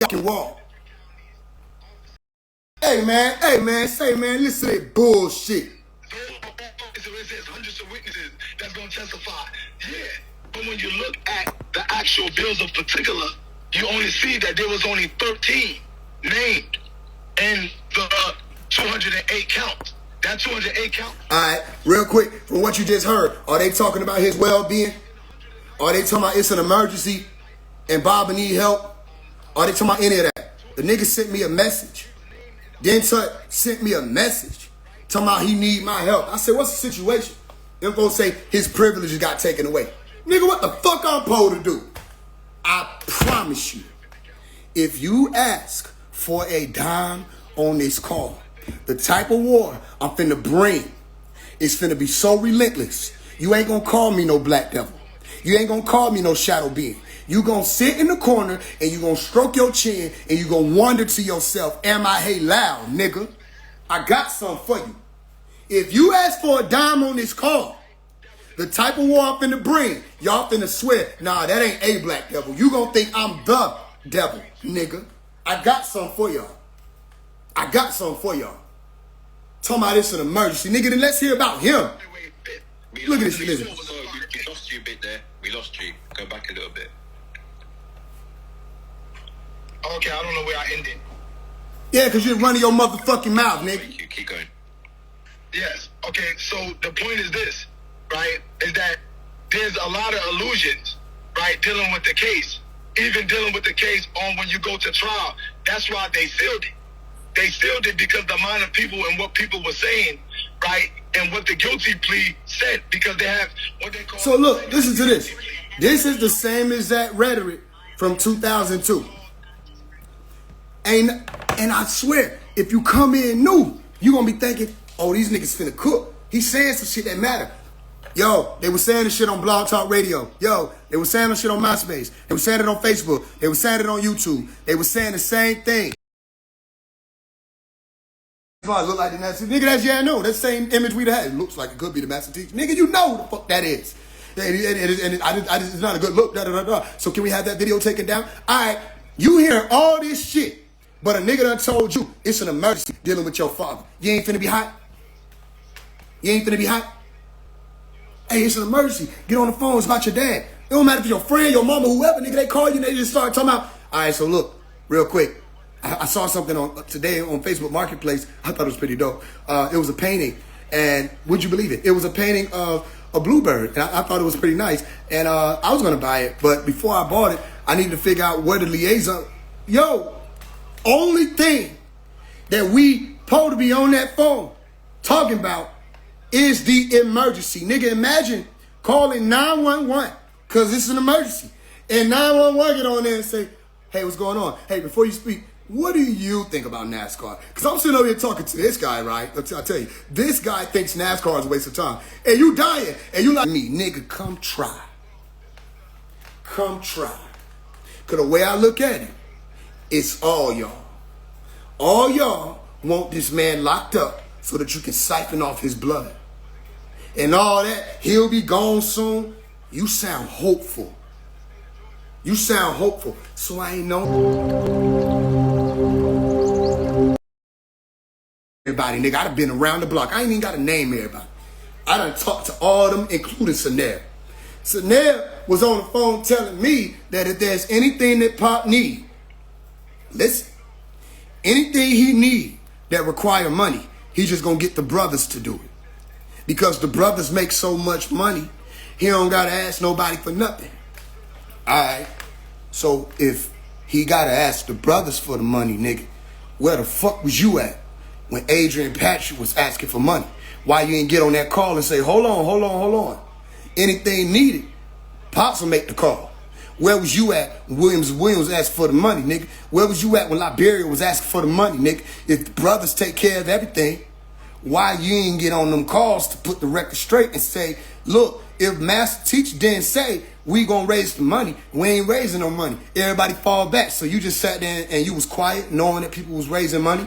fucking wall. Hey man, say man, listen to that bullshit. So it says hundreds of witnesses that's gonna testify. Yeah, but when you look at the actual bills of particular, you only see that there was only 13 named in the 208 count. That 208 count. All right, real quick, from what you just heard, are they talking about his well-being? Are they talking about it's an emergency and Bob need help? Are they talking about any of that? The nigga sent me a message. Then sent me a message talking about he need my help. I said, what's the situation? Them folks say his privileges got taken away. Nigga, what the fuck I'm supposed to do? I promise you, if you ask for a dime on this call, the type of war I'm finna bring is finna be so relentless. You ain't gonna call me no black devil. You ain't gonna call me no shadow being. You gonna sit in the corner and you gonna stroke your chin and you gonna wonder to yourself, am I hey loud, nigga? I got something for you. If you ask for a dime on this call, the type of war I'm finna bring, y'all finna swear, nah, that ain't a black devil. You gonna think I'm the devil, nigga. I got something for y'all. I got something for y'all. Talking about this an emergency. Nigga, then let's hear about him. Look at this. Listen. We lost you a bit there. We lost you. Go back a little bit. Okay, I don't know where I ended. Yeah, because you're running your motherfucking mouth, nigga. You keep going. Yes. Okay, so the point is this, right, is that there's a lot of illusions, right, dealing with the case. Even dealing with the case on when you go to trial. That's why they sealed it. They sealed it because the amount of people and what people were saying, right, and what the guilty plea said, because they have what they call... So look, listen to this. This is the same exact rhetoric from 2002. And I swear, if you come in new, you gonna be thinking, oh, these niggas finna cook. He's saying some shit that matter. Yo, they were saying this shit on Blog Talk Radio. Yo, they were saying this shit on MySpace. They were saying it on Facebook. They were saying it on YouTube. They were saying the same thing. Look like the Master Teacher. Nigga, that's yeah, I know. That same image we'd had. It looks like it could be the Master Teacher. Nigga, you know who the fuck that is. And it's not a good look. So can we have that video taken down? All right, you hear all this shit. But a nigga done told you it's an emergency dealing with your father. You ain't finna be hot? You ain't finna be hot? Hey, it's an emergency. Get on the phone. It's about your dad. It don't matter if your friend, your mama, whoever, nigga, they call you and they just start talking about, all right, so look, real quick. I saw something today on Facebook Marketplace. I thought it was pretty dope. It was a painting. And would you believe it? It was a painting of a bluebird. And I thought it was pretty nice. And I was going to buy it. But before I bought it, I needed to figure out where the liaison... Yo! Only thing that we supposed to be on that phone talking about is the emergency. Nigga, imagine calling 911 because it's an emergency. And 911 get on there and say, hey, what's going on? Hey, before you speak, what do you think about NASCAR? Because I'm sitting over here talking to this guy, right? I'll tell you, this guy thinks NASCAR is a waste of time. And you dying. And you like me, nigga, come try. Come try. Because the way I look at it, it's all y'all. All y'all want this man locked up so that you can siphon off his blood. And all that, he'll be gone soon. You sound hopeful. You sound hopeful. So I ain't know. Everybody, nigga, I done been around the block. I ain't even got to name everybody. I done talked to all of them, including Sanel. Sanel was on the phone telling me that if there's anything that Pop need, listen, anything he need that require money, he just gonna get the brothers to do it. Because the brothers make so much money, he don't gotta ask nobody for nothing. Alright, so if he gotta ask the brothers for the money, nigga, where the fuck was you at when Adrian Patrick was asking for money? Why you ain't get on that call and say, hold on. Anything needed, Pops will make the call. Where was you at when Williams asked for the money, nigga? Where was you at when Liberia was asking for the money, nigga? If the brothers take care of everything, why you ain't get on them calls to put the record straight and say, look, if Master Teacher didn't say we gonna raise the money, we ain't raising no money. Everybody fall back. So you just sat there and you was quiet knowing that people was raising money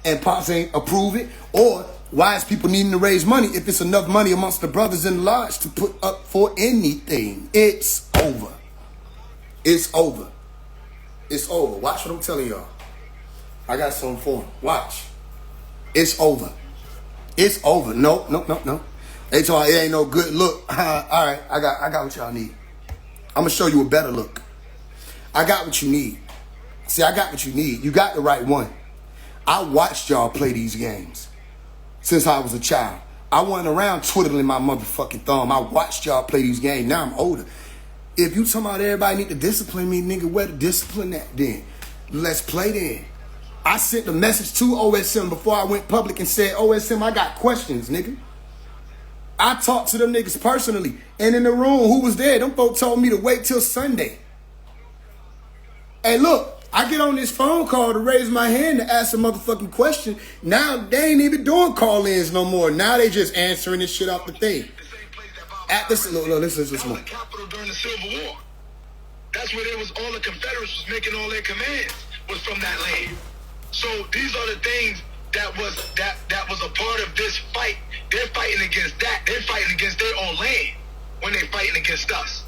and Pops ain't approve it? Or why is people needing to raise money if it's enough money amongst the brothers in the lodge to put up for anything? It's over. It's over. It's over. Watch what I'm telling y'all. I got something for him. Watch. It's over. It's over. No. They told me it ain't no good look. All right, I got what y'all need. I'm gonna show you a better look. I got what you need. See, I got what you need. You got the right one. I watched y'all play these games since I was a child. I wasn't around twiddling my motherfucking thumb. I watched y'all play these games. Now I'm older. If you talking about everybody need to discipline me, nigga, where the discipline at then? Let's play then. I sent a message to OSM before I went public and said, OSM, I got questions, nigga. I talked to them niggas personally. And in the room, who was there? Them folks told me to wait till Sunday. Hey, look, I get on this phone call to raise my hand to ask a motherfucking question. Now, they ain't even doing call-ins no more. Now they just answering this shit off the thing. At this, look, listen more. Capital during the Civil War. That's where there was all the Confederates was making all their commands was from that land. So these are the things that was a part of this fight. They're fighting against that. They're fighting against their own land when they're fighting against us.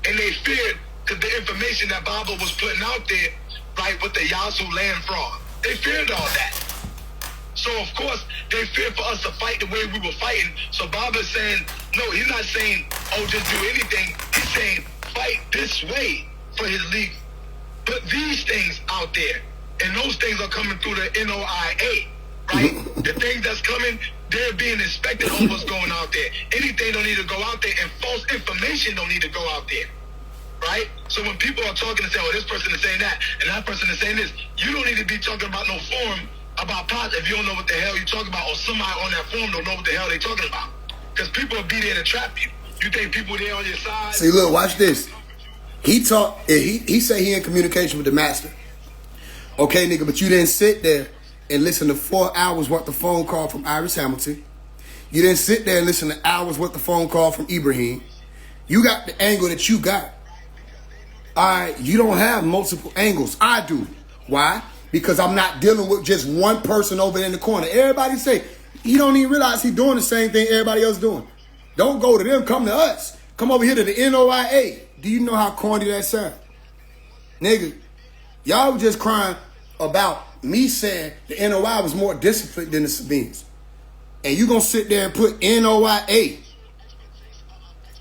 And they feared because the information that Baba was putting out there, right, with the Yazoo land fraud. They feared all that. So of course they feared for us to fight the way we were fighting. So Baba's saying, no, he's not saying, oh, just do anything. He's saying fight this way for his league. Put these things out there. And those things are coming through the NOIA, right? The things that's coming, they're being inspected on what's going out there. Anything don't need to go out there, and false information don't need to go out there, right? So when people are talking and say, oh, this person is saying that, and that person is saying this, you don't need to be talking about no forum about pot if you don't know what the hell you're talking about, or somebody on that forum don't know what the hell they're talking about. Because people will be there to trap you. You think people there on your side? See, look, watch this. He say he in communication with the master. Okay, nigga, but you didn't sit there and listen to 4 hours worth of phone call from Iris Hamilton. You didn't sit there and listen to hours worth of phone call from Ibrahim. You got the angle that you got. All right, you don't have multiple angles. I do. Why? Because I'm not dealing with just one person over there in the corner. Everybody say, he don't even realize he's doing the same thing everybody else doing. Don't go to them, come to us. Come over here to the NOIA. Do you know how corny that sounds? Nigga, y'all were just crying about me saying the NOI was more disciplined than the Sabines. And you gonna sit there and put NOIA.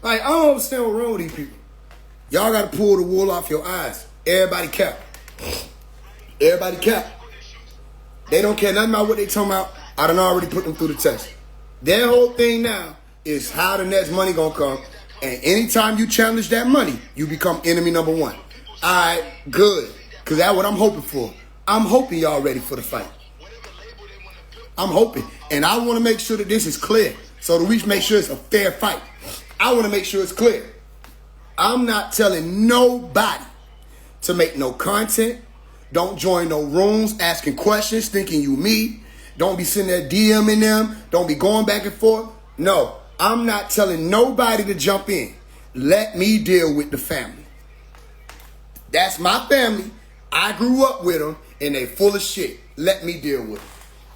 Like, I don't understand what's wrong with these people. Y'all gotta pull the wool off your eyes. Everybody cap. Everybody cap. They don't care nothing about what they talking about. I done already put them through the test. Their whole thing now is how the next money gonna come. And anytime you challenge that money, you become enemy number one. Alright, good. Cause that's what I'm hoping for. I'm hoping y'all ready for the fight. I'm hoping. And I want to make sure that this is clear. So that we make sure it's a fair fight. I want to make sure it's clear. I'm not telling nobody to make no content. Don't join no rooms asking questions, thinking you me. Don't be sitting there DMing them. Don't be going back and forth. No, I'm not telling nobody to jump in. Let me deal with the family. That's my family. I grew up with them, and they full of shit. Let me deal with them.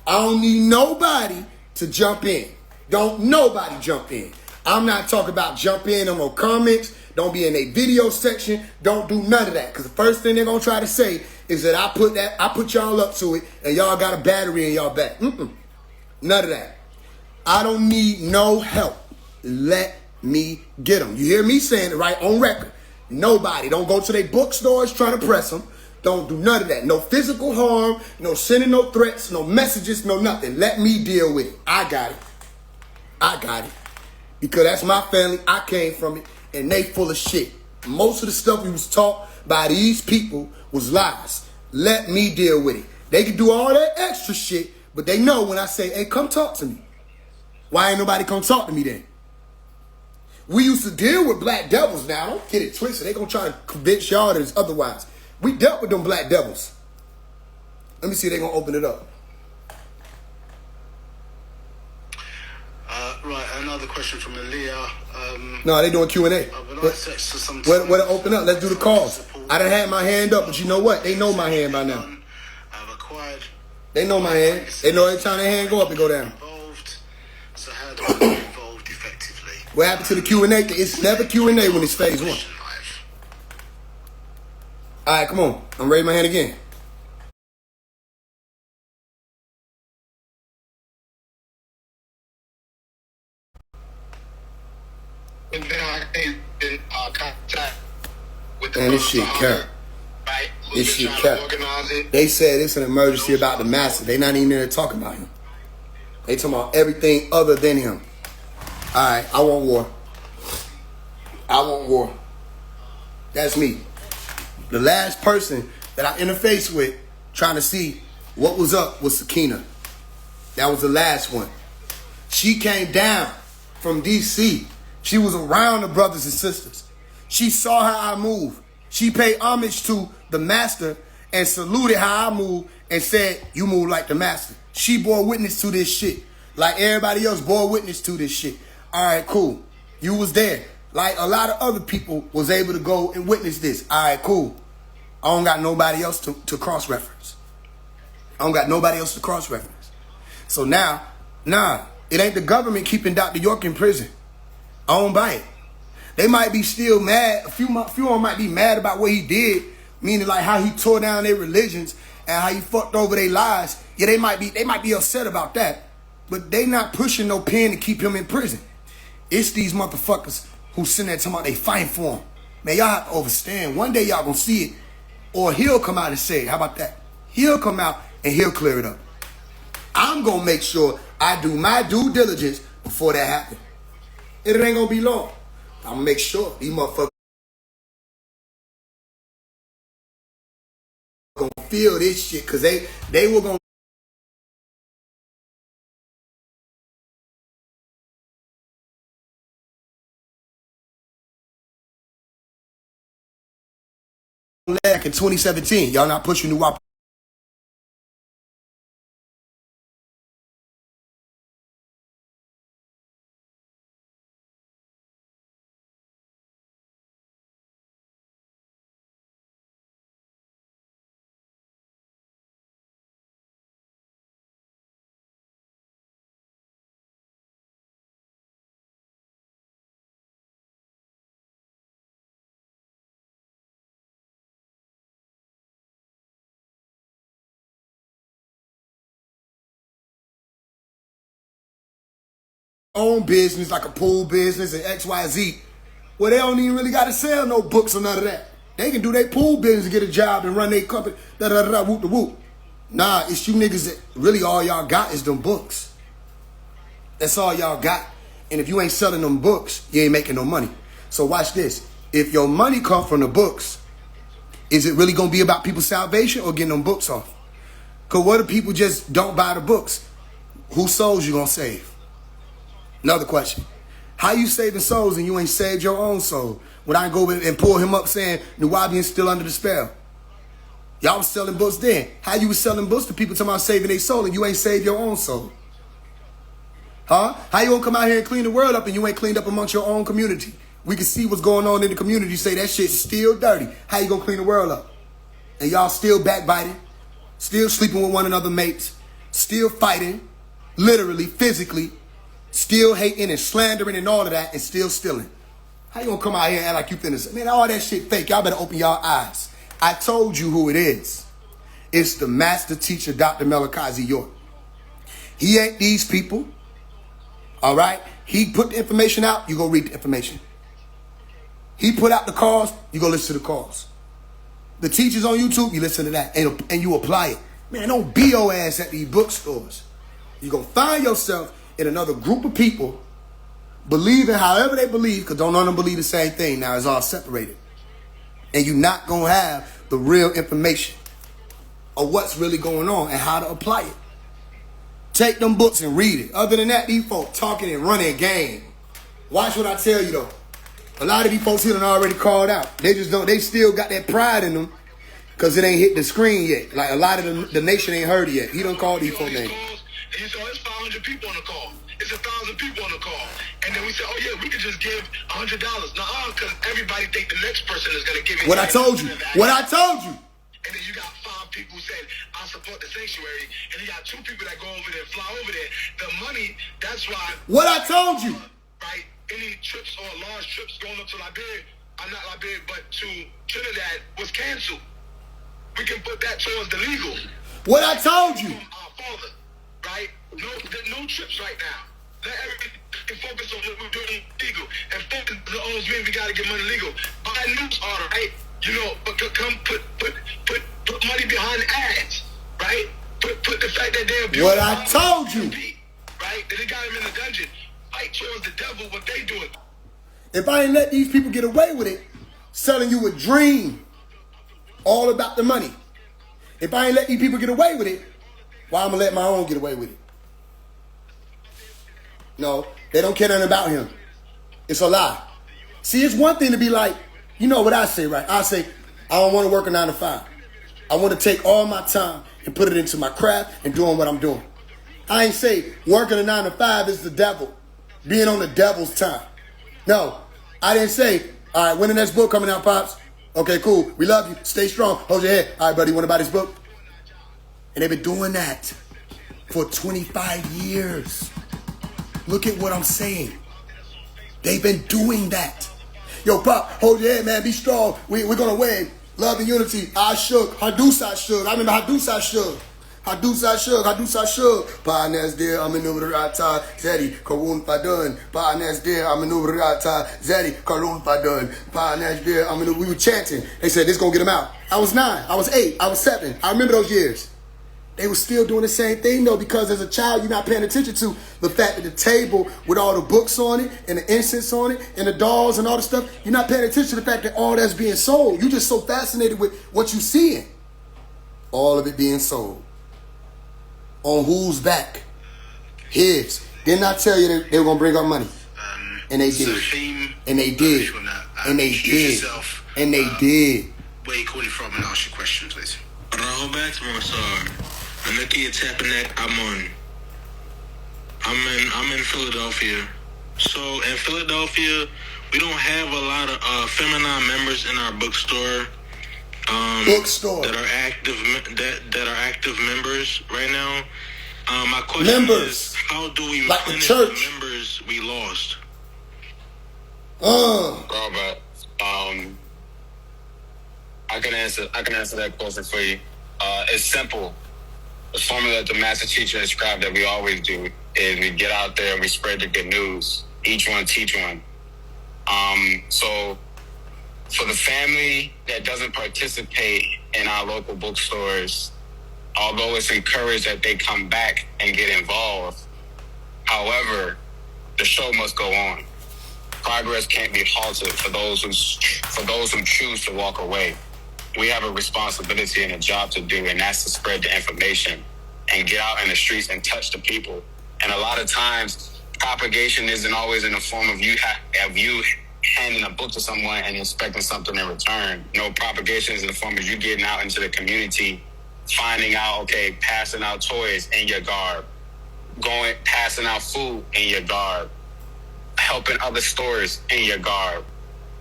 I don't need nobody to jump in. Don't nobody jump in. I'm not talking about jump in on no comments. Don't be in a video section. Don't do none of that. Because the first thing they're going to try to say is that I put y'all up to it, and y'all got a battery in y'all back. None of that. I don't need no help. Let me get them. You hear me saying it right on record. Nobody. Don't go to their bookstores trying to press them. Don't do none of that. No physical harm, no sending no threats, no messages, no nothing. Let me deal with it. I got it. I got it. Because that's my family. I came from it. And they full of shit. Most of the stuff we was taught by these people was lies. Let me deal with it. They can do all that extra shit, but they know when I say, hey, come talk to me. Why ain't nobody come talk to me then? We used to deal with black devils now. Don't get it twisted. They gonna try to convince y'all that it's otherwise. We dealt with them black devils. Let me see if they gonna open it up. Right, another question from Aaliyah. No, they doing Q&A. Where to open up? Let's do the calls. I done had my hand up, but you know what? They know my hand by now. They know my hand. They know every time their hand go up, it go down. So how do I get involved effectively? What happened to the Q&A? It's never Q&A when it's phase one. All right, come on. I'm raising my hand again. And then I came in contact with the Man, this shit cap. right? This shit Trying cap. to organize it. They said it's an emergency about the master. They not even there talking about him. They talking about everything other than him. All right, I want war. I want war. That's me. The last person that I interfaced with trying to see what was up was Sakina. That was the last one. She came down from D.C. She was around the brothers and sisters. She saw how I move. She paid homage to the master and saluted how I move and said, you move like the master. She bore witness to this shit. Like everybody else bore witness to this shit. All right, cool. You was there. Like a lot of other people was able to go and witness this. All right, cool. I don't got nobody else to cross-reference. I don't got nobody else to cross-reference. So now, it ain't the government keeping Dr. York in prison. I don't buy it. They might be still mad. A few of them might be mad about what he did, meaning like how he tore down their religions and how he fucked over their lives. Yeah, they might be upset about that, but they not pushing no pen to keep him in prison. It's these motherfuckers who sitting there talking about they fighting for him. Man, y'all have to understand. One day y'all gonna see it, or he'll come out and say it. How about that? He'll come out and he'll clear it up. I'm gonna make sure I do my due diligence before that happens. It ain't gonna be long. I'm gonna make sure these motherfuckers gonna feel this shit, cause they were gonna back in 2017. Y'all not pushing the WAP. Own business like a pool business and XYZ. Well, they don't even really got to sell no books or none of that. They can do their pool business and get a job and run their company. Whoop the whoop. Nah, it's you niggas that really all y'all got is them books. That's all y'all got. And if you ain't selling them books, you ain't making no money. So watch this. If your money come from the books, is it really gonna be about people's salvation or getting them books off? Cause what if people just don't buy the books? Whose souls you gonna save? Another question. How you saving souls and you ain't saved your own soul? When I go and pull him up saying Nuwaubian's still under the spell. Y'all was selling books then. How you was selling books to people talking about saving their soul and you ain't saved your own soul? Huh? How you gonna come out here and clean the world up and you ain't cleaned up amongst your own community? We can see what's going on in the community. Say that shit's still dirty. How you gonna clean the world up? And y'all still backbiting, still sleeping with one another mates, still fighting, literally, physically, still hating and slandering and all of that, and still stealing. How you gonna come out here and act like you finna? Man, all that shit fake. Y'all better open y'all eyes. I told you who it is. It's the master teacher, Dr. Melikazi York. He ain't these people. All right? He put the information out, you go read the information. He put out the calls, you go listen to the calls. The teachers on YouTube, you listen to that and you apply it. Man, don't be your ass at these bookstores. You're gonna find yourself in another group of people believing however they believe, because don't none of them believe the same thing. Now it's all separated. And you're not going to have the real information of what's really going on and how to apply it. Take them books and read it. Other than that, these folks talking and running a game. Watch what I tell you though. A lot of these folks here done already called out. They just don't, they still got that pride in them because it ain't hit the screen yet. Like a lot of the nation ain't heard it yet. He done called these folks names. And he said, oh, it's 500 people on the call. It's 1,000 people on the call. And then we said, oh, yeah, we could just give $100. Nuh-uh, because everybody think the next person is going to give it. What I told you. What I told you. And then you got 5 people who said, I support the sanctuary. And you got 2 people that go over there, fly over there. The money, that's why. What I told you. Right? Any trips or large trips going up to Liberia, not Liberia, but to Trinidad was canceled. we can put that towards the legal. What I told you. From our father, right? No trips right now. Let everybody focus on what we're doing legal. And focus on those we gotta get money legal. Buy news order, right? You know, but come put money behind the ads, right? Put the fact that they're What I told you. Right? That they got him in the dungeon. Fight towards the devil, what they doing. If I ain't let these people get away with it, selling you a dream, all about the money. If I ain't let these people get away with it, why I'm gonna let my own get away with it? No, they don't care nothing about him. It's a lie. See, it's one thing to be like, you know what I say, right? I say, I don't want to work a 9 to 5. I want to take all my time and put it into my craft and doing what I'm doing. I ain't say working a 9 to 5 is the devil, being on the devil's time. No, I didn't say, all right, when the next book coming out, Pops? Okay, cool. We love you. Stay strong. Hold your head. All right, buddy, you want to buy this book? And they've been doing that for 25 years. Look at what I'm saying. They've been doing that. Yo, Pop, hold your head, man. Be strong. We're going to win. Love and unity. I shook. Hadousa shook. I remember Hadousa shook. Hadousa shook. Hadousa shook. Panes der amenubrata zeri korun padun. Panes der amenubrata zeri korun padun. Panes der amenu. We were chanting. They said this gonna get them out. I was 9. I was 8. I was 7. I remember those years. They were still doing the same thing though, because as a child you're not paying attention to the fact that the table with all the books on it and the incense on it and the dolls and all the stuff, you're not paying attention to the fact that all that's being sold. You're just so fascinated with what you seeing. All of it being sold. On whose back? His. Didn't I tell you that they were going to bring up money? And they did. And they did. And they did. And they did. Where you calling from and ask your question, please. Rahobat Morsar. Anaki Tapanek Amon. I'm in Philadelphia. So in Philadelphia, we don't have a lot of feminine members in our bookstore. That are active members right now. My question is, how do we like replenish the the members we lost? Robert, I can answer that question for you. It's simple. The formula that the master teacher described that we always do is we get out there and we spread the good news. Each one teach one. So for the family that doesn't participate in our local bookstores, although it's encouraged that they come back and get involved, however, the show must go on. Progress can't be halted for those who choose to walk away. We have a responsibility and a job to do, and that's to spread the information and get out in the streets and touch the people. And a lot of times, propagation isn't always in the form of you handing a book to someone and expecting something in return. No, propagation is in the form of you getting out into the community, finding out, passing out toys in your garb, passing out food in your garb, helping other stores in your garb.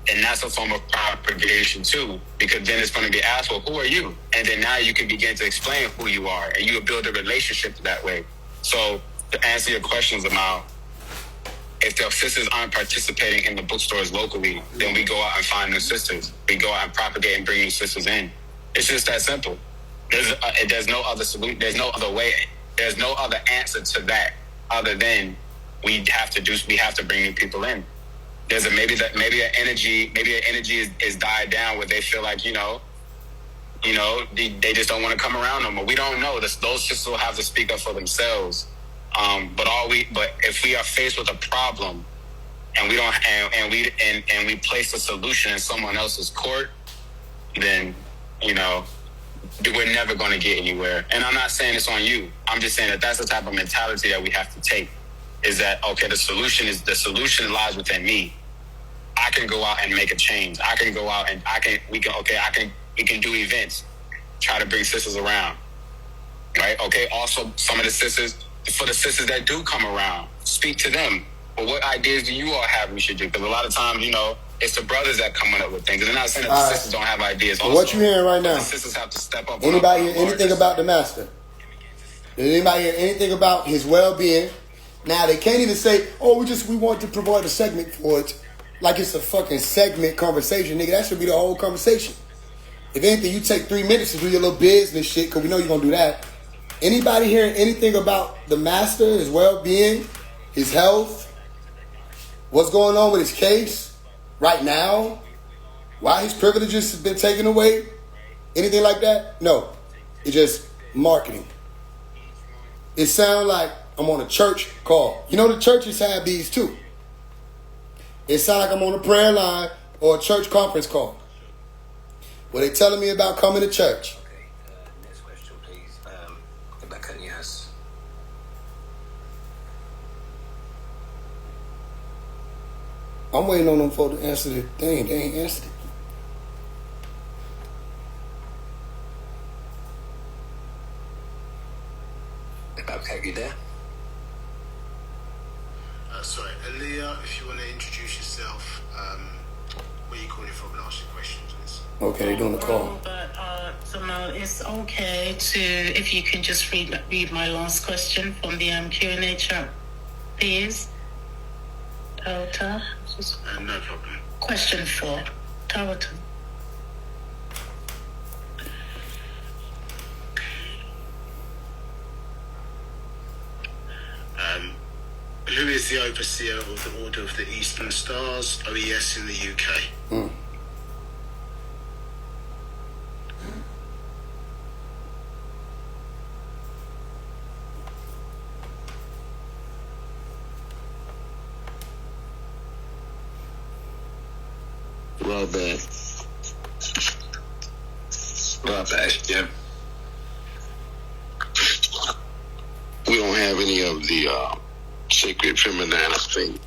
And that's a form of propagation too, because then it's going to be asked, well, who are you? And then now you can begin to explain who you are, and you will build a relationship that way. So to answer your questions about if the sisters aren't participating in the bookstores locally, then we go out and find new sisters. We go out and propagate and bring new sisters in. It's just that simple. There's no other solution. There's no other way. There's no other answer to that other than we have to bring new people in. There's maybe an energy is died down where they feel like, they just don't want to come around no more. We don't know. Those sisters will have to speak up for themselves. But if we are faced with a problem and we place the solution in someone else's court, then we're never going to get anywhere. And I'm not saying it's on you. I'm just saying that's the type of mentality that we have to take. Is that the solution lies within me. I can go out and make a change. I can go out and we can do events, try to bring sisters around. Right? Okay, also some of the sisters, for the sisters that do come around, speak to them. But what ideas do you all have we should do? Because a lot of times, it's the brothers that coming up with things. And I'm not saying that the sisters don't have ideas. Also, what you hearing right now? The sisters have to step up. Anybody hear anything about the master? Did anybody hear anything about his well-being? Now they can't even say, we want to provide a segment for it, like it's a fucking segment conversation, nigga. That should be the whole conversation. If anything, you take 3 minutes to do your little business shit, because we know you're going to do that. Anybody hearing anything about the master, his well-being, his health, what's going on with his case right now, why his privileges have been taken away, anything like that? No. It's just marketing. It sounds like I'm on a church call. You know the churches have these too. It sounds like I'm on a prayer line or a church conference call, where they telling me about coming to church. Okay, next question, please. Rebecca Nias. I'm waiting on them for to answer the thing. They ain't answered it. Okay, you there? Sorry, Aaliyah, if you want to introduce yourself, where you calling from, and ask your question, please. Okay, they doing the call. So now it's okay to, if you can just read my last question from the Q&A chat, please. Tawata. No problem. Question 4. Tawata. Who is the overseer of the Order of the Eastern Stars, OES, in the UK? Well bad. Yeah. We don't have any of the sacred feminine thing.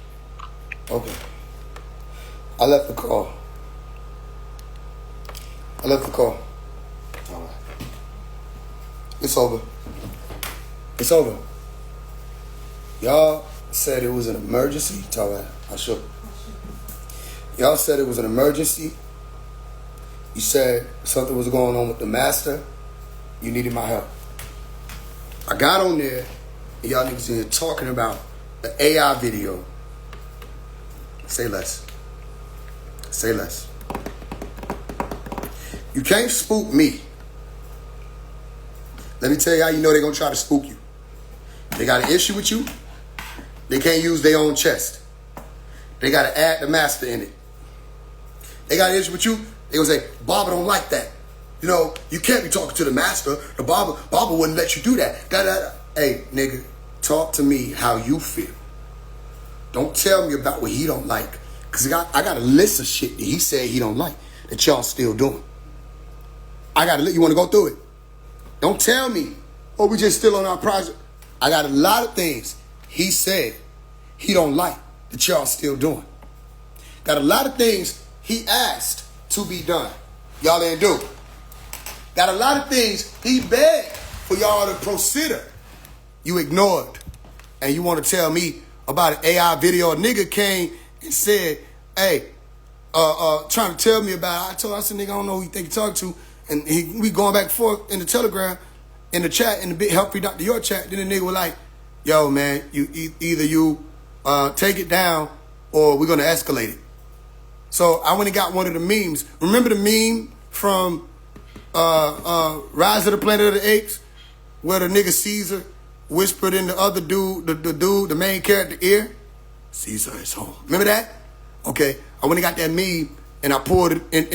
Okay. I left the call. All right. It's over. It's over. Y'all said it was an emergency. All right. I shook. Y'all said it was an emergency. You said something was going on with the master. You needed my help. I got on there, and y'all niggas in here talking about the AI video. Say less. Say less. You can't spook me. Let me tell you how you know they're going to try to spook you. They got an issue with you. They can't use their own chest. They got to add the master in it. They got an issue with you. They going to say, Baba don't like that. You know, you can't be talking to the master. The Baba wouldn't let you do that. Da-da-da. Hey, nigga, talk to me how you feel. Don't tell me about what he don't like. Because I got a list of shit that he said he don't like that y'all still doing. You want to go through it? Don't tell me, oh, we just still on our project. I got a lot of things he said he don't like that y'all still doing. Got a lot of things he asked to be done. Y'all ain't do. Got a lot of things he begged for y'all to consider. You ignored. And you want to tell me about an AI video. A nigga came and said, hey, trying to tell me about it. I said, nigga, I don't know who you think you're talking to. And we going back and forth in the Telegram, in the chat, in the Big Help Free Dr. York chat. Then the nigga was like, yo, man, either you take it down or we're going to escalate it. So I went and got one of the memes. Remember the meme from Rise of the Planet of the Apes, where the nigga Caesar whispered in the other dude, the main character ear? Caesar is home. Remember that? Okay. I went and got that meme and I poured it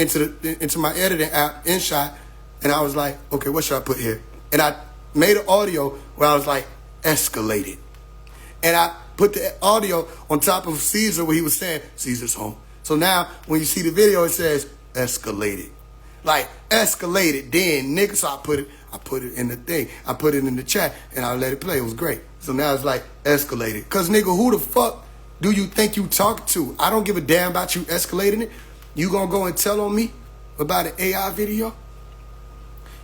into my editing app, InShot, and I was like, okay, what should I put here? And I made an audio where I was like, escalated. And I put the audio on top of Caesar where he was saying, Caesar's home. So now when you see the video, it says escalated. Like escalated then, nigga. So I put it in the thing. I put it in the chat and I let it play. It was great. So now it's like escalated. Cause nigga, who the fuck do you think you talk to? I don't give a damn about you escalating it. You gonna go and tell on me about an AI video?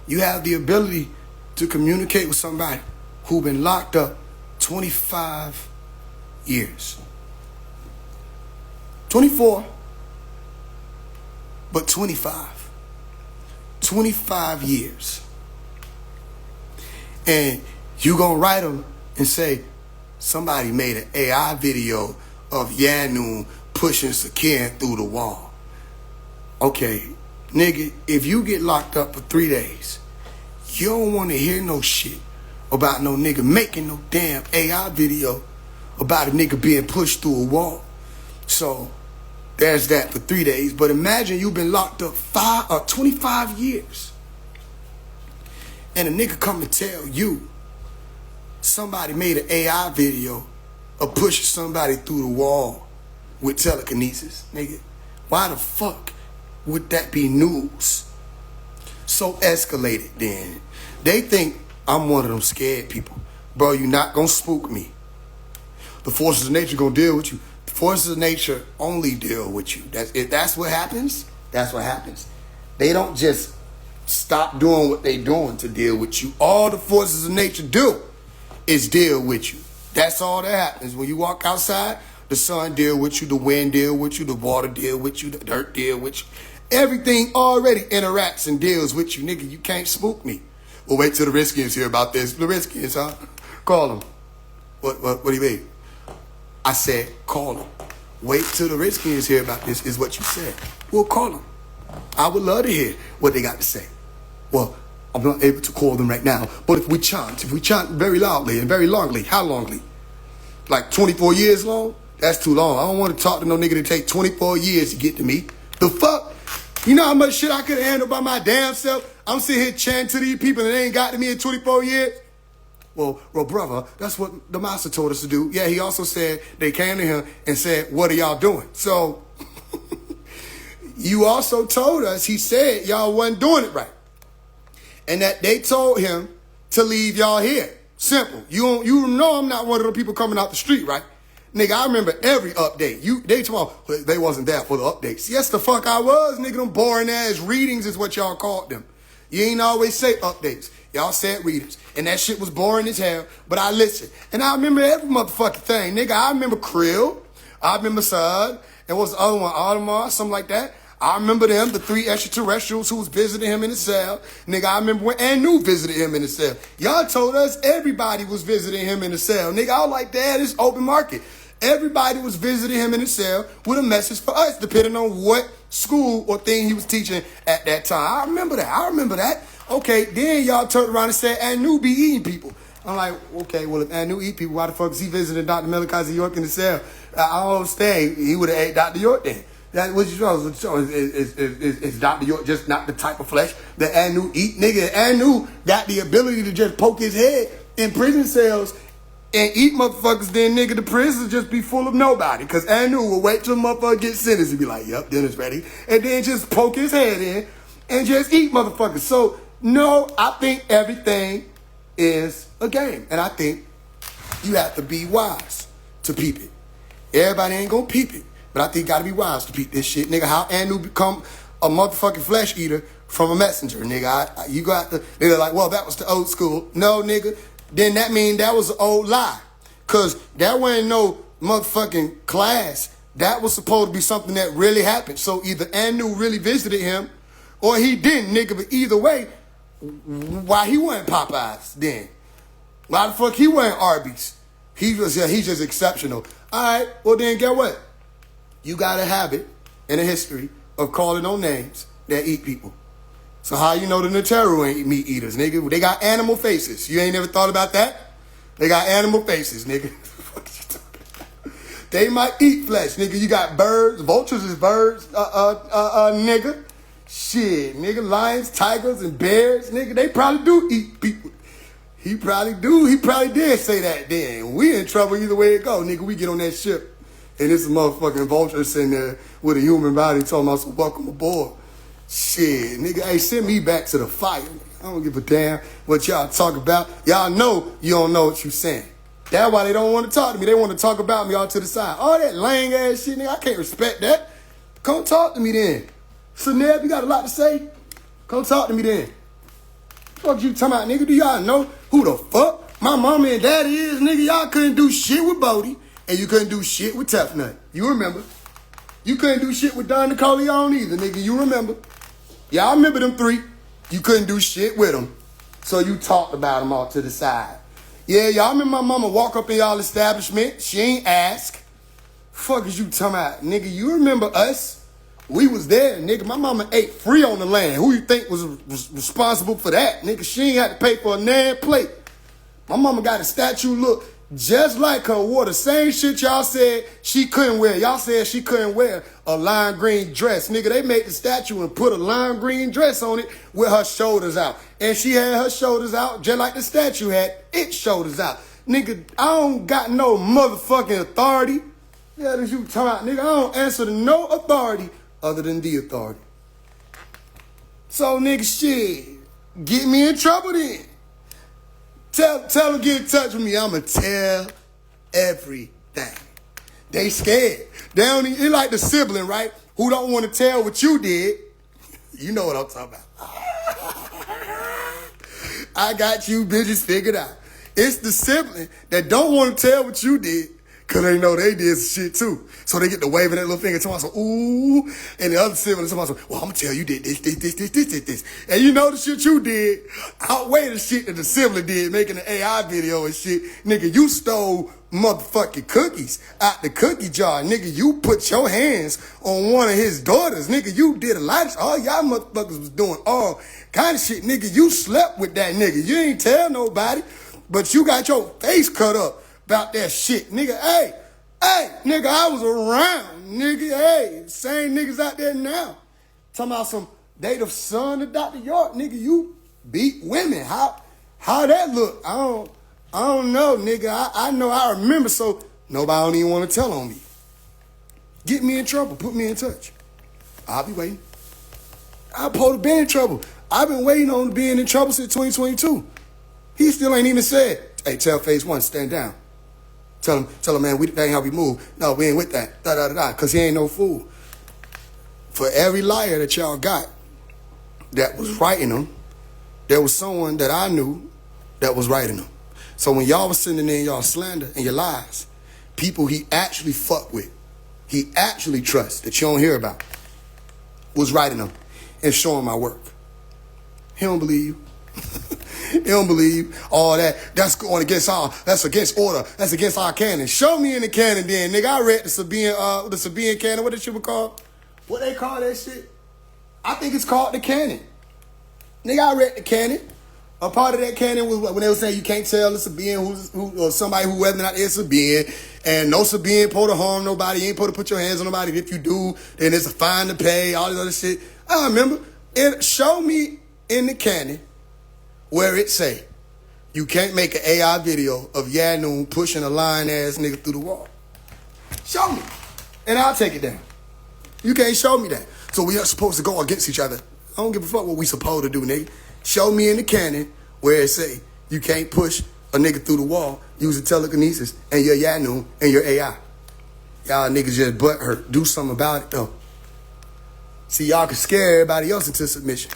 You have the ability to communicate with somebody who been locked up 25 years. 24, but 25. 25 years. And you gonna write them and say, somebody made an AI video of Yanu pushing Sakin through the wall. Okay, Nigga, if you get locked up for 3 days, you don't want to hear no shit about no nigga making no damn AI video about a nigga being pushed through a wall. So there's that for 3 days. But imagine you've been locked up 25 years. And a nigga come and tell you somebody made an AI video of pushing somebody through the wall with telekinesis. Nigga, why the fuck would that be news? So escalated then. They think I'm one of them scared people. Bro, you're not gonna spook me. The forces of nature gonna deal with you. The forces of nature only deal with you. If that's what happens, that's what happens. They don't just stop doing what they doing to deal with you. All the forces of nature do is deal with you. That's all that happens. When you walk outside, the sun deal with you, the wind deal with you, the water deal with you, the dirt deal with you. Everything already interacts and deals with you. Nigga, you can't spook me. Well, wait till the Redskins hear about this. The Redskins, huh? Call them. What do you mean? I said, call them. Wait till the Redskins hear about this is what you said. We'll call them. I would love to hear what they got to say. Well, I'm not able to call them right now. But if we chant very loudly and very longly, how longly? Like 24 years long? That's too long. I don't want to talk to no nigga that take 24 years to get to me. The fuck? You know how much shit I could have handled by my damn self? I'm sitting here chanting to these people and they ain't got to me in 24 years? Well, brother, that's what the master told us to do. Yeah, he also said they came to him and said, what are y'all doing? So, you also told us, he said y'all wasn't doing it right. And that they told him to leave y'all here. Simple. You know I'm not one of the people coming out the street, right? Nigga, I remember every update. They told me they wasn't there for the updates. Yes, the fuck I was, nigga. Them boring ass readings is what y'all called them. You ain't always say updates. Y'all said readings. And that shit was boring as hell. But I listened. And I remember every motherfucking thing. Nigga, I remember Krill. I remember Sud. And what's the other one? Audemars, something like that. I remember them, the 3 extraterrestrials who was visiting him in the cell. Nigga, I remember when Anu visited him in the cell. Y'all told us everybody was visiting him in the cell. Nigga, I was like, that is open market. Everybody was visiting him in the cell with a message for us, depending on what school or thing he was teaching at that time. I remember that. Okay, then y'all turned around and said Anu be eating people. I'm like, okay, well, if Anu eat people, why the fuck is he visiting Dr. Malachi York in the cell? I don't understand. He would have ate Dr. York then. That what you know is Dr. York just not the type of flesh that Anu eat? Nigga, Anu got the ability to just poke his head in prison cells and eat motherfuckers, then nigga, the prison just be full of nobody. Cause Anu will wait till the motherfucker gets sentenced and be like, yep, dinner's ready. And then just poke his head in and just eat motherfuckers. So, no, I think everything is a game. And I think you have to be wise to peep it. Everybody ain't gonna peep it. But I think you gotta be wise to peep this shit. Nigga, how Anu become a motherfucking flesh eater from a messenger, nigga. You got to, they're like, well, that was the old school. No, nigga. Then that mean that was an old lie. Cause that wasn't no motherfucking class. That was supposed to be something that really happened. So either Anu really visited him or he didn't, nigga. But either way, why he wasn't Popeyes then? Why the fuck he wasn't Arby's? He's just exceptional. All right, well then get what? You got a habit and a history of calling on names that eat people. So how you know the Nutero ain't meat eaters, nigga? They got animal faces. You ain't never thought about that? They got animal faces, nigga. They might eat flesh, nigga. You got birds. Vultures is birds, nigga. Shit, nigga. Lions, tigers, and bears, nigga. They probably do eat people. He probably do. He probably did say that then. We in trouble either way it go, nigga. We get on that ship. And this motherfucking vulture sitting there with a human body talking about some welcome aboard. Shit, nigga, hey, send me back to the fire. I don't give a damn what y'all talk about. Y'all know you don't know what you saying. That's why they don't want to talk to me. They want to talk about me all to the side. All that lame ass shit, nigga, I can't respect that. Come talk to me then. So, Neb, you got a lot to say? Come talk to me then. Fuck you talking about, nigga? Do y'all know who the fuck my mama and daddy is, nigga? Y'all couldn't do shit with Bodie. And you couldn't do shit with Tough Nut. You remember. You couldn't do shit with Don Nicoleone either, nigga. You remember. Yeah, I remember them 3. You couldn't do shit with them. So you talked about them all to the side. Yeah, y'all remember my mama walk up in y'all establishment. She ain't ask. Fuck is you talking about? Nigga, you remember us We was there, nigga. My mama ate free on the land. Who you think was responsible for that, nigga? She ain't had to pay for a nan plate. My mama got a statue look just like her, wore the same shit y'all said she couldn't wear. Y'all said she couldn't wear a lime green dress. Nigga, they made the statue and put a lime green dress on it with her shoulders out. And she had her shoulders out just like the statue had its shoulders out. Nigga, I don't got no motherfucking authority. Yeah, that you talking about, nigga. I don't answer to no authority other than the authority. So, nigga, shit, get me in trouble then. Tell them get in touch with me. I'ma tell everything. They scared. They don't even, it's like the sibling, right? Who don't want to tell what you did. You know what I'm talking about. I got you bitches figured out. It's the sibling that don't want to tell what you did because they know they did some shit too. So they get to waving that little finger to myself, ooh, and the other sibling to myself, well, I'm going to tell you did this. And you know the shit you did outweigh the shit that the sibling did making the AI video and shit. Nigga, you stole motherfucking cookies out the cookie jar. Nigga, you put your hands on one of his daughters. Nigga, you did a lot of all y'all motherfuckers was doing all kind of shit. Nigga, you slept with that nigga. You ain't tell nobody, but you got your face cut up about that shit. Nigga, hey, nigga, I was around. Nigga, hey, same niggas out there now. Talking about some, they the son of Dr. York. Nigga, you beat women. How that look? I don't know, nigga. I know I remember, so nobody don't even want to tell on me. Get me in trouble. Put me in touch. I'll be waiting. I'm supposed to be in trouble. I've been waiting on being in trouble since 2022. He still ain't even said, hey, tell Phase One, stand down. Tell him, man, that ain't how we move. No, we ain't with that. Because he ain't no fool. For every liar that y'all got that was writing them, there was someone that I knew that was writing them. So when y'all was sending in y'all slander and your lies, people he actually fucked with, he actually trusts that you don't hear about, was writing them and showing my work. He don't believe you. He don't believe all that. That's going against that's against order. That's against our canon. Show me in the canon then, nigga. I read the Sabian canon. What that shit was called? What they call that shit? I think it's called the canon. Nigga, I read the canon. A part of that canon was when they were saying you can't tell a Sabian who or somebody who whether or not is Sabian, and no Sabian supposed to harm nobody. You ain't supposed to put your hands on nobody. If you do, then there's a fine to pay. All this other shit. I remember. Show me in the canon where it say you can't make an AI video of Yanoon pushing a lying ass nigga through the wall. Show me, and I'll take it down. You can't show me that. So we are supposed to go against each other. I don't give a fuck what we supposed to do, nigga. Show me in the canon where it say you can't push a nigga through the wall using telekinesis and your Yanoon and your AI. Y'all niggas just butt hurt. Do something about it though. See, y'all can scare everybody else into submission.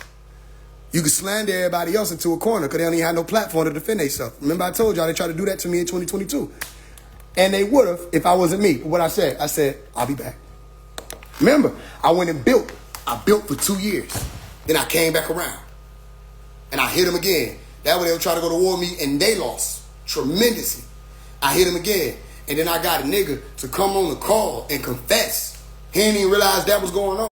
You can slander everybody else into a corner because they don't even have no platform to defend themselves. Remember I told y'all they tried to do that to me in 2022. And they would have if I wasn't me. What I said, I'll be back. Remember, I went and built. I built for 2 years. Then I came back around. And I hit them again. That way they were trying to go to war with me and they lost tremendously. I hit them again. And then I got a nigga to come on the call and confess. He didn't even realize that was going on.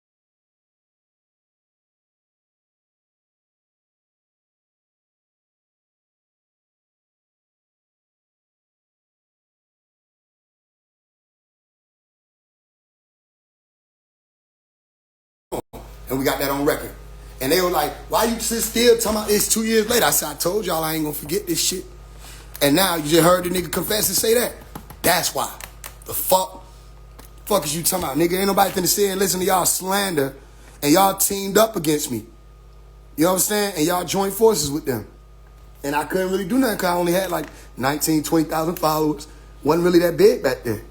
And we got that on record. And they were like, why you sit still talking about it's 2 years later? I said, I told y'all I ain't gonna forget this shit. And now you just heard the nigga confess and say that. That's why. The fuck is you talking about? Nigga, ain't nobody finna sit and listen to y'all slander and y'all teamed up against me. You know what I'm saying? And y'all joined forces with them. And I couldn't really do nothing because I only had like 19, 20,000 followers. Wasn't really that big back then.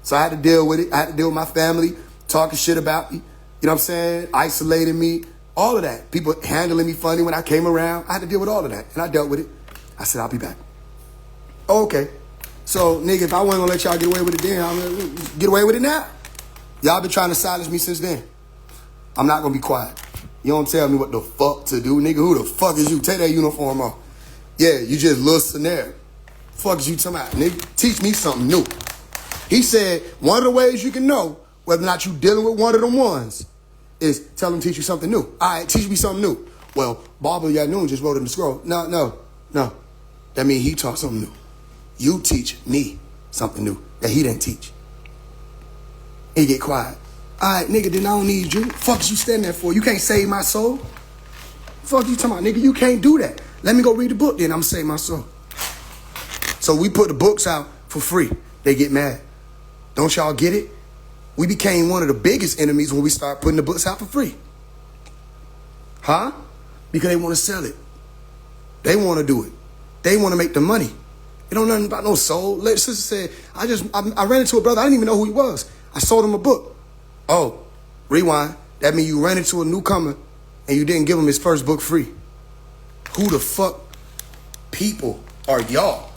So I had to deal with it. I had to deal with my family talking shit about me. You know what I'm saying? Isolating me. All of that. People handling me funny when I came around. I had to deal with all of that. And I dealt with it. I said, I'll be back. Okay. So, nigga, if I wasn't gonna let y'all get away with it then, I'm gonna get away with it now. Y'all been trying to silence me since then. I'm not gonna be quiet. You don't tell me what the fuck to do, nigga. Who the fuck is you? Take that uniform off. Yeah, you just little scenario. Fuck is you talking about, nigga? Teach me something new. He said, one of the ways you can know whether or not you dealing with one of them ones is tell him teach you something new. All right, teach me something new. Well, Baba Yanun just wrote him the scroll. No. That means he taught something new. You teach me something new that he didn't teach. He get quiet. All right, nigga, then I don't need you. Fuck is you standing there for? You can't save my soul. Fuck you talking about, nigga? You can't do that. Let me go read the book, then I'm save my soul. So we put the books out for free. They get mad. Don't y'all get it? We became one of the biggest enemies when we start putting the books out for free. Huh? Because they want to sell it. They want to do it. They want to make the money. They don't know nothing about no soul. Lady sister said, I ran into a brother. I didn't even know who he was. I sold him a book. Oh, rewind. That means you ran into a newcomer and you didn't give him his first book free. Who the fuck people are y'all?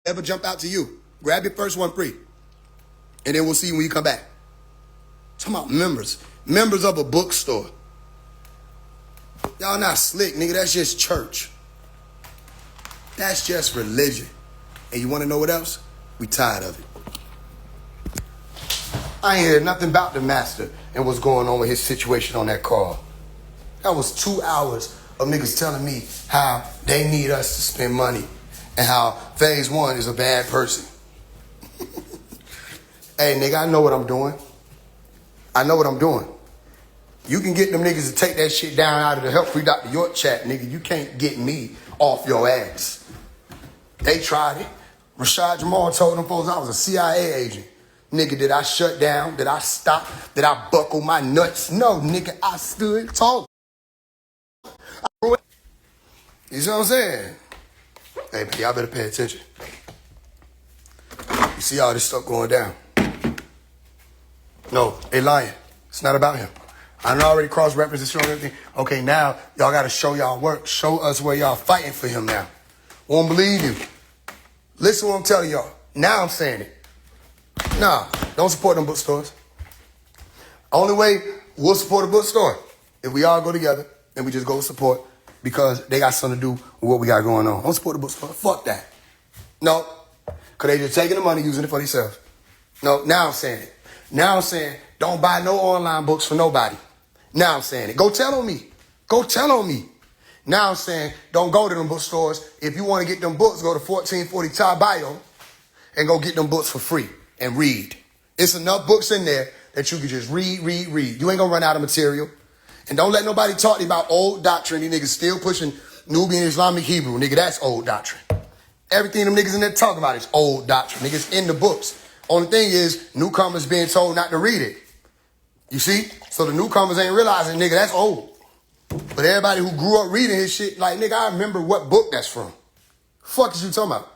Ever jump out to you? Grab your first one free. And then we'll see when you come back. Talking about members. Members of a bookstore. Y'all not slick, nigga. That's just church. That's just religion. And you want to know what else? We tired of it. I ain't heard nothing about the master and what's going on with his situation on that call. That was 2 hours of niggas telling me how they need us to spend money and how phase one is a bad person. Hey, nigga, I know what I'm doing. I know what I'm doing. You can get them niggas to take that shit down out of the Help Free Dr. York chat, nigga. You can't get me off your ass. They tried it. Rashad Jamal told them folks I was a CIA agent. Nigga, did I shut down? Did I stop? Did I buckle my nuts? No, nigga, I stood tall. You see what I'm saying? Hey, man, y'all better pay attention. You see all this stuff going down. No, they lying. It's not about him. I done already cross-referenced and showing everything. Okay, now y'all got to show y'all work. Show us where y'all fighting for him now. Won't believe you. Listen to what I'm telling y'all. Now I'm saying it. Nah, don't support them bookstores. Only way we'll support a bookstore if we all go together and we just go support because they got something to do with what we got going on. Don't support the bookstore. Fuck that. No, because they just taking the money, using it for themselves. No, now I'm saying it. Now I'm saying don't buy no online books for nobody. Now I'm saying it. Go tell on me. Go tell on me. Now I'm saying don't go to them bookstores. If you want to get them books, go to 1440 Top Bio and go get them books for free and read. It's enough books in there that you can just read. You ain't gonna run out of material. And don't let nobody talk to you about old doctrine. These niggas still pushing Nubian Islamic Hebrew. Nigga, that's old doctrine. Everything them niggas in there talking about is old doctrine. Niggas in the books. Only thing is newcomers being told not to read it. You see? So the newcomers ain't realizing, nigga, that's old. But everybody who grew up reading his shit, like, nigga, I remember what book that's from. Fuck is you talking about?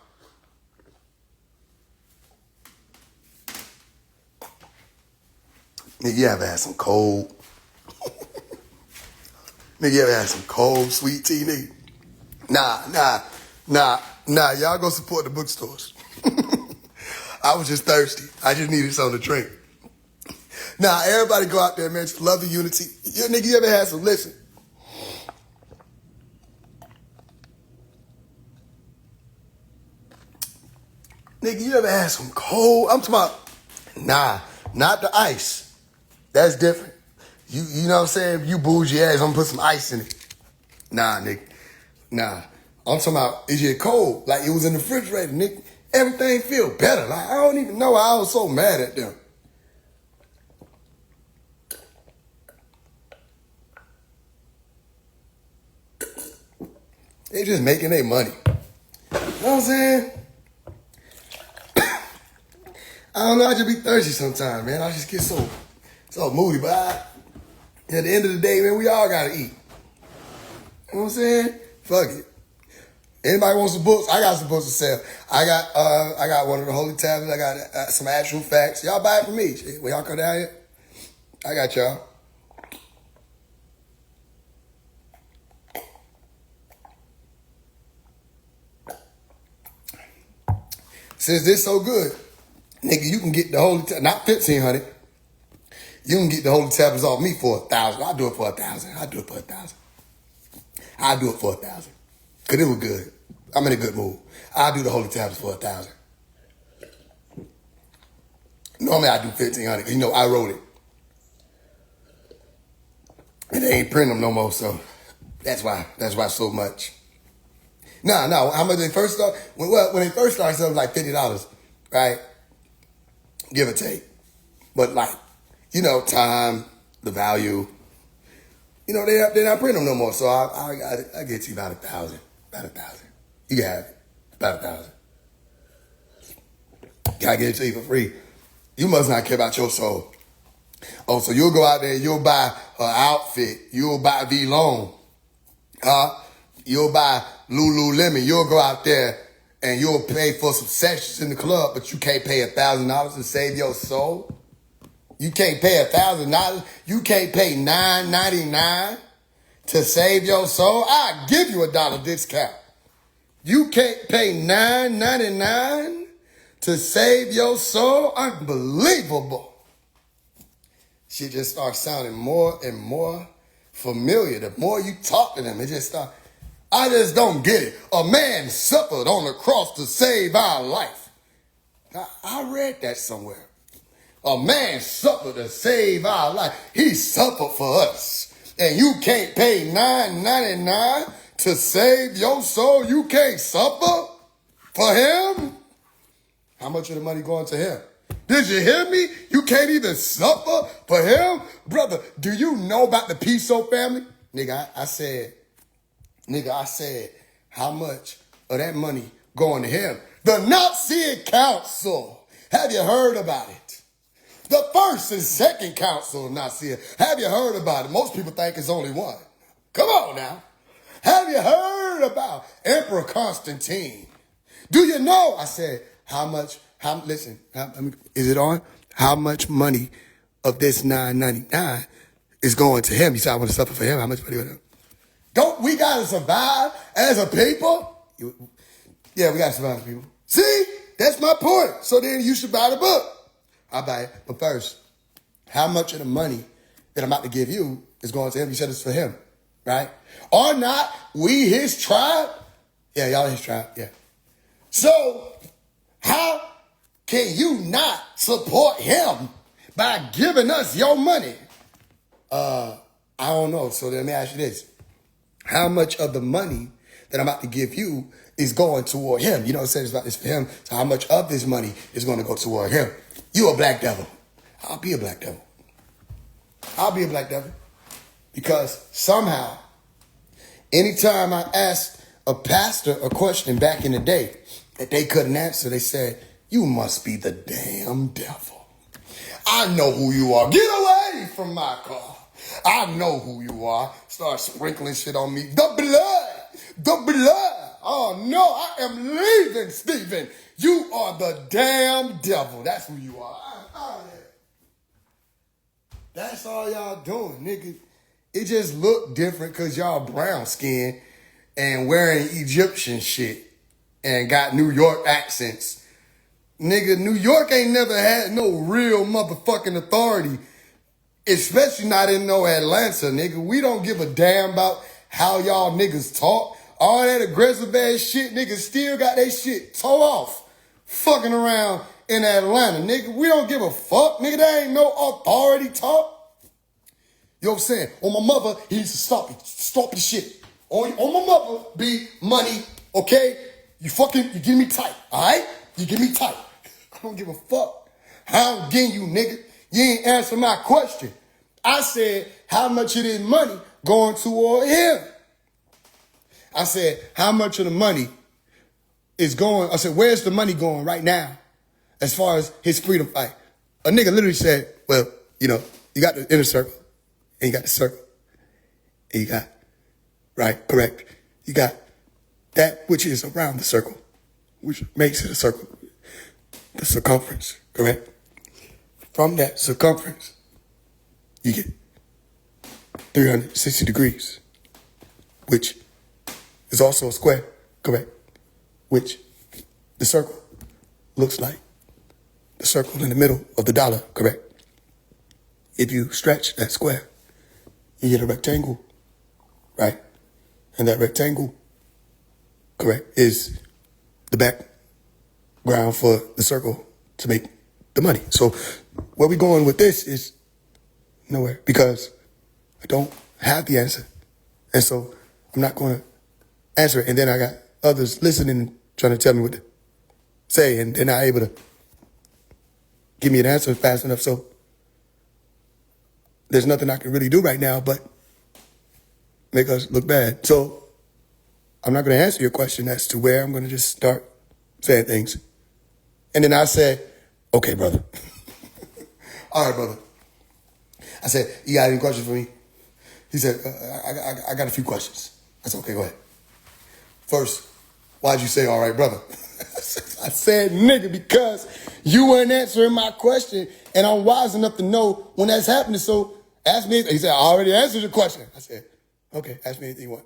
Nigga, you ever had some cold? Nigga, you ever had some cold sweet tea, nigga? Nah. Y'all go support the bookstores. I was just thirsty. I just needed something to drink. Nah, everybody go out there, man. Just love the unity. Nigga, you ever had some, listen. Nigga, you ever had some cold? I'm talking about, nah, not the ice. That's different. You know what I'm saying? You bougie ass, I'm gonna put some ice in it. Nah, nigga. Nah. I'm talking about, is it cold? Like it was in the refrigerator, nigga. Everything feel better. Like I don't even know why I was so mad at them. They just making their money. You know what I'm saying? I don't know, I just be thirsty sometimes, man. I just get so moody. But at the end of the day, man, we all gotta eat. You know what I'm saying? Fuck it. Anybody wants some books? I got some books to sell. I got one of the Holy Tablets. I got some actual facts. Y'all buy it from me. Shit, when y'all come down here, I got y'all. Since this so good, nigga, you can get the Holy Tablets, not $1,500. You can get the Holy Tablets off me for $1,000. I'll do it for $1,000. I'll do it for $1,000. I'll do it for $1,000. Because it was good. I'm in a good mood. I'll do the Holy Tablets for $1,000. Normally I do 1,500. You know, I wrote it. And they ain't print them no more, so that's why so much. No, how much they first start? When they first started, it was like $50, right? Give or take. But like, you know, time, the value, you know, they're not printing them no more. So I get you about 1,000. About 1,000. You can have it. About 1,000. Gotta get it to you for free. You must not care about your soul. Oh, so you'll go out there, you'll buy an outfit, you'll buy V-Lone, you'll buy Lululemon, you'll go out there and you'll pay for some sessions in the club, but you can't pay $1,000 to save your soul. You can't pay $1,000. You can't pay $9.99 to save your soul. I'll give you $1 discount. You can't pay $9.99 to save your soul. Unbelievable. Shit just starts sounding more and more familiar. The more you talk to them, it just starts. I just don't get it. A man suffered on the cross to save our life. I read that somewhere. A man suffered to save our life. He suffered for us. And you can't pay $9.99 to save your soul. You can't suffer for him. How much of the money going to him? Did you hear me? You can't even suffer for him? Brother, do you know about the Piso family? Nigga, I said, how much of that money going to him? The Nazi Council. Have you heard about it? The first and second council of Nazi. Have you heard about it? Most people think it's only one. Come on now. Have you heard about Emperor Constantine? Do you know? I said, listen, is it on? How much money of this $9.99 is going to him? You said, I want to suffer for him. How much money? Don't we got to survive as a people? Yeah, we got to survive as a people. See, that's my point. So then you should buy the book. I'll buy it. But first, how much of the money that I'm about to give you is going to him? You said it's for him, right? Or not, we his tribe? Yeah, y'all his tribe, yeah. So, how can you not support him by giving us your money? I don't know. So let me ask you this. How much of the money that I'm about to give you is going toward him? You know what I'm saying? It's about this for him. So how much of this money is going to go toward him? You a black devil. I'll be a black devil. I'll be a black devil. Because somehow, anytime I asked a pastor a question back in the day that they couldn't answer, they said, you must be the damn devil. I know who you are. Get away from my car. I know who you are. Start sprinkling shit on me. The blood. Oh no, I am leaving, Stephen. You are the damn devil. That's who you are. That's all y'all doing, nigga. It just look different because y'all brown skin and wearing Egyptian shit and got New York accents. Nigga, New York ain't never had no real motherfucking authority, especially not in no Atlanta, nigga. We don't give a damn about how y'all niggas talk. All that aggressive ass shit, niggas still got that shit tore off, fucking around in Atlanta, nigga. We don't give a fuck, nigga. There ain't no authority talk. You know what I'm saying? On my mother, he needs to stop your shit. On my mother, be money, okay? You give me tight, all right? You give me tight. I don't give a fuck. I'm getting you, nigga. You ain't answer my question. I said, how much of this money going toward him? I said, how much of the money is going? I said, where's the money going right now as far as his freedom fight? A nigga literally said, well, you know, you got the inner circle and you got the circle. And you got, right, correct. You got that which is around the circle, which makes it a circle. The circumference, correct? From that circumference, you get 360 degrees, which is also a square, correct? Which the circle looks like the circle in the middle of the dollar, correct? If you stretch that square, you get a rectangle, right? And that rectangle, correct, is the background for the circle to make the money. So where we going with this is nowhere because I don't have the answer. And so I'm not going to answer it. And then I got others listening, trying to tell me what to say, and they're not able to give me an answer fast enough. So there's nothing I can really do right now but make us look bad. So I'm not going to answer your question as to where. I'm going to just start saying things. And then I said, okay, brother. All right, brother. I said, you got any questions for me? He said, I got a few questions. I said, okay, go ahead. First, why'd you say, all right, brother? I said, nigga, because you weren't answering my question, and I'm wise enough to know when that's happening, so ask me. He said, I already answered your question. I said, okay, ask me anything you want.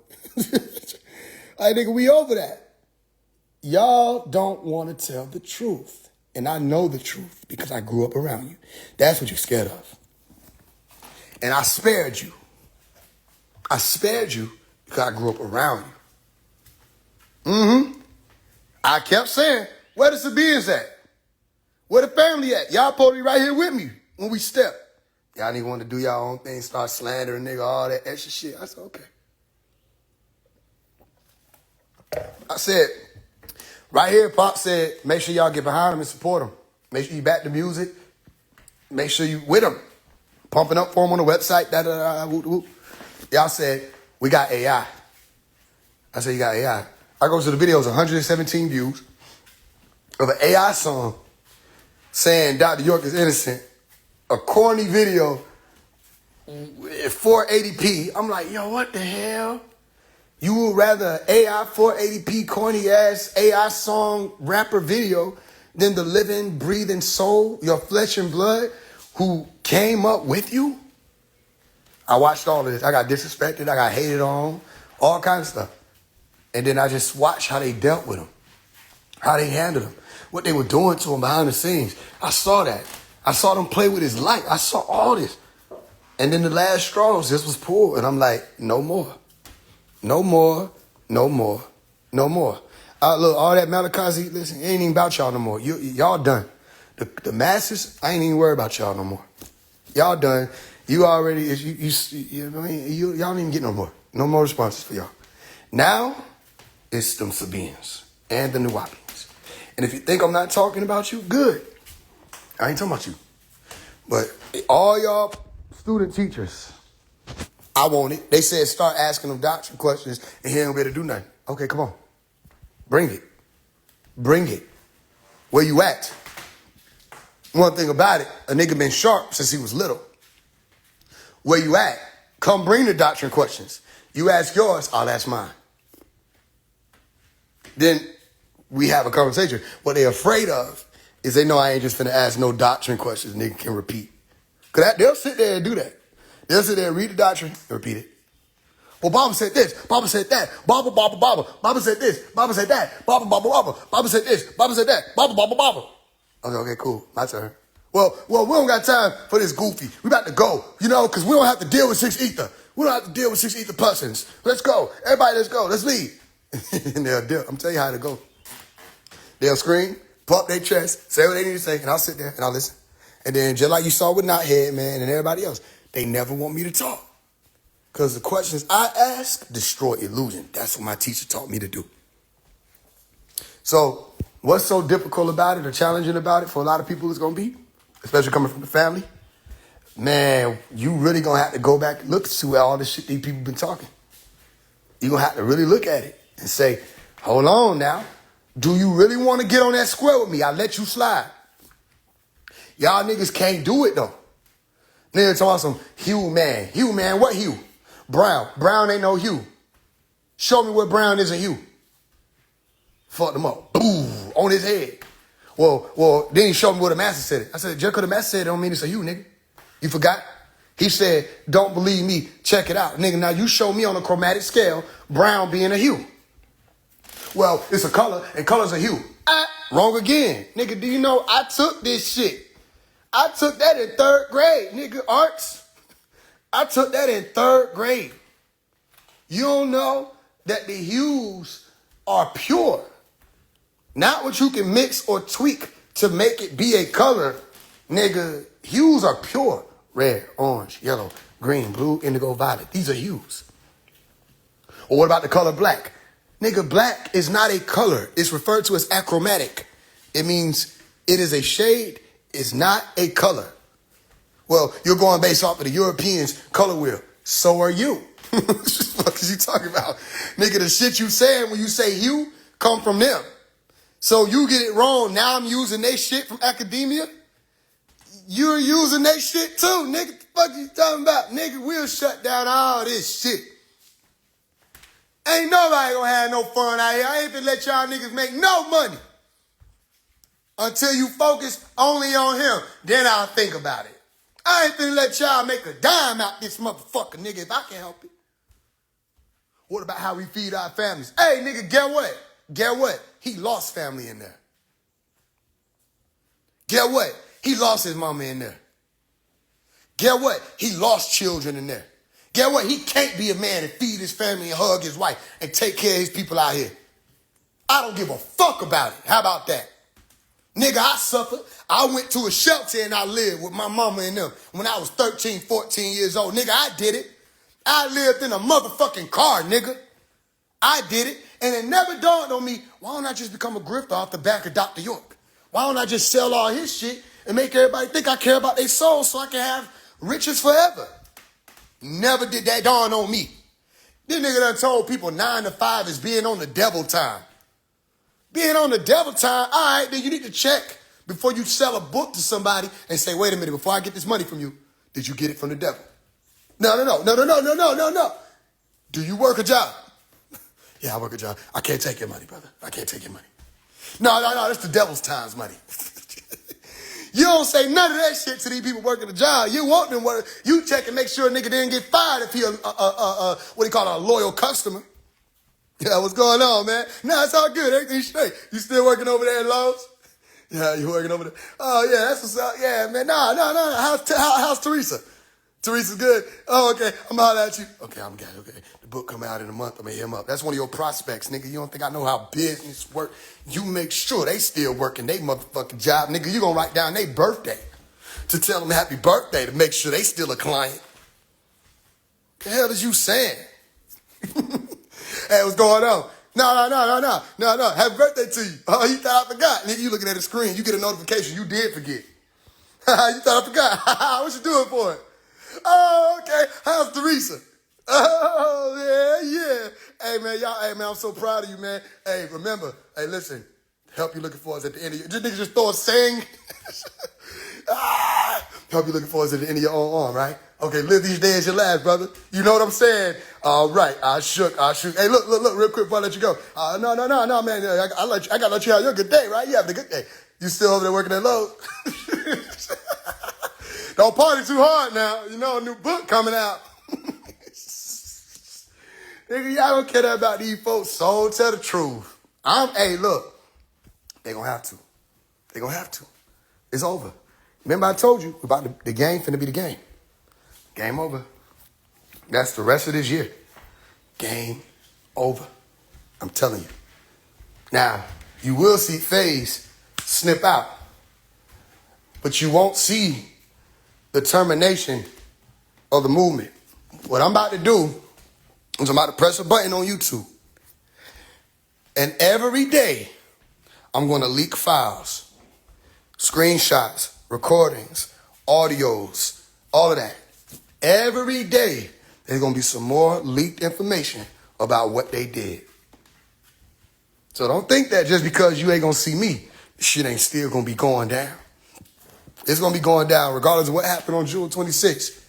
All right, nigga, we over that. Y'all don't want to tell the truth, and I know the truth because I grew up around you. That's what you're scared of. And I spared you. I spared you because I grew up around you. I kept saying, where the Sabians at? Where the family at? Y'all supposed to be right here with me when we step. Y'all niggas want to do y'all own thing, start slandering nigga, all that extra shit. I said, okay. I said, right here, Pop said, make sure y'all get behind him and support him. Make sure you back the music. Make sure you with him. Pumping up for him on the website. Whoop, whoop. Y'all said, we got AI. I said, you got AI. I go to the videos, 117 views of an AI song saying Dr. York is innocent. A corny video at 480p. I'm like, yo, what the hell? You would rather AI 480p corny ass AI song rapper video than the living, breathing soul, your flesh and blood, who came up with you? I watched all of this. I got disrespected. I got hated on. All kinds of stuff. And then I just watched how they dealt with him. How they handled him. What they were doing to him behind the scenes. I saw that. I saw them play with his life. I saw all this. And then the last straws just was pulled. And I'm like, no more. No more. No more. No more. Look, all that Malachi, listen, it ain't even about y'all no more. Y'all done. The masses, I ain't even worried about y'all no more. Y'all done. You already, y'all don't even get no more. No more responses for y'all. Now, it's them Sabians and the Nuwaubians. And if you think I'm not talking about you, good. I ain't talking about you. But all y'all student teachers, I want it. They said start asking them doctrine questions and he ain't gonna be able to do nothing. Okay, come on. Bring it. Bring it. Where you at? One thing about it, a nigga been sharp since he was little. Where you at? Come bring the doctrine questions. You ask yours, I'll ask mine. Then we have a conversation. What they're afraid of is they know I ain't just finna ask no doctrine questions nigga can repeat. Because they'll sit there and do that. They'll sit there and read the doctrine and repeat it. Well, Baba said this, Baba said that, Baba, Baba, Baba, Baba said this, Baba said that, Baba, Baba, Baba, Baba said this, Baba said that, Baba, Baba, Baba. Okay, cool, my turn. Well, we don't got time for this goofy. We about to go, because we don't have to deal with 6 ether. We don't have to deal with 6 ether persons. Let's go. Everybody, let's go. Let's leave. And they'll deal. I'm telling you how to go. They'll scream, pump their chest, say what they need to say, and I'll sit there and I'll listen. And then just like you saw with Knothead, man, and everybody else, they never want me to talk. Because the questions I ask destroy illusion. That's what my teacher taught me to do. So what's so difficult about it or challenging about it for a lot of people is going to be, especially coming from the family, man, you really going to have to go back and look to all the shit these people been talking. You're going to have to really look at it and say, hold on now. Do you really want to get on that square with me? I'll let you slide. Y'all niggas can't do it though. Niggas talking some Hugh man. Hugh man, what Hugh? Brown. Brown ain't no Hugh. Show me what Brown is a Hugh. Fucked him up. Boom. On his head. Well, then he showed me what the master said it. I said, just because the master said it don't mean it's a Hugh, nigga. You forgot? He said, don't believe me, check it out. Nigga, now you show me on a chromatic scale, brown being a hue. Well, it's a color, and color's a hue. Wrong again. Nigga, do you know I took this shit? I took that in 3rd grade, nigga, arts. I took that in 3rd grade. You don't know that the hues are pure. Not what you can mix or tweak to make it be a color Nigga, hues are pure. Red, orange, yellow, green, blue, indigo, violet. These are hues. Or what about the color black? Nigga, black is not a color. It's referred to as achromatic. It means it is a shade. It's not a color. Well, you're going based off of the Europeans' color wheel. So are you. What the fuck is you talking about? Nigga, the shit you saying when you say hue come from them. So you get it wrong. Now I'm using they shit from academia. You're using they shit too, nigga. What the fuck you talking about? Nigga, we'll shut down all this shit. Ain't nobody gonna have no fun out here. I ain't finna let y'all niggas make no money until you focus only on him. Then I'll think about it. I ain't finna let y'all make a dime out this motherfucker, nigga, if I can help it. What about how we feed our families? Hey, nigga, get what? Get what? He lost family in there. Get what? He lost his mama in there. Get what? He lost children in there. Get what? He can't be a man and feed his family and hug his wife and take care of his people out here. I don't give a fuck about it. How about that? Nigga, I suffered. I went to a shelter and I lived with my mama and them when I was 13, 14 years old. Nigga, I did it. I lived in a motherfucking car, nigga. I did it. And it never dawned on me, why don't I just become a grifter off the back of Dr. York? Why don't I just sell all his shit and make everybody think I care about their soul so I can have riches forever? Never did that dawn on me. This nigga done told people 9 to 5 is being on the devil time. Being on the devil time, all right, then you need to check before you sell a book to somebody and say, wait a minute, before I get this money from you, did you get it from the devil? No. Do you work a job? Yeah, I work a job. I can't take your money, brother. I can't take your money. No, that's the devil's time's money. You don't say none of that shit to these people working a job. You want them work. You check and make sure a nigga didn't get fired if he what do you call it, a loyal customer. Yeah, what's going on, man? Nah, it's all good. Everything's straight. You still working over there at Lowe's? Yeah, you working over there? Oh, yeah, that's what's up. Yeah, man. No. How's Teresa? Teresa's good? Oh, okay. I'm going to holler at you. Okay, I'm good. Okay. The book come out in a month. I'm going to hit him up. That's one of your prospects, nigga. You don't think I know how business work? You make sure they still working they motherfucking job. Nigga, you going to write down their birthday to tell them happy birthday to make sure they still a client. The hell is you saying? Hey, what's going on? No. Happy birthday to you. Oh, you thought I forgot. Nigga, you looking at the screen. You get a notification. You did forget. You thought I forgot. What you doing for it? Oh, okay. How's Teresa? Oh, yeah. Hey, man, I'm so proud of you, man. Hey, remember, listen, help you looking for us at the end of your... This nigga just throw a saying. Help you looking for us at the end of your own arm, right? Okay, live these days your last, brother. You know what I'm saying? All right, I shook. Hey, look, real quick before I let you go. No, man. I gotta let you have your good day, right? You having a good day. You still over there working at Lowe's? Don't party too hard now. You know, a new book coming out. Nigga, y'all don't care about these folks. So tell the truth. Hey, look. They gonna have to. It's over. Remember I told you about the game finna be the game. Game over. That's the rest of this year. Game over. I'm telling you. Now, you will see FaZe snip out. But you won't see the termination of the movement. What I'm about to do is I'm about to press a button on YouTube. And every day, I'm going to leak files, screenshots, recordings, audios, all of that. Every day, there's going to be some more leaked information about what they did. So don't think that just because you ain't going to see me, shit ain't still going to be going down. It's going to be going down regardless of what happened on June 26th.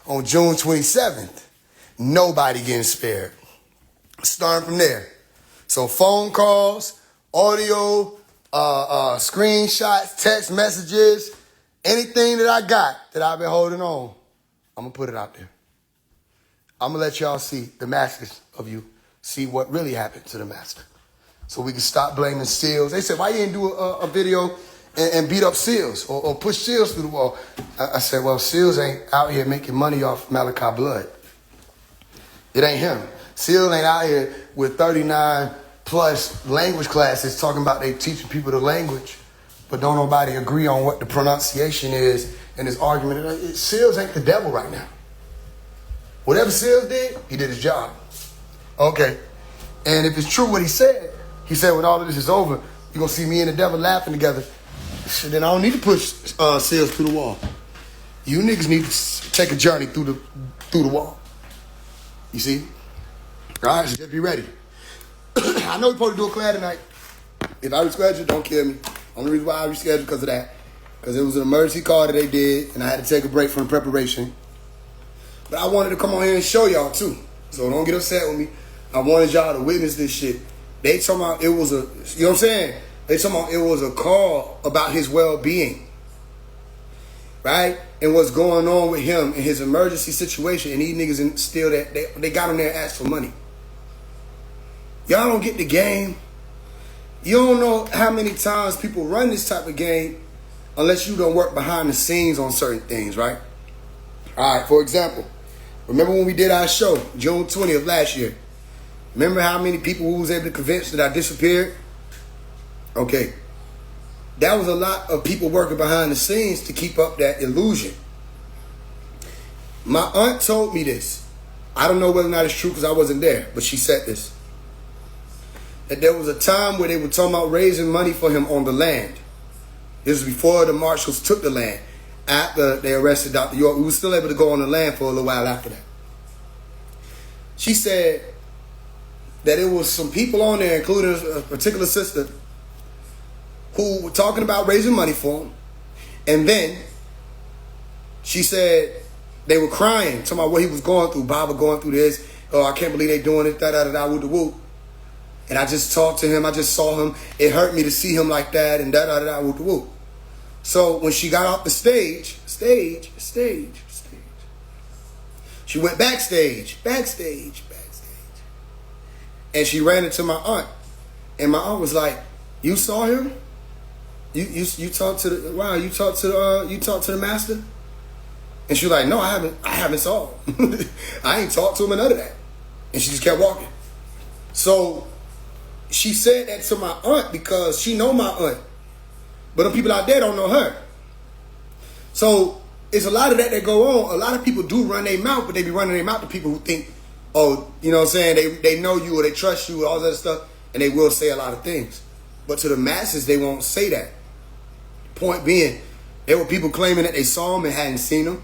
On June 27th, nobody getting spared. Starting from there. So phone calls, audio, screenshots, text messages, anything that I got that I've been holding on, I'm going to put it out there. I'm going to let y'all see, the masters of you, see what really happened to the master. So we can stop blaming SEALs. They said, why you didn't do a video and beat up SEALs or push SEALs through the wall? I said, well, SEALs ain't out here making money off Malachi Blood. It ain't him. SEAL ain't out here with 39 plus language classes talking about they teaching people the language but don't nobody agree on what the pronunciation is in this argument. Seals ain't the devil right now. Whatever Seals did, he did his job. Okay. And if it's true what he said when all of this is over, you're going to see me and the devil laughing together. Then I don't need to push Seals through the wall. You niggas need to take a journey through the wall. You see? All right, so just be ready. I know we're supposed to do a class tonight. If I reschedule, don't kill me. Only reason why I rescheduled because of that. Because it was an emergency call that they did, and I had to take a break from the preparation. But I wanted to come on here and show y'all too. So don't get upset with me. I wanted y'all to witness this shit. They talking about it was a, you know what I'm saying? They talking about it was a call about his well-being. Right? And what's going on with him in his emergency situation. And these niggas still that they got him there and asked for money. Y'all don't get the game. You don't know how many times people run this type of game unless you don't work behind the scenes on certain things, right? All right, for example, remember when we did our show, June 20th last year? Remember how many people we was able to convince that I disappeared? Okay. That was a lot of people working behind the scenes to keep up that illusion. My aunt told me this. I don't know whether or not it's true because I wasn't there, but she said this. That there was a time where they were talking about raising money for him on the land. This was before the marshals took the land. After they arrested Dr. York, we were still able to go on the land for a little while after that. She said that it was some people on there, including a particular sister, who were talking about raising money for him. And then she said they were crying, talking about what he was going through. Baba going through this. Oh, I can't believe they doing it, da-da-da-da, woo-da-woo. And I just talked to him. I just saw him. It hurt me to see him like that and da-da-da-da, woo-da-woo. So when she got off the stage, she went backstage. And she ran into my aunt. And my aunt was like, you saw him? You talked to the you talked to the master? And she was like, no, I haven't saw him. I ain't talked to him or none of that. And she just kept walking. So she said that to my aunt because she know my aunt. But the people out there don't know her. So it's a lot of that go on. A lot of people do run their mouth, but they be running their mouth to people who think, oh, you know what I'm saying, they know you or they trust you, all that stuff, and they will say a lot of things. But to the masses, they won't say that. Point being, there were people claiming that they saw him and hadn't seen him.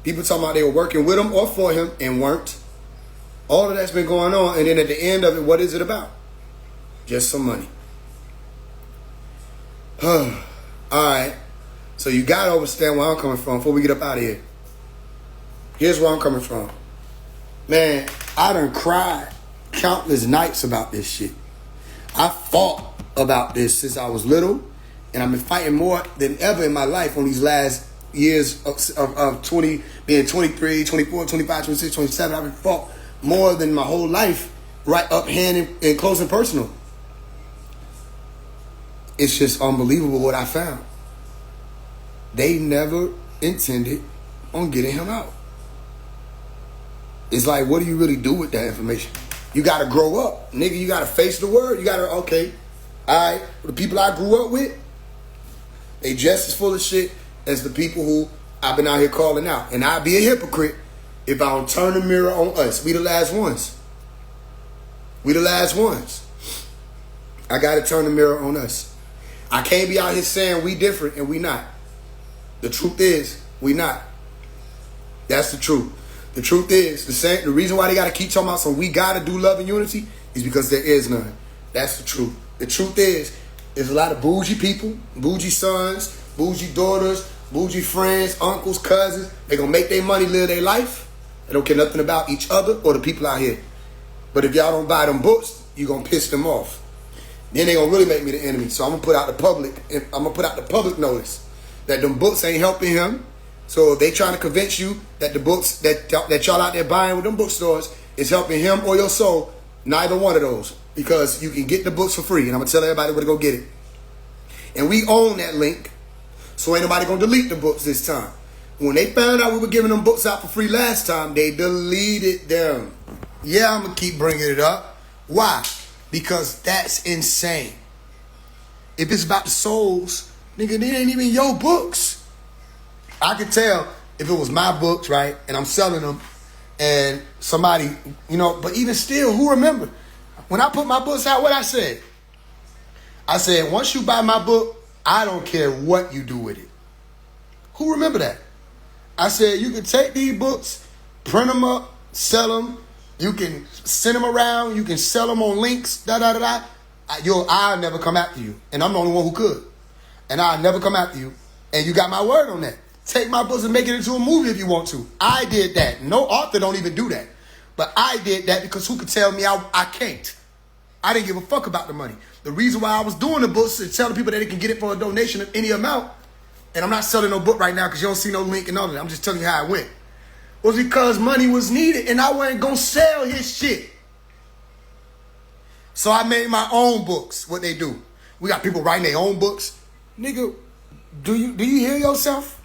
People talking about they were working with him or for him and weren't. All of that's been going on, and then at the end of it, what is it about? Just some money. Alright. So you gotta understand where I'm coming from before we get up out of here. Here's where I'm coming from. Man, I done cried countless nights about this shit. I fought about this since I was little, and I've been fighting more than ever in my life on these last years of 20, being 23, 24, 25, 26, 27. I've been fought more than my whole life, right up hand and close and personal. It's just unbelievable what I found. They never intended on getting him out. It's like, what do you really do with that information? You got to grow up. Nigga, you got to face the word. You got to, okay, all right, the people I grew up with, they just as full of shit as the people who I've been out here calling out. And I'd be a hypocrite if I don't turn the mirror on us. We the last ones. We the last ones. I got to turn the mirror on us. I can't be out here saying we different and we not. The truth is, we not. That's the truth. The truth is, the reason why they got to keep talking about some we got to do love and unity is because there is none. That's the truth. The truth is, there's a lot of bougie people, bougie sons, bougie daughters, bougie friends, uncles, cousins. They're going to make their money, live their life. They don't care nothing about each other or the people out here. But if y'all don't buy them books, you're going to piss them off. Then they're going to really make me the enemy. So I'm going to put out the public notice that them books ain't helping him. So if they trying to convince you that the books that y'all out there buying with them bookstores is helping him or your soul, neither one of those. Because you can get the books for free. And I'm going to tell everybody where to go get it. And we own that link. So ain't nobody going to delete the books this time. When they found out we were giving them books out for free last time, they deleted them. Yeah, I'm going to keep bringing it up. Why? Because that's insane. If it's about the souls, Nigga, they ain't even your books. I could tell if it was my books, right, and I'm selling them, and somebody, you know, but even still, who remember? When I put my books out, what I said? I said, once you buy my book, I don't care what you do with it. Who remember that? I said, you can take these books, print them up, sell them. You can send them around. You can sell them on links, da-da-da-da. I'll never come after you. And I'm the only one who could. And I'll never come after you. And you got my word on that. Take my books and make it into a movie if you want to. I did that. No author don't even do that. But I did that because who could tell me I can't? I didn't give a fuck about the money. The reason why I was doing the books is telling people that they can get it for a donation of any amount. And I'm not selling no book right now because you don't see no link and all of that. I'm just telling you how it went. Was because money was needed and I wasn't going to sell his shit. So I made my own books, what they do. We got people writing their own books. Nigga, do you hear yourself?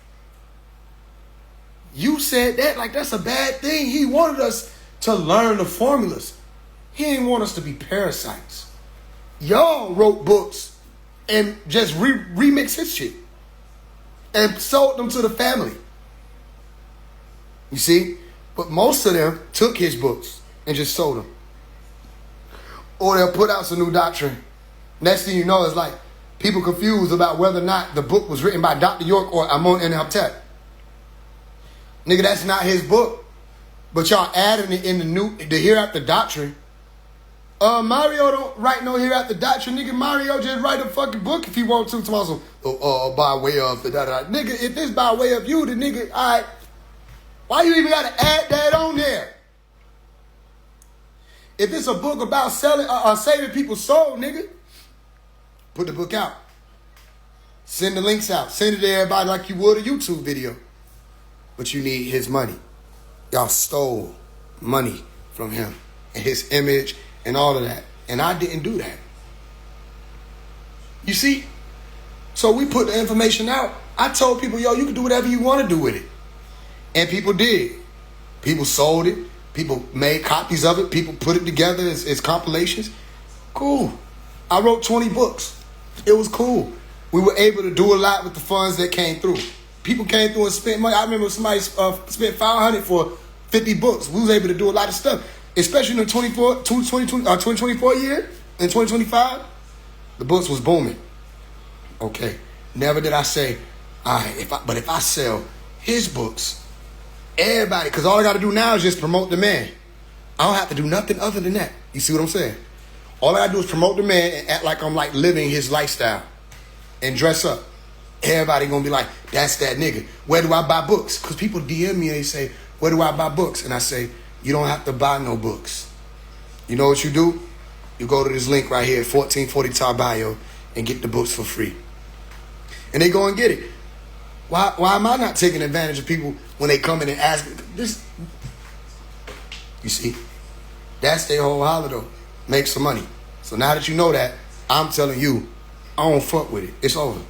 You said that like that's a bad thing. He wanted us to learn the formulas. He didn't want us to be parasites. Y'all wrote books and just remix his shit and sold them to the family. You see? But most of them took his books and just sold them. Or they'll put out some new doctrine. Next thing you know is like people confused about whether or not the book was written by Dr. York or Amun Imhotep. Nigga, that's not his book. But y'all adding it in the Hereafter Doctrine. Mario don't write no Hereafter Doctrine. Nigga, Mario just write a fucking book if he wants to. Tomorrow, by way of the da-da-da. Nigga, if this by way of you, the nigga, all right. Why you even got to add that on there? If it's a book about selling saving people's soul, nigga, put the book out. Send the links out. Send it to everybody like you would a YouTube video. But you need his money. Y'all stole money from him and his image and all of that. And I didn't do that. You see? So we put the information out. I told people, yo, you can do whatever you want to do with it. And people did. People sold it. People made copies of it. People put it together as compilations. Cool. I wrote 20 books. It was cool. We were able to do a lot with the funds that came through. People came through and spent money. I remember somebody spent $500 for 50 books. We was able to do a lot of stuff. Especially in the 2024 year, in 2025, the books was booming. Okay. Never did I say, all right, if I sell his books, everybody, because all I got to do now is just promote the man. I don't have to do nothing other than that. You see what I'm saying? All I got to do is promote the man and act like I'm like living his lifestyle and dress up. Everybody going to be like, that's that nigga. Where do I buy books? Because people DM me and they say, where do I buy books? And I say, you don't have to buy no books. You know what you do? You go to this link right here, 1440 Tar Bio, and get the books for free. And they go and get it. Why am I not taking advantage of people when they come in and ask this? You see, that's their whole holiday. Make some money. So now that you know that, I'm telling you, I don't fuck with it. It's over.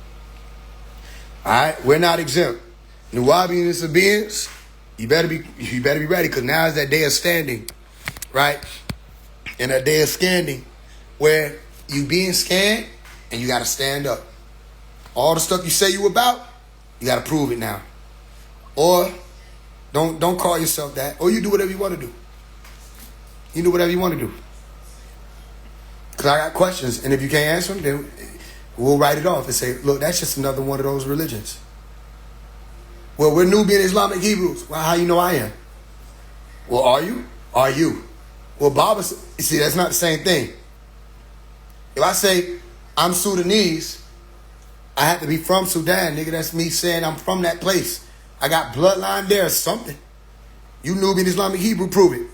All right, we're not exempt. Nuwaubians and Sabaeans, you better be ready because now is that day of standing, right? And that day of standing where you being scanned and you got to stand up. All the stuff you say you about, you got to prove it now. Or don't call yourself that. Or you do whatever you want to do. You do whatever you want to do. Because I got questions, and if you can't answer them, then we'll write it off and say, look, that's just another one of those religions. Well, we're Nubian Islamic Hebrews. Well, how you know I am? Well, are you? Are you? Well, Baba, see, that's not the same thing. If I say I'm Sudanese, I have to be from Sudan, nigga. That's me saying I'm from that place. I got bloodline there or something. You Nubian Islamic Hebrew, prove it.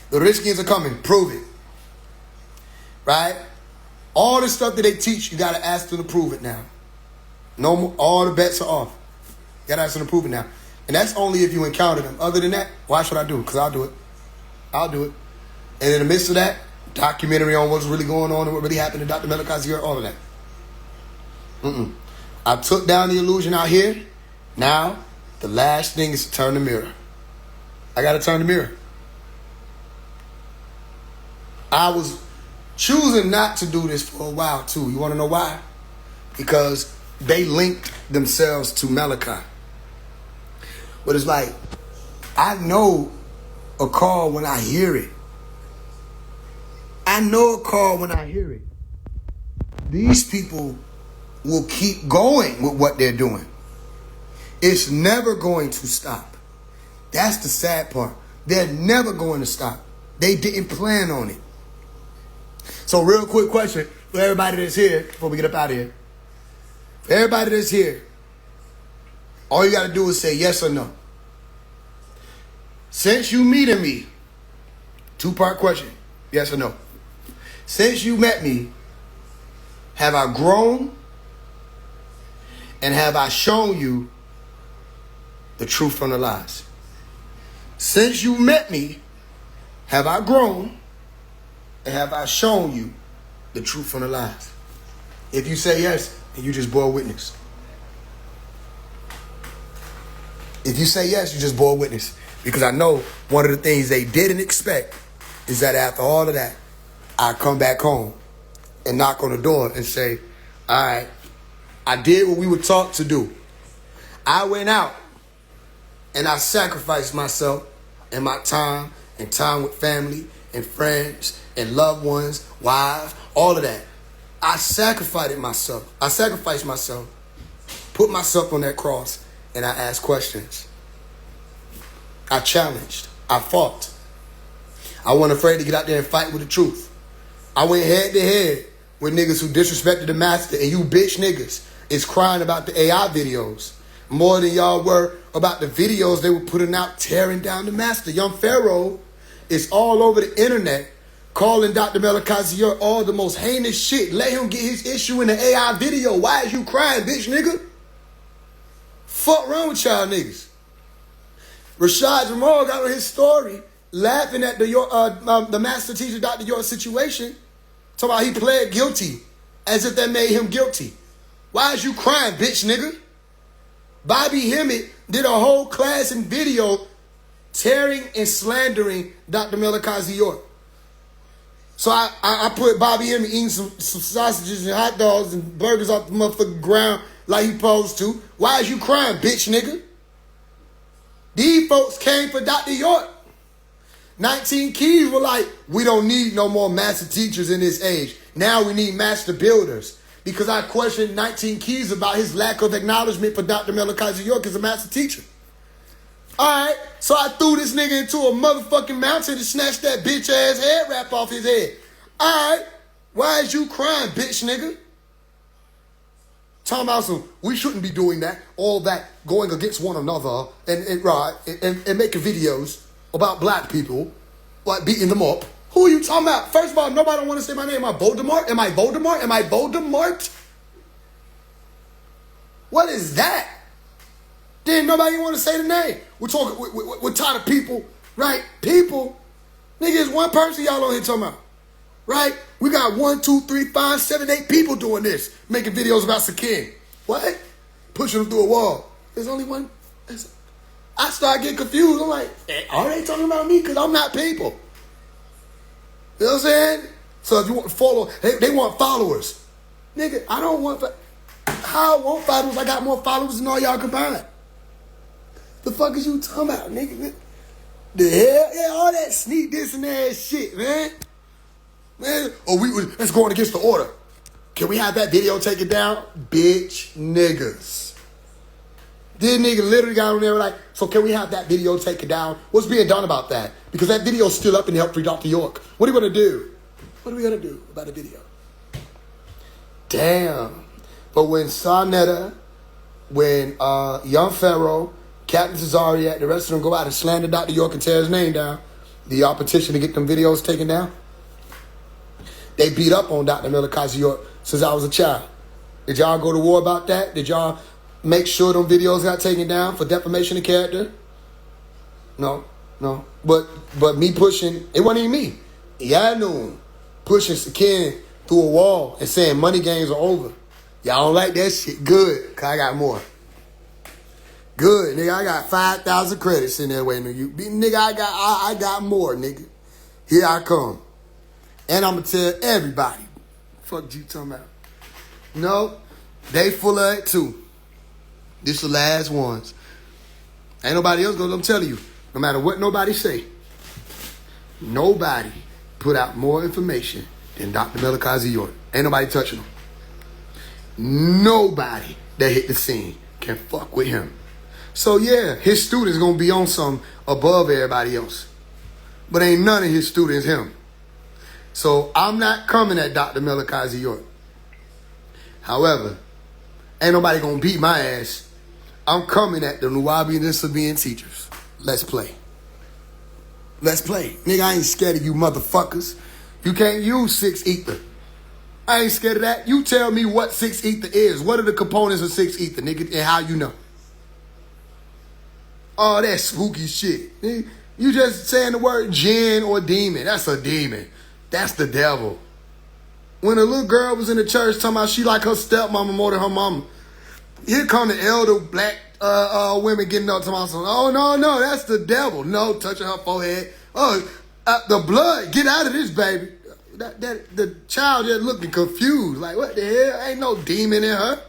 The Riskians are coming, prove it. Right? All the stuff that they teach, you got to ask them to prove it now. No more, all the bets are off. You got to ask them to prove it now. And that's only if you encounter them. Other than that, why should I do it? Because I'll do it. I'll do it. And in the midst of that, documentary on what's really going on and what really happened to Dr. Malachi Zero, all of that. I took down the illusion out here. Now, the last thing is to turn the mirror. I got to turn the mirror. I was choosing not to do this for a while, too. You want to know why? because they linked themselves to Malachi. But it's like, I know a call when I hear it. I know a call when I hear it. These people will keep going with what they're doing. It's never going to stop. That's the sad part. They're never going to stop. They didn't plan on it. So real quick question for everybody that's here before we get up out of here. For everybody that's here, all you got to do is say yes or no. Since you meeting me, 2-part question, yes or no. Since you met me, have I grown and have I shown you the truth from the lies? Since you met me, have I grown and have I shown you the truth from the lies? If you say yes, then you just bore witness. If you say yes, you just bore witness. Because I know one of the things they didn't expect is that after all of that, I come back home and knock on the door and say, all right, I did what we were taught to do. I went out and I sacrificed myself and my time and time with family and friends and loved ones, wives, all of that. I sacrificed myself. Put myself on that cross, and I asked questions. I challenged. I fought. I wasn't afraid to get out there and fight with the truth. I went head to head with niggas who disrespected the master, and you bitch niggas is crying about the AI videos more than y'all were about the videos they were putting out tearing down the master. Young Pharaoh is all over the internet calling Dr. Malachi Z.York all the most heinous shit. Let him get his issue in the AI video. Why is you crying, bitch nigga? Fuck wrong with y'all niggas. Rashad Jamal got on his story laughing at the master teacher Dr. York situation, talking about he pled guilty as if that made him guilty. Why is you crying, bitch nigga? Bobby Hemmett did a whole class and video tearing and slandering Dr. Malachi Z.York. So I put Bobby Hemmett eating some sausages and hot dogs and burgers off the motherfucking ground like he supposed to. Why is you crying, bitch nigga? These folks came for Dr. York. 19 Keys were like, we don't need no more master teachers in this age. Now we need master builders. Because I questioned 19 Keys about his lack of acknowledgement for Dr. Malachi Z.York as a master teacher. All right, so I threw this nigga into a motherfucking mountain and snatched that bitch ass head wrap off his head. All right, why is you crying, bitch nigga? Talking about some, we shouldn't be doing that, all that going against one another and making videos about black people, like beating them up. Who are you talking about? First of all, nobody want to say my name. Am I Voldemort? Am I Voldemort? Am I Voldemort? What is that? Then nobody want to say the name. We're talking, we're tired of people, right? People. Nigga, it's one person y'all on here talking about, right? We got 1, 2, 3, 5, 7, 8 people doing this, making videos about Sakin. What? Pushing them through a wall. There's only one. I start getting confused. I'm like, are they talking about me? Because I'm not people. You know what I'm saying? So if you want to follow, they want followers. Nigga, I don't want, how I want followers? I got more followers than all y'all combined. The fuck is you talking about, nigga? The hell? Yeah, all that sneak this and that shit, man. Man, let's go on against the order. Can we have that video taken down? Bitch niggas. This nigga literally got on there like, so can we have that video taken down? What's being done about that? Because that video's still up in the Help Free Dr. York. What are we going to do? What are we going to do about the video? Damn. But when Sarnetta, when Young Pharaoh, Captain Cesariak, the rest of them go out and slander Dr. York and tear his name down, the petition to get them videos taken down, they beat up on Dr. Malachi Z.York since I was a child. Did y'all go to war about that? Did y'all make sure them videos got taken down for defamation of character? No. But me pushing, it wasn't even me. Y'all pushing Sakin through a wall and saying money games are over. Y'all don't like that shit? Good, because I got more. Good, nigga, I got 5,000 credits in there waiting on you. Nigga, I got more, nigga. Here I come. And I'm going to tell everybody. Fuck you talking about? No. They full of it too. This the last ones. Ain't nobody else gonna, I'm telling you, no matter what nobody say, nobody put out more information than Dr. Melikazi York. Ain't nobody touching him. Nobody that hit the scene can fuck with him. So yeah, his students gonna be on some above everybody else. But ain't none of his students him. So I'm not coming at Dr. Melikazi York. However, ain't nobody gonna beat my ass. I'm coming at the Nuwaubian and Sabian teachers. Let's play. Let's play. Nigga, I ain't scared of you motherfuckers. You can't use 6 ether. I ain't scared of that. You tell me what 6 ether is. What are the components of 6 ether, nigga, and how you know? Oh, that spooky shit. Nigga, you just saying the word jinn or demon. That's a demon. That's the devil. When a little girl was in the church talking about she like her stepmama more than her mama, here come the elder black women getting up to my son. Oh, no, that's the devil. No, touching her forehead. Oh, the blood, get out of this, baby. The child just looking confused. Like, what the hell? Ain't no demon in her.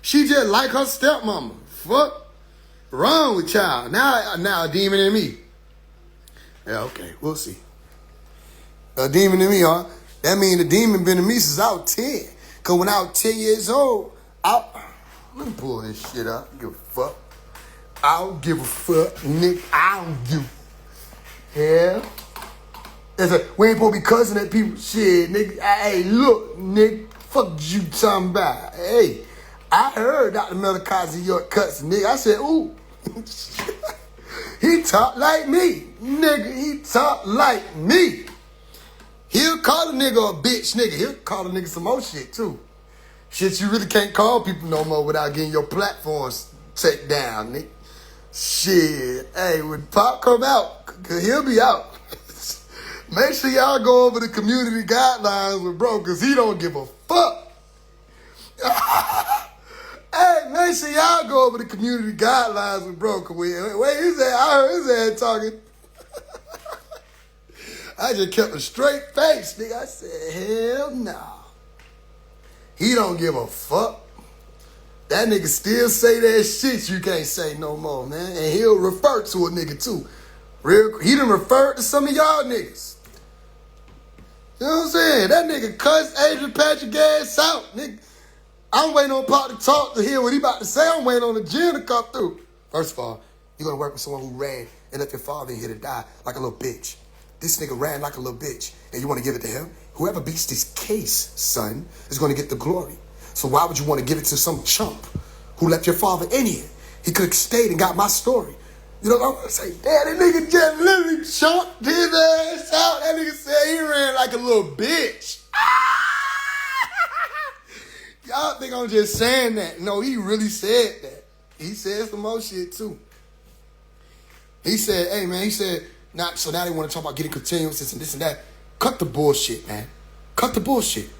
She just like her stepmama. Fuck. Wrong with child. Now a demon in me. Yeah, okay, we'll see. A demon in me, huh? That means the demon been in me since I was 10. Because when I was 10 years old, let me pull this shit up. I don't give a fuck. I don't give a fuck, nigga. I don't give a hell. We ain't supposed to be cussing at people. Shit, nigga. Hey, look, nigga. Fuck you talking about. Hey, I heard Dr. Melikazi York cussing, nigga. I said, ooh. He talk like me. Nigga, he talk like me. He'll call a nigga a bitch, nigga. He'll call a nigga some more shit, too. Shit you really can't call people no more without getting your platforms taken down, nigga. Shit. Hey, when Pop come out, cause he'll be out. Make sure y'all go over the community guidelines with bro, cause he don't give a fuck. Hey, make sure y'all go over the community guidelines with bro, cause wait, his ass, I heard his ass talking. I just kept a straight face, nigga. I said, hell no. He don't give a fuck. That nigga still say that shit you can't say no more, man. And he'll refer to a nigga, too. He done referred to some of y'all niggas. You know what I'm saying? That nigga cussed Adrian Patrick ass out, nigga. I'm waiting on Pop to talk to hear what he about to say. I'm waiting on the gym to come through. First of all, you're going to work with someone who ran and left your father in here to die like a little bitch. This nigga ran like a little bitch, and you want to give it to him? Whoever beats this case, son, is going to get the glory. So why would you want to give it to some chump who left your father in here? He could have stayed and got my story. You know what I'm going to say? Damn, that nigga just literally chunked his ass out. That nigga said he ran like a little bitch. Y'all think I'm just saying that. No, he really said that. He said some more shit, too. He said, hey, man, so now they want to talk about getting continuances and this and that. Cut the bullshit, man. Cut the bullshit.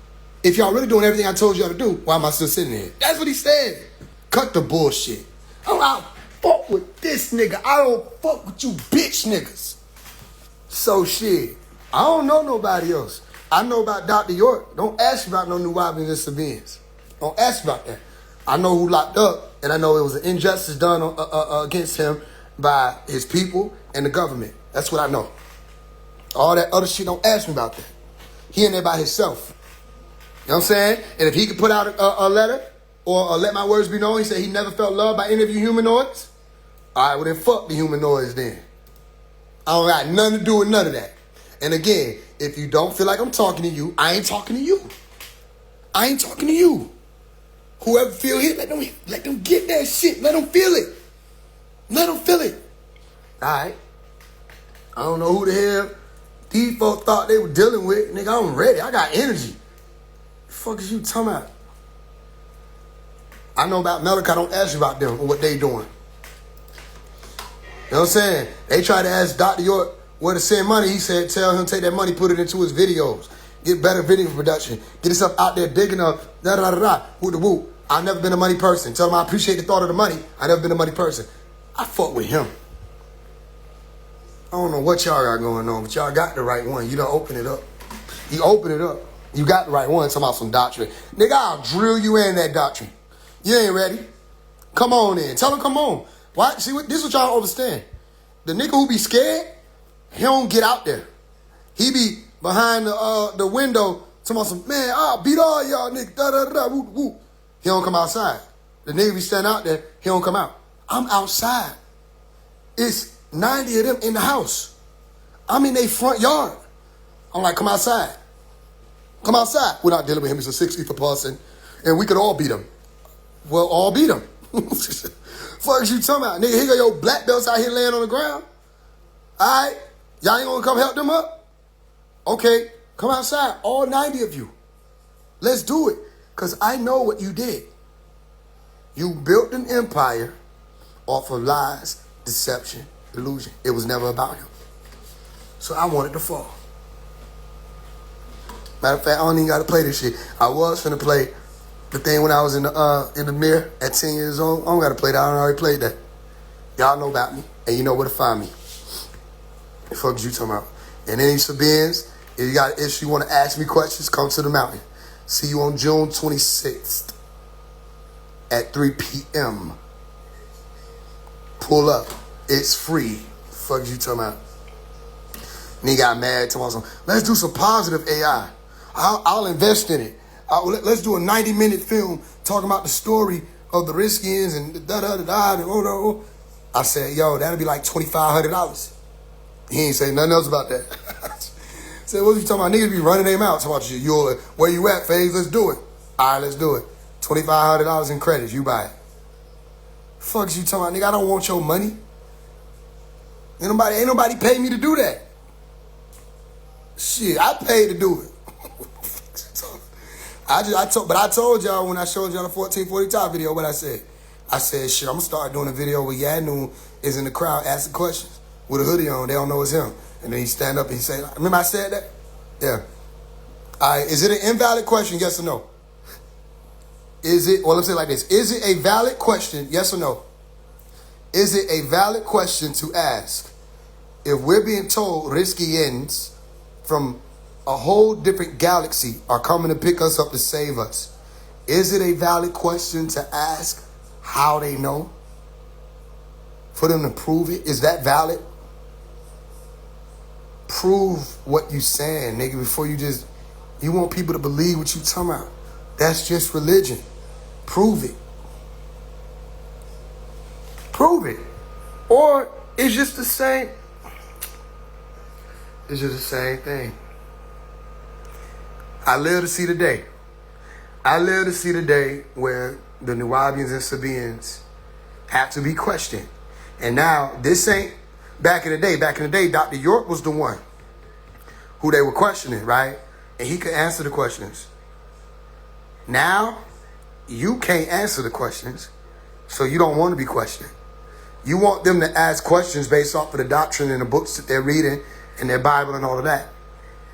If y'all really doing everything I told y'all to do, why am I still sitting here? That's what he said. Cut the bullshit. I don't fuck with this nigga. I don't fuck with you bitch niggas. So shit, I don't know nobody else. I know about Dr. York. Don't ask about no Nuwaubians and Sabians. Don't ask about that. I know who locked up, and I know it was an injustice done against him by his people and the government. That's what I know. All that other shit, don't ask me about that. He in there by himself. You know what I'm saying? And if he could put out a letter or let my words be known, he said he never felt loved by any of you humanoids. All right, well then fuck the humanoids then. I don't got nothing to do with none of that. And again, if you don't feel like I'm talking to you, I ain't talking to you. I ain't talking to you. Whoever feel it, let them get that shit. Let them feel it. Let them feel it. All right. I don't know who the hell these folks thought they were dealing with. Nigga, I'm ready. I got energy. The fuck is you talking about? I know about Melika. Don't ask you about them and what they doing. You know what I'm saying? They tried to ask Dr. York where to send money. He said, tell him take that money, put it into his videos. Get better video production. Get himself out there digging up. Da-da-da-da. Whoop the whoop. I've never been a money person. Tell him I appreciate the thought of the money. I've never been a money person. I fuck with him. I don't know what y'all got going on, but y'all got the right one. You done open it up. You open it up. You got the right one. Talking about some doctrine. Nigga, I'll drill you in that doctrine. You ain't ready. Come on in. Tell him come on. Why? See, this is what y'all don't understand. The nigga who be scared, he don't get out there. He be behind the window talking about some, man, I'll beat all y'all niggas. Da, da, da, whoop, whoop. He don't come outside. The nigga be standing out there, he don't come out. I'm outside. It's 90 of them in the house. I'm in their front yard. I'm like, come outside. Come outside. We're not dealing with him. He's a 60 for person. And we could all beat him. Well, all beat him. Fuck you talking about? Nigga, here go your black belts out here laying on the ground. All right? Y'all ain't gonna come help them up? Okay, come outside. All 90 of you. Let's do it. Because I know what you did. You built an empire off of lies, deception, illusion. It was never about him. So I wanted to fall. Matter of fact, I don't even got to play this shit. I was finna play the thing when I was in the mirror at 10 years old. I don't got to play that. I already played that. Y'all know about me, and you know where to find me. The fuck is you talking about? And any Sabians, if you got an issue, you want to ask me questions, come to the mountain. See you on June 26th at 3 p.m. Pull up. It's free. The fuck is you talking about? And he got mad tomorrow. Let's do some positive AI. I'll invest in it. Let's do a 90-minute film talking about the story of the Riskians and da-da-da-da. And oh. I said, yo, that'll be like $2,500. He ain't say nothing else about that. I said, what you talking about? Niggas be running their mouth. Talking about you. Where you at, FaZe? Let's do it. All right, let's do it. $2,500 in credits. You buy it. Fuck is you talking about, nigga? I don't want your money. Ain't nobody pay me to do that. Shit, I paid to do it. I told y'all when I showed y'all the 1440 top video what I said. I said, shit, I'm gonna start doing a video where Yanu is in the crowd asking questions with a hoodie on. They don't know it's him. And then he stand up and he say, remember I said that? Yeah. All right, is it an invalid question, yes or no? Is it, well, let's say it like this. Is it a valid question, yes or no? Is it a valid question to ask if we're being told Riskians from a whole different galaxy are coming to pick us up to save us? Is it a valid question to ask how they know? For them to prove it? Is that valid? Prove what you saying, nigga, before you want people to believe what you talking about. That's just religion. Prove it. Prove it. Or it's just the same. It's just the same thing. I live to see the day. I live to see the day where the Nubians and Sabians have to be questioned. And now, this ain't back in the day. Back in the day, Dr. York was the one who they were questioning, right? And he could answer the questions. Now, you can't answer the questions, so you don't want to be questioned. You want them to ask questions based off of the doctrine and the books that they're reading and their Bible and all of that,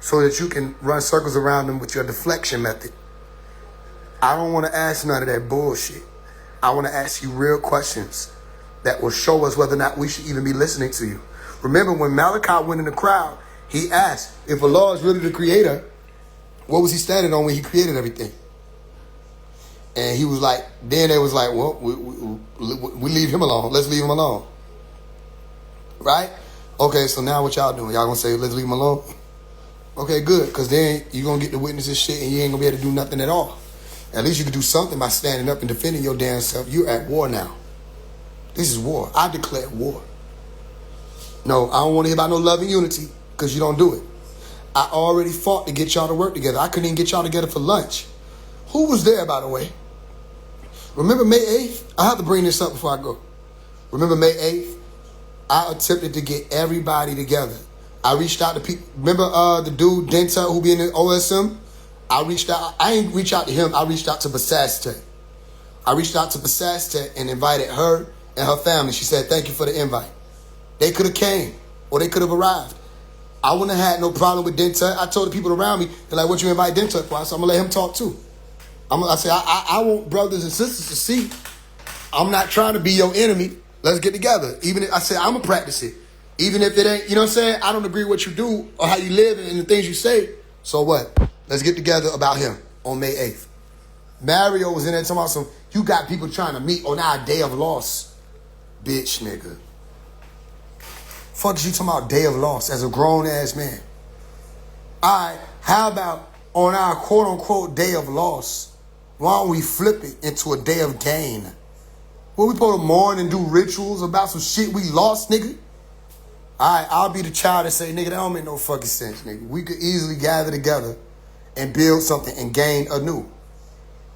so that you can run circles around them with your deflection method. I don't want to ask none of that bullshit. I want to ask you real questions that will show us whether or not we should even be listening to you. Remember when Malachi went in the crowd, he asked if Allah is really the creator, what was he standing on when he created everything? And he was like, then they was like, well, we leave him alone. Let's leave him alone. Right? Okay, so now what y'all doing? Y'all gonna say, let's leave him alone? Okay, good, because then you're going to get to witness this shit and you ain't going to be able to do nothing at all. At least you can do something by standing up and defending your damn self. You're at war now. This is war. I declare war. No, I don't want to hear about no love and unity because you don't do it. I already fought to get y'all to work together. I couldn't even get y'all together for lunch. Who was there, by the way? Remember May 8th? I have to bring this up before I go. Remember May 8th? I attempted to get everybody together. I reached out to people. Remember the dude, Denta, who be in the OSM? I reached out. I ain't reach out to him. I reached out to Basastet. I reached out to Basastet and invited her and her family. She said, thank you for the invite. They could have came or they could have arrived. I wouldn't have had no problem with Denta. I told the people around me, they're like, what you invite Denta for? So I'm going to let him talk too. I said, I want brothers and sisters to see. I'm not trying to be your enemy. Let's get together. Even if I said, I'm going to practice it. Even if it ain't, you know what I'm saying? I don't agree with what you do or how you live and the things you say. So what? Let's get together about him on May 8th. Mario was in there talking about some, you got people trying to meet on our day of loss. Bitch, nigga. Fuck is you talking about day of loss as a grown-ass man? Alright, how about on our quote-unquote day of loss, why don't we flip it into a day of gain? What, we supposed to mourn and do rituals about some shit we lost, nigga? Alright, I'll be the child that say, nigga, that don't make no fucking sense, nigga. We could easily gather together and build something and gain anew.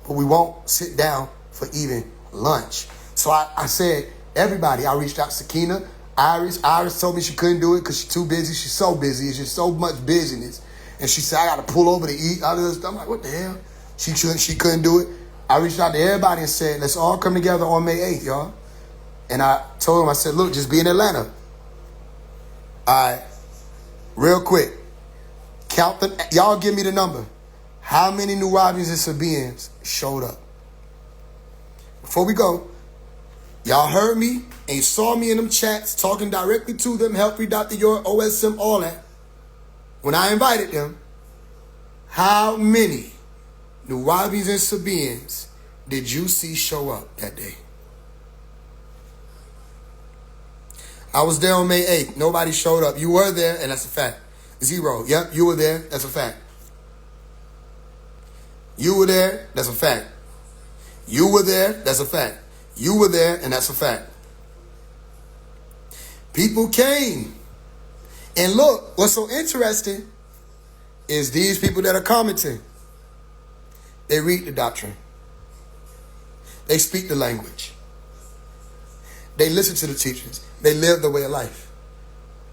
But we won't sit down for even lunch. So I said, everybody, I reached out to Sakina, Iris. Iris told me she couldn't do it because she's too busy. She's so busy. It's just so much busyness. And she said, I got to pull over to eat. All this stuff. I'm like, what the hell? She couldn't do it. I reached out to everybody and said, let's all come together on May 8th, y'all. And I told them, I said, look, just be in Atlanta. All right, real quick. Count them. Y'all give me the number. How many New Nuwaubians and Sabians showed up? Before we go, y'all heard me and saw me in them chats talking directly to them, Help Free Dr. York, OSM, all that. When I invited them, how many Nuwaubians and Sabians did you see show up that day? I was there on May 8th. Nobody showed up. You were there, and that's a fact. 0. Yep, you were there. That's a fact. You were there. That's a fact. You were there. That's a fact. You were there, and that's a fact. People came. And look, what's so interesting is these people that are commenting. They read the doctrine. They speak the language. They listen to the teachings. They live the way of life.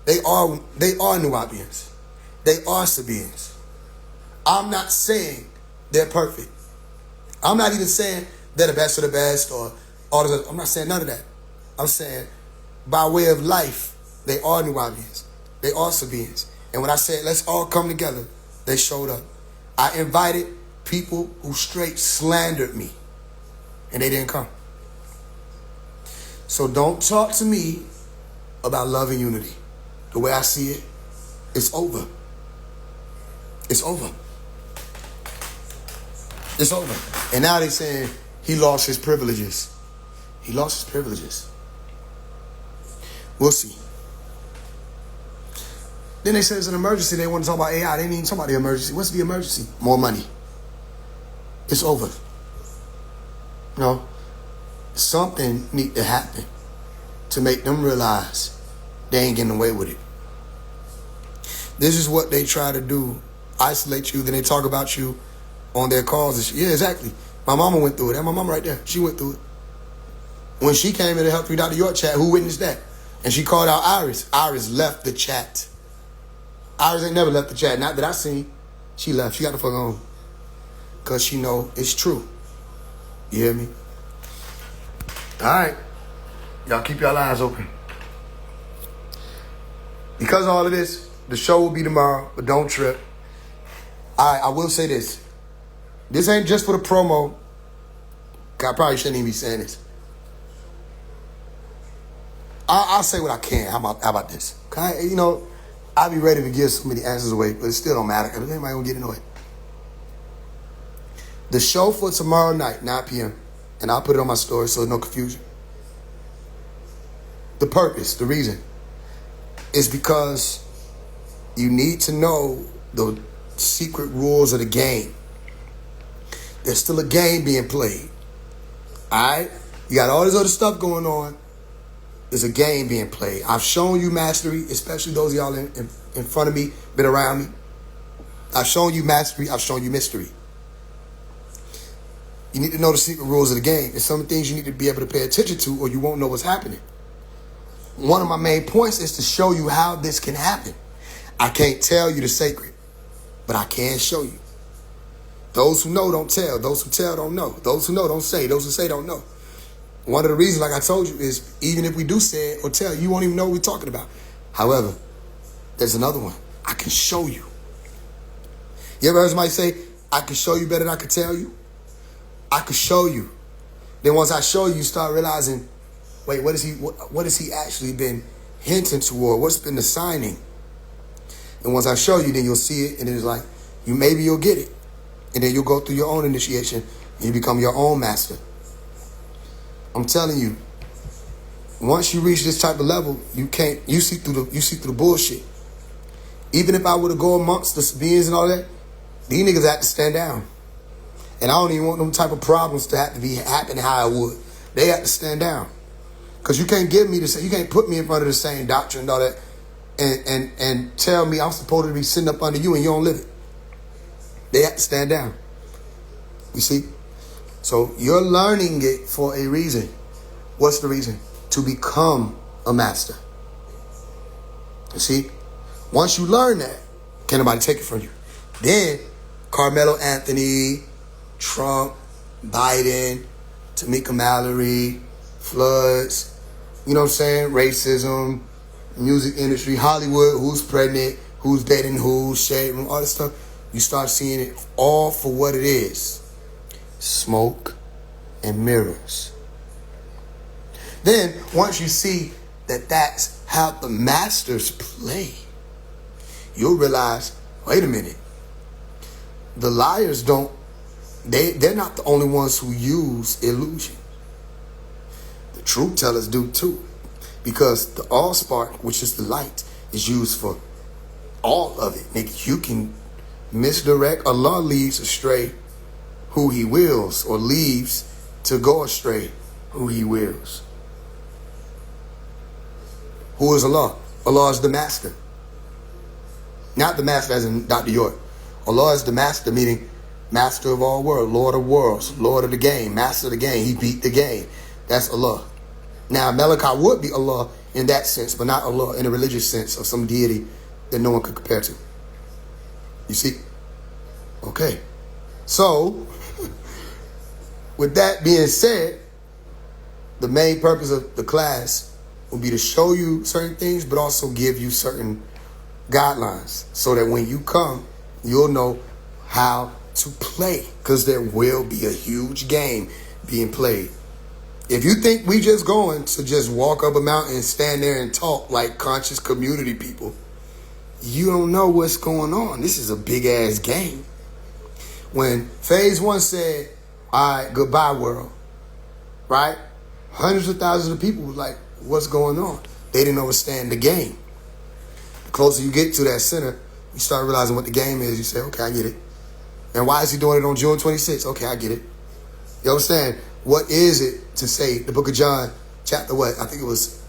They are Nuwaubians. They are Sabians. I'm not saying they're perfect. I'm not even saying they're the best of the best or all of that. I'm not saying none of that. I'm saying by way of life, they are Nuwaubians. They are Sabians. And when I said, let's all come together, they showed up. I invited people who straight slandered me, and they didn't come. So don't talk to me about love and unity. The way I see it, it's over. It's over. It's over. And now they're saying he lost his privileges. He lost his privileges. We'll see. Then they said it's an emergency. They want to talk about AI. They didn't even talk about the emergency. What's the emergency? More money. It's over. No. Something need to happen to make them realize they ain't getting away with it. This is what they try to do. Isolate you. Then they talk about you on their calls. Yeah, exactly. My mama went through it. And my mama right there. She went through it. When she came in to Help Free Dr. York chat, who witnessed that? And she called out Iris. Iris left the chat. Iris ain't never left the chat. Not that I seen. She left. She got the fuck on. Because she know it's true. You hear me? All right. Y'all keep your eyes open. Because of all of this, the show will be tomorrow, but don't trip. All right, I will say this. This ain't just for the promo. I probably shouldn't even be saying this. I'll say what I can. How about this? Okay? You know, I'll be ready to give so many answers away, but it still don't matter because anybody gonna get annoyed. The show for tomorrow night, 9 p.m., and I'll put it on my story so there's no confusion. The purpose, the reason, is because you need to know the secret rules of the game. There's still a game being played. All right? You got all this other stuff going on. There's a game being played. I've shown you mastery, especially those of y'all in front of me, been around me. I've shown you mastery. I've shown you mystery. You need to know the secret rules of the game. There's some things you need to be able to pay attention to or you won't know what's happening. One of my main points is to show you how this can happen. I can't tell you the secret, but I can show you. Those who know don't tell. Those who tell don't know. Those who know don't say. Those who say don't know. One of the reasons, like I told you, is even if we do say it or tell, you won't even know what we're talking about. However, there's another one. I can show you. You ever heard somebody say, I can show you better than I can tell you? I could show you. Then once I show you, you start realizing, wait, what has he actually been hinting toward? What's been the signing? And once I show you, then you'll see it, and then it's like, maybe you'll get it. And then you'll go through your own initiation You become your own master. I'm telling you, once you reach this type of level, you see through the bullshit. Even if I were to go amongst the Sabians and all that, these niggas have to stand down. And I don't even want them type of problems to have to be happening how I would. They have to stand down. Because you can't give me you can't put me in front of the same doctrine and all that and tell me I'm supposed to be sitting up under you and you don't live it. They have to stand down. You see? So you're learning it for a reason. What's the reason? To become a master. You see? Once you learn that, can't nobody take it from you. Then Carmelo Anthony, Trump, Biden, Tamika Mallory, floods, you know what I'm saying? Racism, music industry, Hollywood, who's pregnant, who's dating who, shade room, all this stuff. You start seeing it all for what it is. Smoke and mirrors. Then, once you see that that's how the masters play, you'll realize, wait a minute. The liars they're not the only ones who use illusion. The truth tellers do too. Because the allspark, which is the light, is used for all of it. Nigga, you can misdirect. Allah leads astray who he wills, or leaves to go astray who he wills. Who is Allah? Allah is the master. Not the master as in Dr. York. Allah is the master, meaning master of all worlds, Lord of worlds, Lord of the game, master of the game. He beat the game. That's Allah. Now, Malachi would be Allah in that sense, but not Allah in a religious sense of some deity that no one could compare to. You see? Okay. So, with that being said, the main purpose of the class will be to show you certain things, but also give you certain guidelines so that when you come, you'll know how to play, because there will be a huge game being played. If you think we just going to just walk up a mountain and stand there and talk like conscious community people, you don't know what's going on. This is a big ass game. When phase 1 said, all right, goodbye world, right? Hundreds of thousands of people were like, what's going on? They didn't understand the game. The closer you get to that center, you start realizing what the game is. You say, okay, I get it. And why is he doing it on June 26th? Okay, I get it. You understand? What is it to say the book of John, chapter what? I think it was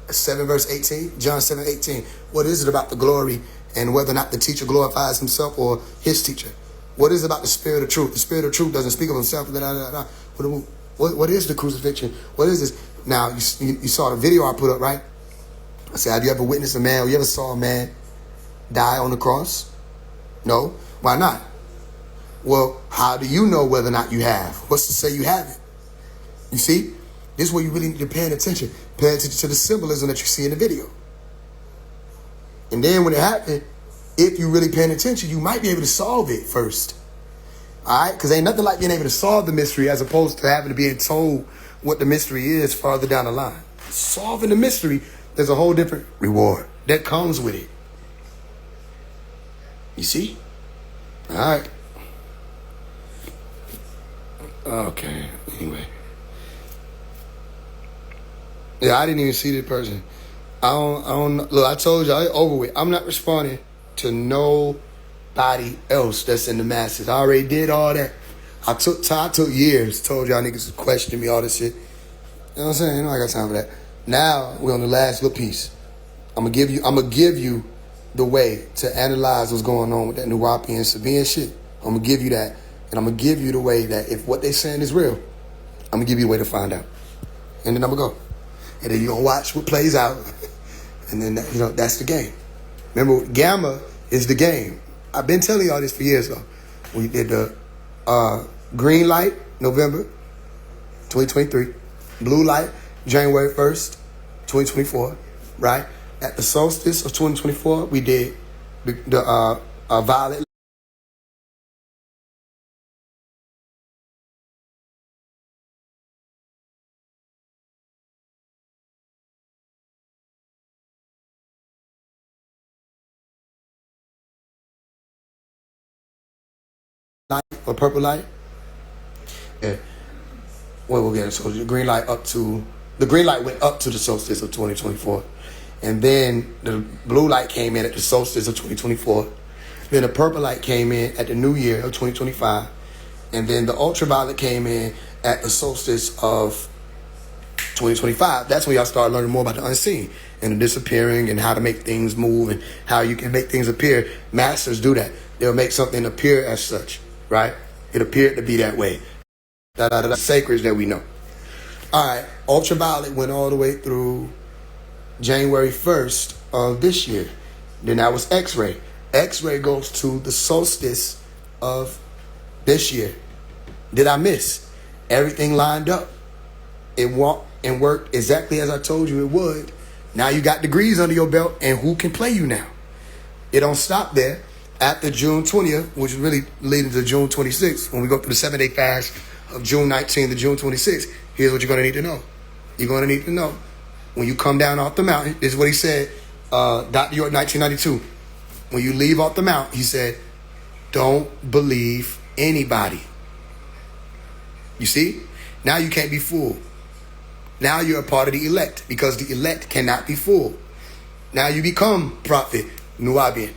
7 verse 18. John 7:18. What is it about the glory and whether or not the teacher glorifies himself or his teacher? What is it about the spirit of truth? The spirit of truth doesn't speak of himself. What is the crucifixion? What is this? Now, you saw the video I put up, right? I said, have you ever witnessed a man, or you ever saw a man die on the cross? No. Why not? Well, how do you know whether or not you have? What's to say you haven't? You see? This is where you really need to pay attention. Pay attention to the symbolism that you see in the video. And then when it happened, if you really paying attention, you might be able to solve it first. All right? Because ain't nothing like being able to solve the mystery as opposed to having to be told what the mystery is farther down the line. Solving the mystery, there's a whole different reward that comes with it. You see? All right. Okay. Anyway. Yeah, I didn't even see this person. I don't look, I told y'all, it's over with. I'm not responding to nobody else that's in the masses. I already did all that. I took years, told y'all niggas to question me, all this shit. You know what I'm saying? You know I got time for that. Now we're on the last little piece. I'm gonna give you the way to analyze what's going on with that Nuwapi and Sabian shit. I'm gonna give you that. And I'm gonna give you the way that if what they saying is real, I'm gonna give you a way to find out. And then I'm gonna go. And then you're gonna watch what plays out. And then that's the game. Remember, Gamma is the game. I've been telling y'all this for years though. We did the green light, November 2023. Blue light, January 1st, 2024. Right? At the solstice of 2024, we did the violet light or purple light. we'll get it. So the green light went up to the solstice of 2024. And then the blue light came in at the solstice of 2024. Then the purple light came in at the new year of 2025. And then the ultraviolet came in at the solstice of 2025. That's when y'all start learning more about the unseen and the disappearing and how to make things move and how you can make things appear. Masters do that. They'll make something appear as such, right? It appeared to be that way. The sacreds that we know. All right, ultraviolet went all the way through January 1st of this year. Then that was X-ray. X-ray goes to the solstice of this year. Did I miss? Everything lined up. It walked and worked exactly as I told you it would. Now you got degrees under your belt, and who can play you now? It don't stop there. After June 20th, which is really leading to June 26th, when we go through the 7-day fast of June 19th to June 26th, here's what you're going to need to know. You're going to need to know when you come down off the mountain, this is what he said, Dr. York, 1992. When you leave off the mountain, he said, don't believe anybody. You see? Now you can't be fooled. Now you're a part of the elect because the elect cannot be fooled. Now you become prophet, Nubian.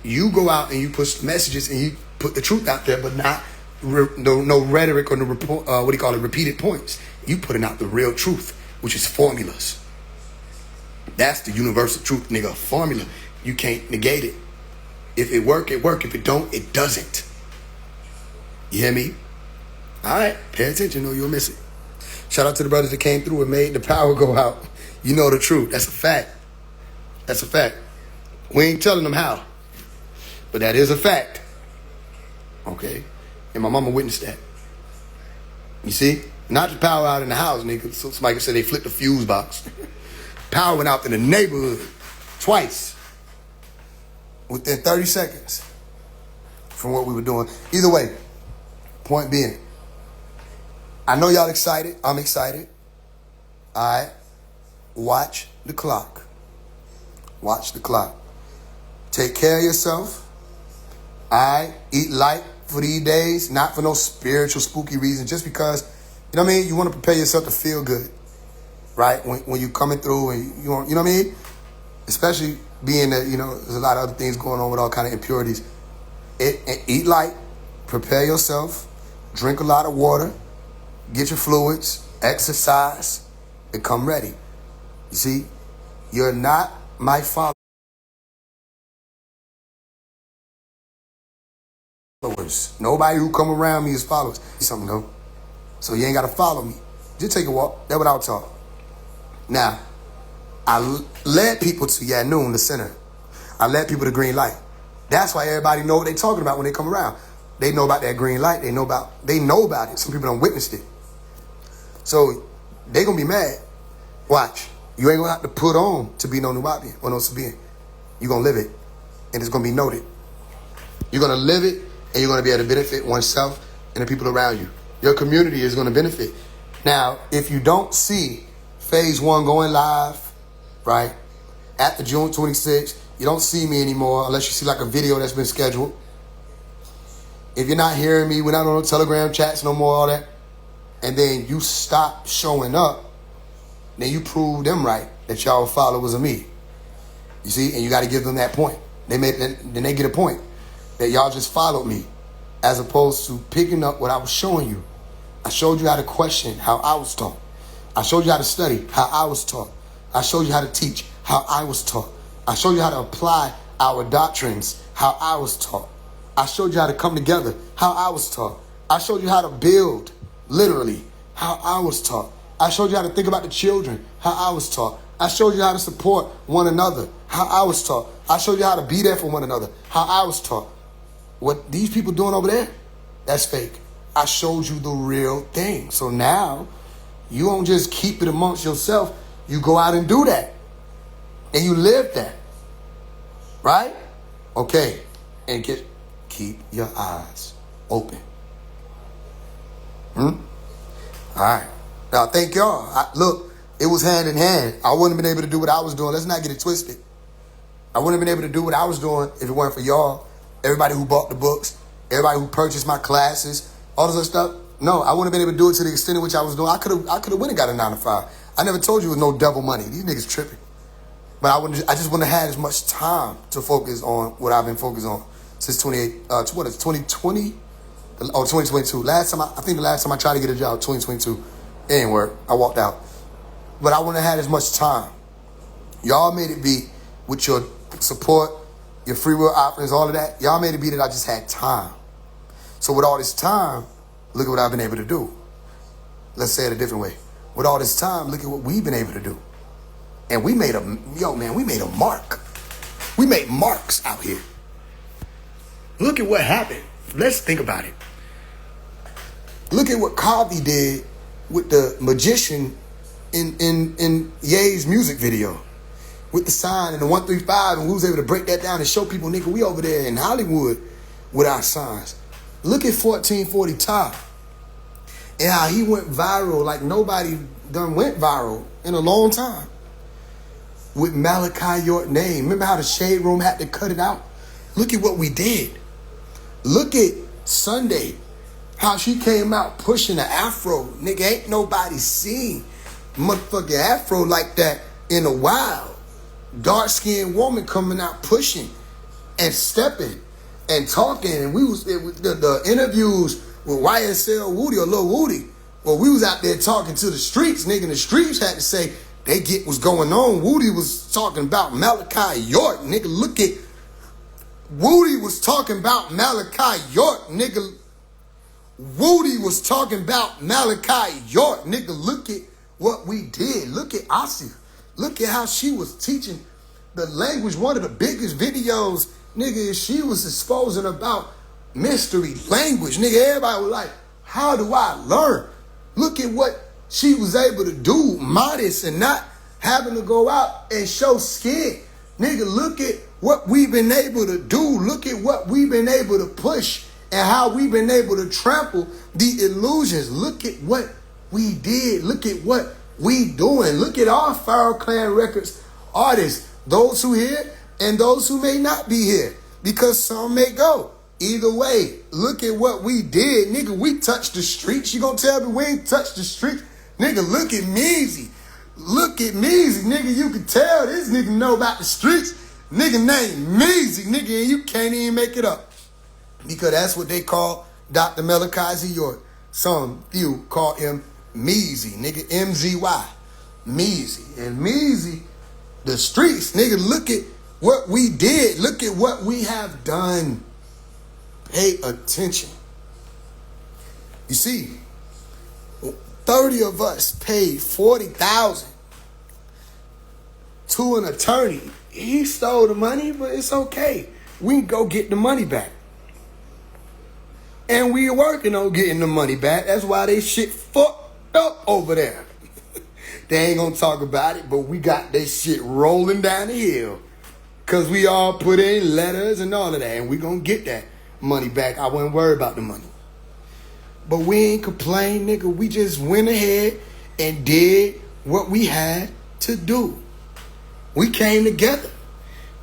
You go out and you push messages and you put the truth out there, but not no rhetoric or no repeated points. You putting out the real truth, which is formulas. That's the universal truth, nigga. Formula. You can't negate it. If it work, it work. If it don't, it doesn't. You hear me? All right. Pay attention or you'll miss it. Shout out to the brothers that came through and made the power go out. You know the truth. That's a fact. That's a fact. We ain't telling them how. But that is a fact. Okay? And my mama witnessed that. You see? Not the power out in the house, nigga. So somebody said they flipped the fuse box. Power went out in the neighborhood twice. Within 30 seconds. From what we were doing. Either way. Point being. I know y'all excited. I'm excited. All right. Watch the clock. Watch the clock. Take care of yourself. All right. Eat light for these days. Not for no spiritual, spooky reason. Just because, you know what I mean? You want to prepare yourself to feel good. Right? When you're coming through and you want, you know what I mean? Especially being that, you know, there's a lot of other things going on with all kind of impurities. Eat light. Prepare yourself. Drink a lot of water. Get your fluids. Exercise. And come ready. You see? You're not my followers. Nobody who come around me is followers. Something though. So you ain't got to follow me. Just take a walk. That's what I'll talk. Now, I led people to Yanun, the center. I led people to green light. That's why everybody know what they talking about when they come around. They know about that green light. They know about it. Some people don't witness it. So they gonna be mad. Watch. You ain't gonna have to put on to be no Nubian or no Sabian. You're gonna live it. And it's gonna be noted. You're gonna live it and you're gonna be able to benefit oneself and the people around you. Your community is gonna benefit. Now, if you don't see phase 1 going live, right, after June 26th, you don't see me anymore unless you see like a video that's been scheduled. If you're not hearing me, we're not on Telegram chats no more, all that, and then you stop showing up, then you prove them right that y'all followers of me. You see, and you got to give them that point. Then they get a point that y'all just followed me as opposed to picking up what I was showing you. I showed you how to question how I was taught. I showed you how to study how I was taught. I showed you how to teach how I was taught. I showed you how to apply our doctrines how I was taught. I showed you how to come together how I was taught. I showed you how to build, literally, how I was taught. I showed you how to think about the children how I was taught. I showed you how to support one another how I was taught. I showed you how to be there for one another how I was taught. What these people doing over there, that's fake. I showed you the real thing. So now, you don't just keep it amongst yourself. You go out and do that. And you live that. Right? Okay. And keep your eyes open. All right. Now, thank y'all. Look, it was hand in hand. I wouldn't have been able to do what I was doing. Let's not get it twisted. I wouldn't have been able to do what I was doing if it weren't for y'all. Everybody who bought the books. Everybody who purchased my classes. All this other stuff. No, I wouldn't have been able to do it to the extent in which I was doing. I could have went and got a 9 to 5. I never told you it was no double money. These niggas tripping. But I just wouldn't have had as much time to focus on what I've been focused on since 2020 or 2022. I think the last time I tried to get a job, 2022. It didn't work. I walked out. But I wouldn't have had as much time. Y'all made it be with your support, your free will offerings, all of that. Y'all made it be that I just had time. So with all this time, look at what I've been able to do. Let's say it a different way. With all this time, look at what we've been able to do. And we made a mark. We made marks out here. Look at what happened. Let's think about it. Look at what Kobe did with the magician in Ye's music video. With the sign and the 135, and we was able to break that down and show people, nigga, we over there in Hollywood with our signs. Look at 1440 Top and how he went viral like nobody done went viral in a long time. With Malachi York name. Remember how the Shade Room had to cut it out? Look at what we did. Look at Sunday, how she came out pushing the afro. Nigga, ain't nobody seen motherfucking afro like that in a while. Dark-skinned woman coming out pushing and stepping and talking. And we was the interviews with YSL Woody or Lil Woody. Well, we was out there talking to the streets. Nigga, the streets had to say, they get what's going on. Woody was talking about Malachi York. Nigga, look at... Woody was talking about Malachi York. Nigga, Woody was talking about Malachi York. Nigga, look at what we did. Look at Asia. Look at how she was teaching the language. One of the biggest videos, nigga, she was exposing about mystery language. Nigga, everybody was like, how do I learn? Look at what she was able to do, modest and not having to go out and show skin. Nigga, look at what we've been able to do. Look at what we've been able to push and how we've been able to trample the illusions. Look at what we did. Look at what we doing. Look at our Pharaoh Clan Records artists, those who here and those who may not be here, because some may go. Either way, look at what we did. Nigga, we touched the streets. You gonna tell me we ain't touched the streets? Nigga, look at Meezy. Look at Meezy. Nigga, you can tell this nigga know about the streets. Nigga named Meezy. Nigga, and you can't even make it up. Because that's what they call Dr. Malachi York. Some few call him Meezy. Nigga, MZY. Meezy. And Meezy, the streets. Nigga, look at what we did. Look at what we have done. Pay attention. You see, 30 of us paid $40,000 to an attorney. He stole the money, but it's okay. We can go get the money back. And we working on getting the money back. That's why they shit fucked up over there. They ain't gonna talk about it, but we got that shit rolling down the hill. Cause we all put in letters and all of that, and we gonna get that money back. I wasn't worried about the money. But we ain't complain, nigga. We just went ahead and did what we had to do. We came together.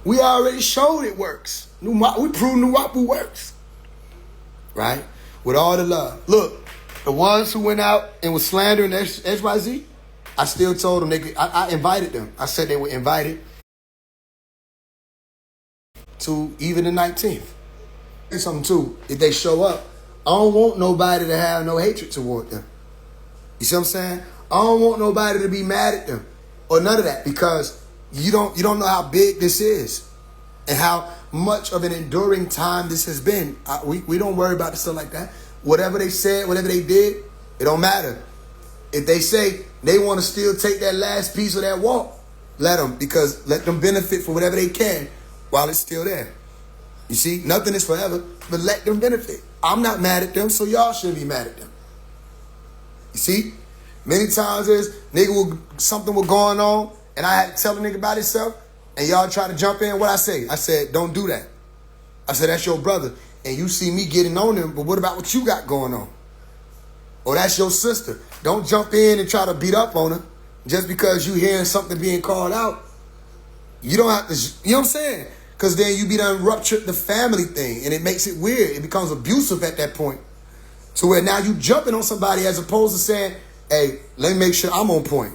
We already showed it works. We proved Nuwapu works. Right? With all the love. Look, the ones who went out and was slandering XYZ, I still told them, I invited them. I said they were invited to even the 19th. Something too, if they show up, I don't want nobody to have no hatred toward them. You see what I'm saying? I don't want nobody to be mad at them or none of that, because you don't know how big this is and how much of an enduring time this has been. We don't worry about the stuff like that. Whatever they said, whatever they did, it don't matter. If they say they want to still take that last piece of that walk, let them, because let them benefit for whatever they can while it's still there. You see, nothing is forever, but let them benefit. I'm not mad at them, so y'all shouldn't be mad at them. You see, many times something was going on, and I had to tell a nigga about himself, and y'all try to jump in. What I say? I said, don't do that. I said, that's your brother, and you see me getting on him, but what about what you got going on? Or that's your sister. Don't jump in and try to beat up on her just because you hearing something being called out. You don't have to, you know what I'm saying? Because then you be done ruptured the family thing, and it makes it weird. It becomes abusive at that point. So where now you jumping on somebody as opposed to saying, hey, let me make sure I'm on point.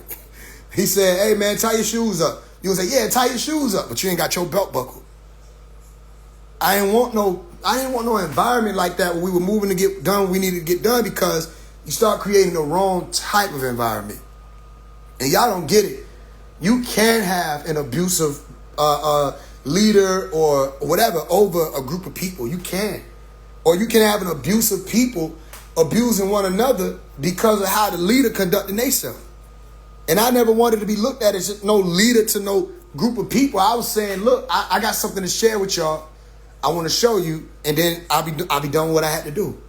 He said, hey, man, tie your shoes up. You would say, yeah, tie your shoes up, but you ain't got your belt buckled. I didn't want no environment like that where we were moving to get done what we needed to get done, because you start creating the wrong type of environment. And y'all don't get it. You can have an abusive leader or whatever over a group of people. You can. Or you can have an abusive people abusing one another because of how the leader conducting themselves. And I never wanted to be looked at as no leader to no group of people. I was saying, look, I got something to share with y'all. I want to show you, and then I'll be done with what I had to do.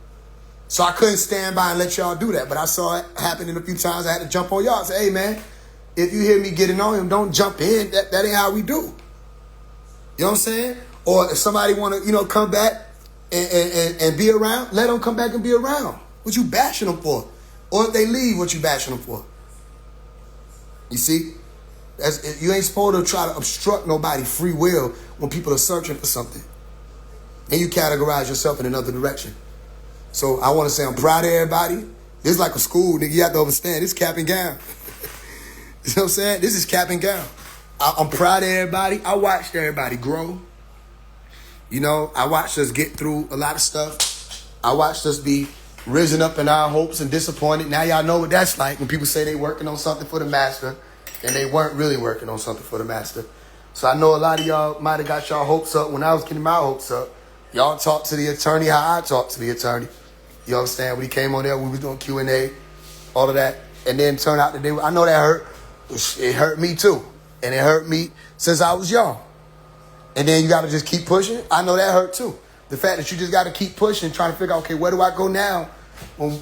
So I couldn't stand by and let y'all do that. But I saw it happening a few times. I had to jump on y'all and say, hey, man, if you hear me getting on him, don't jump in. That ain't how we do. You know what I'm saying? Or if somebody want to, come back and be around, let them come back and be around. What you bashing them for? Or if they leave, what you bashing them for? You see? You ain't supposed to try to obstruct nobody's free will when people are searching for something. And you categorize yourself in another direction. So I want to say I'm proud of everybody. This is like a school, nigga. You have to understand. This is cap and gown. You know what I'm saying? This is cap and gown. I'm proud of everybody. I watched everybody grow. I watched us get through a lot of stuff. I watched us be risen up in our hopes and disappointed. Now y'all know what that's like when people say they working on something for the master and they weren't really working on something for the master. So I know a lot of y'all might have got y'all hopes up when I was getting my hopes up. Y'all talked to the attorney how I talked to the attorney. You understand? When he came on there, we was doing Q&A, all of that. And then turned out that I know that hurt. It hurt me too. And it hurt me since I was young. And then you got to just keep pushing. I know that hurt too. The fact that you just got to keep pushing, trying to figure out, okay, where do I go now? And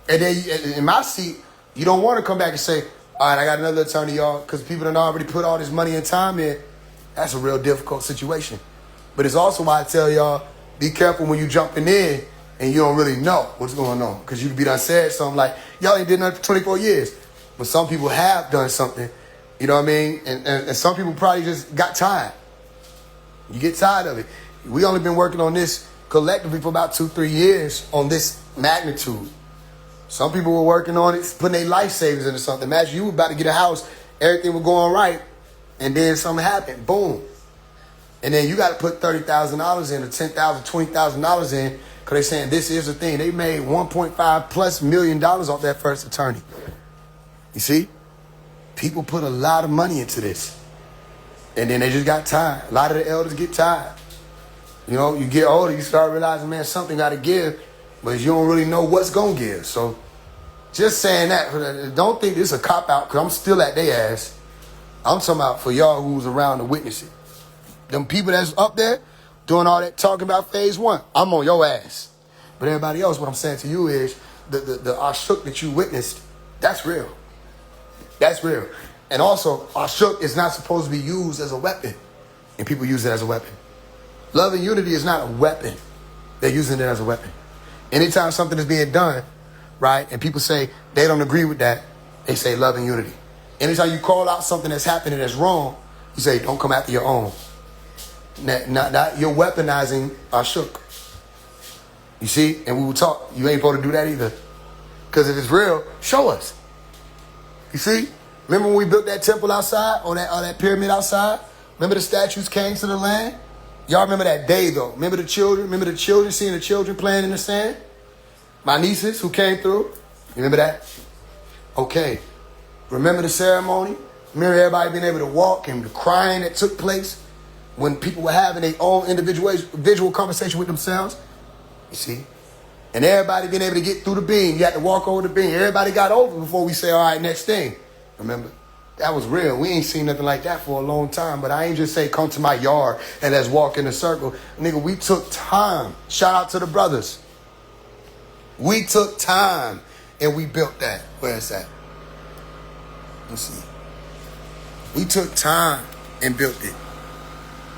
then in my seat, you don't want to come back and say, all right, I got another attorney, y'all, because people done already put all this money and time in. That's a real difficult situation. But it's also why I tell y'all, be careful when you jumping in and you don't really know what's going on. Because you could be done said something like, y'all ain't did nothing for 24 years. But some people have done something, you know what I mean? And some people probably just got tired. You get tired of it. We only been working on this collectively for about 2-3 years on this magnitude. Some people were working on it, putting their life savings into something. Imagine you were about to get a house, everything was going right, and then something happened. Boom. And then you got to put $30,000 in or $10,000, $20,000 in because they're saying this is the thing. They made $1.5+ million off that first attorney. You see? People put a lot of money into this. And then they just got tired. A lot of the elders get tired. You get older, you start realizing, man, something got to give, but you don't really know what's going to give. So just saying that, don't think this is a cop-out because I'm still at their ass. I'm talking about for y'all who's around to witness it. Them people that's up there doing all that talking about phase 1, I'm on your ass. But everybody else, what I'm saying to you is the Ashuk that you witnessed, that's real. That's real. And also, Ashuk is not supposed to be used as a weapon. And people use it as a weapon. Love and unity is not a weapon. They're using it as a weapon. Anytime something is being done, right, and people say they don't agree with that, they say love and unity. Anytime you call out something that's happening that's wrong, you say don't come after your own. Not you're weaponizing Ashuk. You see? And we will talk. You ain't supposed to do that either. Because if it's real, show us. You see? Remember when we built that temple outside, or that pyramid outside? Remember the statues came to the land? Y'all remember that day, though. Remember the children? Remember the children, seeing the children playing in the sand? My nieces who came through? You remember that? Okay. Remember the ceremony? Remember everybody being able to walk and the crying that took place when people were having their own individual conversation with themselves? You see? And everybody being able to get through the beam. You had to walk over the beam. Everybody got over before we say, all right, next thing. Remember? That was real. We ain't seen nothing like that for a long time. But I ain't just say, come to my yard and let's walk in a circle. Nigga, we took time. Shout out to the brothers. We took time and we built that. Where is that? Let's see. We took time and built it.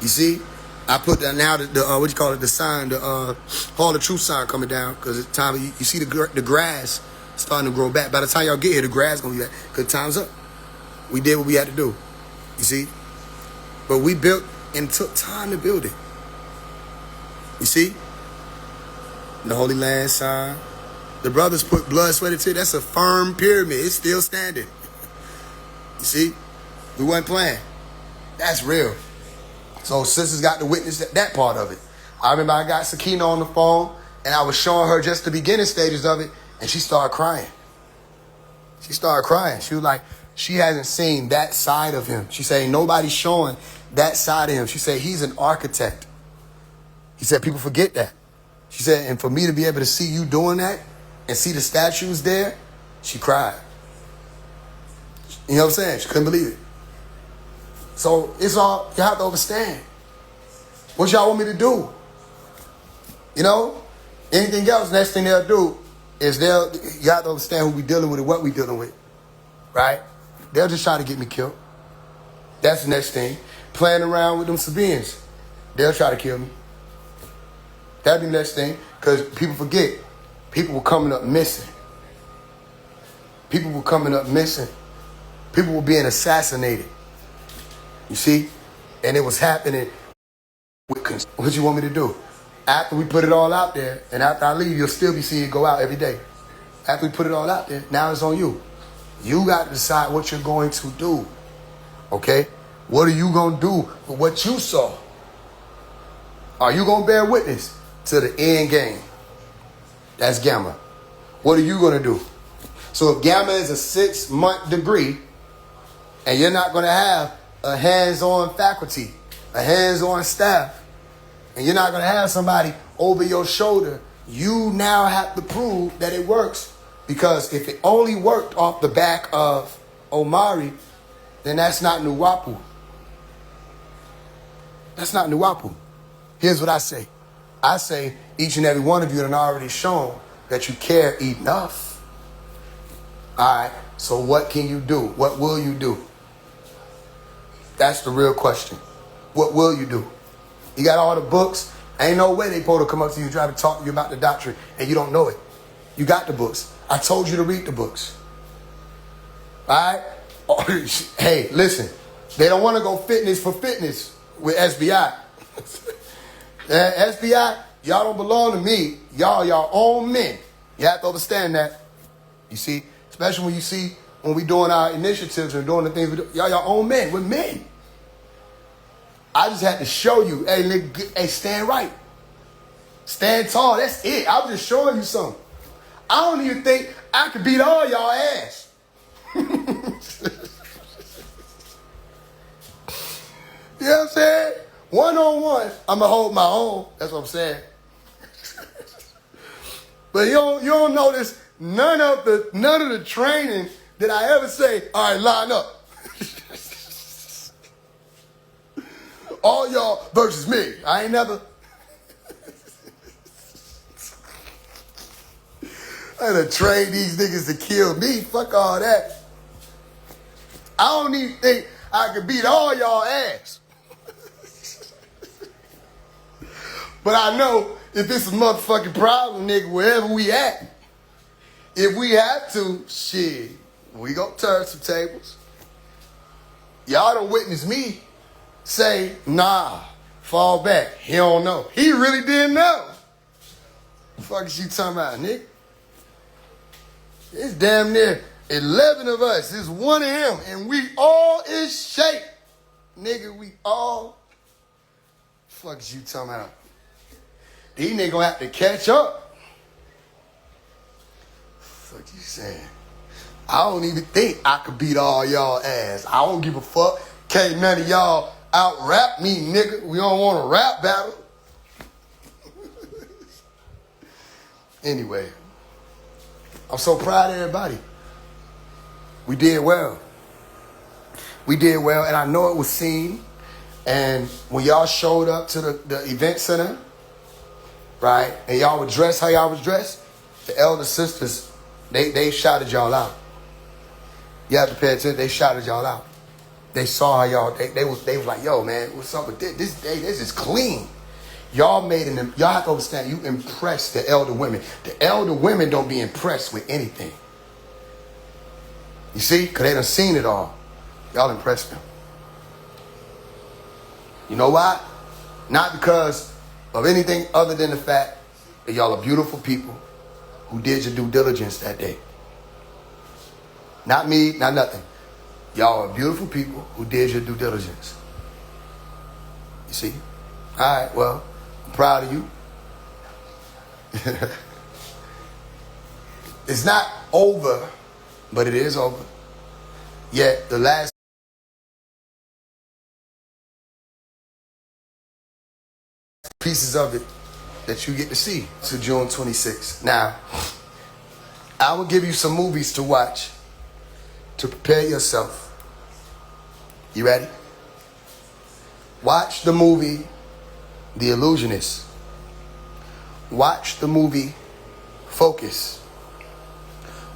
You see? I put that now, the sign, the Hall of Truth sign coming down, because it's time. You see the grass starting to grow back. By the time y'all get here, the grass going to be back, because time's up. We did what we had to do. You see? But we built and took time to build it. You see? The Holy Land sign. The brothers put blood, sweat, and tears. That's a firm pyramid. It's still standing. You see? We wasn't playing. That's real. So sisters got to witness that part of it. I remember I got Sakina on the phone, and I was showing her just the beginning stages of it, and she started crying. She started crying. She was like, she hasn't seen that side of him. She said, nobody's showing that side of him. She said, he's an architect. He said, people forget that. She said, and for me to be able to see you doing that and see the statues there, she cried. You know what I'm saying? She couldn't believe it. So it's all, you have to understand. What y'all want me to do? You know? Anything else, next thing they'll do is you have to understand who we dealing with and what we dealing with. Right? They'll just try to get me killed. That's the next thing. Playing around with them Sabians. They'll try to kill me. That'd be the next thing. Because people forget. People were coming up missing. People were coming up missing. People were being assassinated. You see? And it was happening. What you want me to do? After we put it all out there, and after I leave, you'll still be seeing it go out every day. After we put it all out there, now it's on you. You got to decide what you're going to do. Okay? What are you going to do with what you saw? Are you going to bear witness to the end game? That's Gamma. What are you going to do? So if Gamma is a 6-month degree, and you're not going to have a hands-on faculty, a hands-on staff, and you're not going to have somebody over your shoulder, you now have to prove that it works. Because if it only worked off the back of Omari, then that's not Nuwapu. That's not Nuwapu. Here's what I say. I say each and every one of you have already shown that you care enough. All right, so what can you do? What will you do? That's the real question. What will you do? You got all the books. Ain't no way they supposed to come up to you and try to talk to you about the doctrine and you don't know it. You got the books. I told you to read the books. All right? Hey, listen. They don't want to go fitness for fitness with SBI. SBI, y'all don't belong to me. Y'all your own men. You have to understand that. You see? Especially when you see when we doing our initiatives and doing the things we do. Y'all your own men. We're men. I just had to show you, hey, nigga, hey, stand right. Stand tall. That's it. I was just showing you something. I don't even think I could beat all y'all ass. You know what I'm saying? One-on-one, I'm going to hold my own. That's what I'm saying. But you don't notice none of the training that I ever say, all right, line up. All y'all versus me. I ain't never. I done trained these niggas to kill me. Fuck all that. I don't even think I could beat all y'all ass. But I know if it's a motherfucking problem, nigga, wherever we at, if we have to, shit, we gonna turn some tables. Y'all done witness me say, nah, fall back. He don't know. He really didn't know. The fuck is you talking about, nigga? It's damn near 11 of us. It's one of him. And we all in shape. Nigga, we all. The fuck is you talking about? These niggas gonna have to catch up. The fuck you saying? I don't even think I could beat all y'all ass. I don't give a fuck. Can't none of y'all out-rap me, nigga. We don't want a rap battle. Anyway, I'm so proud of everybody. We did well. We did well, and I know it was seen. And when y'all showed up to the event center, right, and y'all were dressed how y'all was dressed, the elder sisters, they shouted y'all out. You have to pay attention. They shouted y'all out. They saw how y'all, they was like, yo, man, what's up with this? This is clean. Y'all have to understand, you impressed the elder women. The elder women don't be impressed with anything. You see? Because they done seen it all. Y'all impressed them. You know why? Not because of anything other than the fact And y'all are beautiful people who did your due diligence that day. Not me, not nothing. Y'all are beautiful people who did your due diligence. You see? All right, well, I'm proud of you. It's not over, but it is over. Yet the last pieces of it that you get to see to June 26th. Now, I will give you some movies to watch to prepare yourself. You ready? Watch the movie The Illusionist. Watch the movie Focus.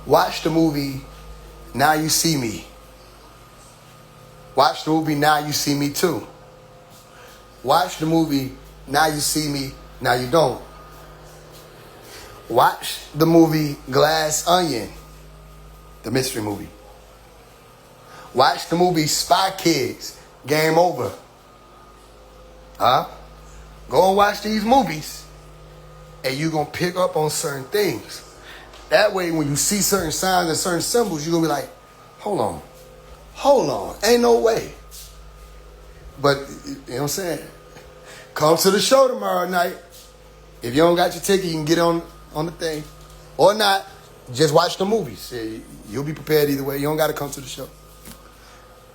Watch the movie Now You See Me. Watch the movie Now You See Me Too. Watch the movie Now You See Me, Now You Don't. Watch the movie Glass Onion, the mystery movie. Watch the movie Spy Kids, Game Over. Go and watch these movies, and you're going to pick up on certain things. That way, when you see certain signs and certain symbols, you're going to be like, hold on, ain't no way. But, you know what I'm saying? Come to the show tomorrow night. If you don't got your ticket, you can get on the thing. Or not, just watch the movies. You'll be prepared either way. You don't got to come to the show.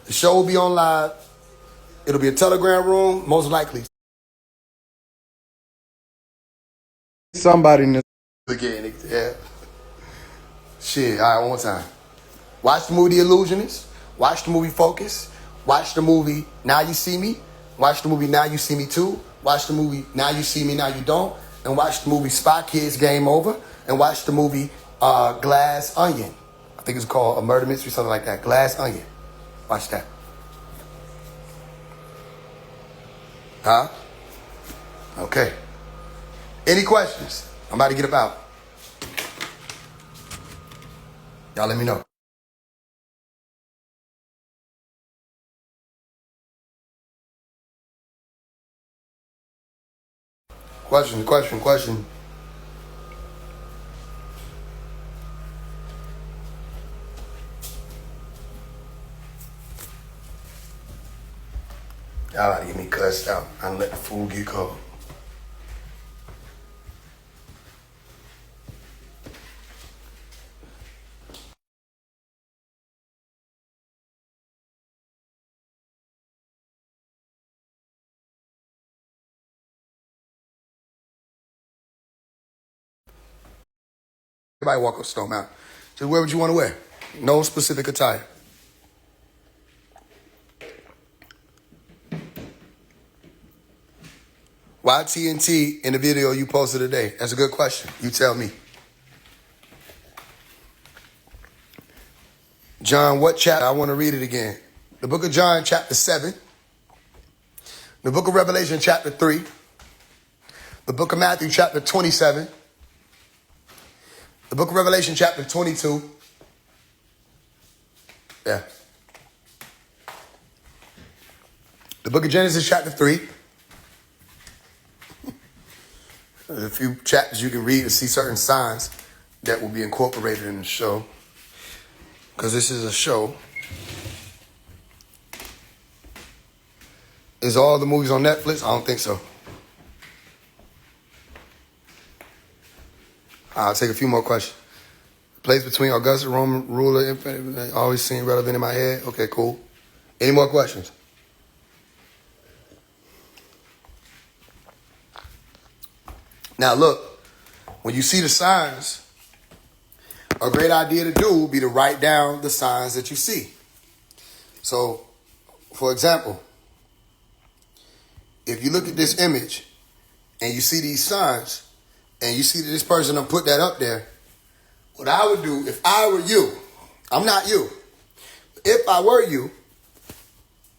The show will be on live. It'll be a Telegram room, most likely. Somebody in the again, yeah. Shit, all right, one more time. Watch the movie The Illusionist. Watch the movie Focus. Watch the movie Now You See Me. Watch the movie Now You See Me Too. Watch the movie Now You See Me, Now You Don't. And watch the movie Spy Kids, Game Over. And watch the movie Glass Onion. I think it's called A Murder Mystery, something like that. Glass Onion. Watch that. Okay. Any questions? I'm about to get about. Y'all let me know. Question. Y'all about to get me cussed out. I let the food get cold. Everybody walk up Stone Mountain. Just wear what you want to wear. No specific attire. Why TNT in the video you posted today? That's a good question. You tell me. John, what chapter? I want to read it again. The book of John, chapter 7. The book of Revelation, chapter 3. The book of Matthew, chapter 27. The book of Revelation, chapter 22. Yeah. The book of Genesis, chapter 3. There's a few chapters you can read to see certain signs that will be incorporated in the show. Because this is a show. Is all the movies on Netflix? I don't think so. I'll take a few more questions. Place between Augustus, Roman ruler, infinite, always seemed relevant in my head. Okay, cool. Any more questions? Now look, when you see the signs, a great idea to do would be to write down the signs that you see. So, for example, if you look at this image and you see these signs, and you see that this person done put that up there, what I would do if I were you, I'm not you, if I were you,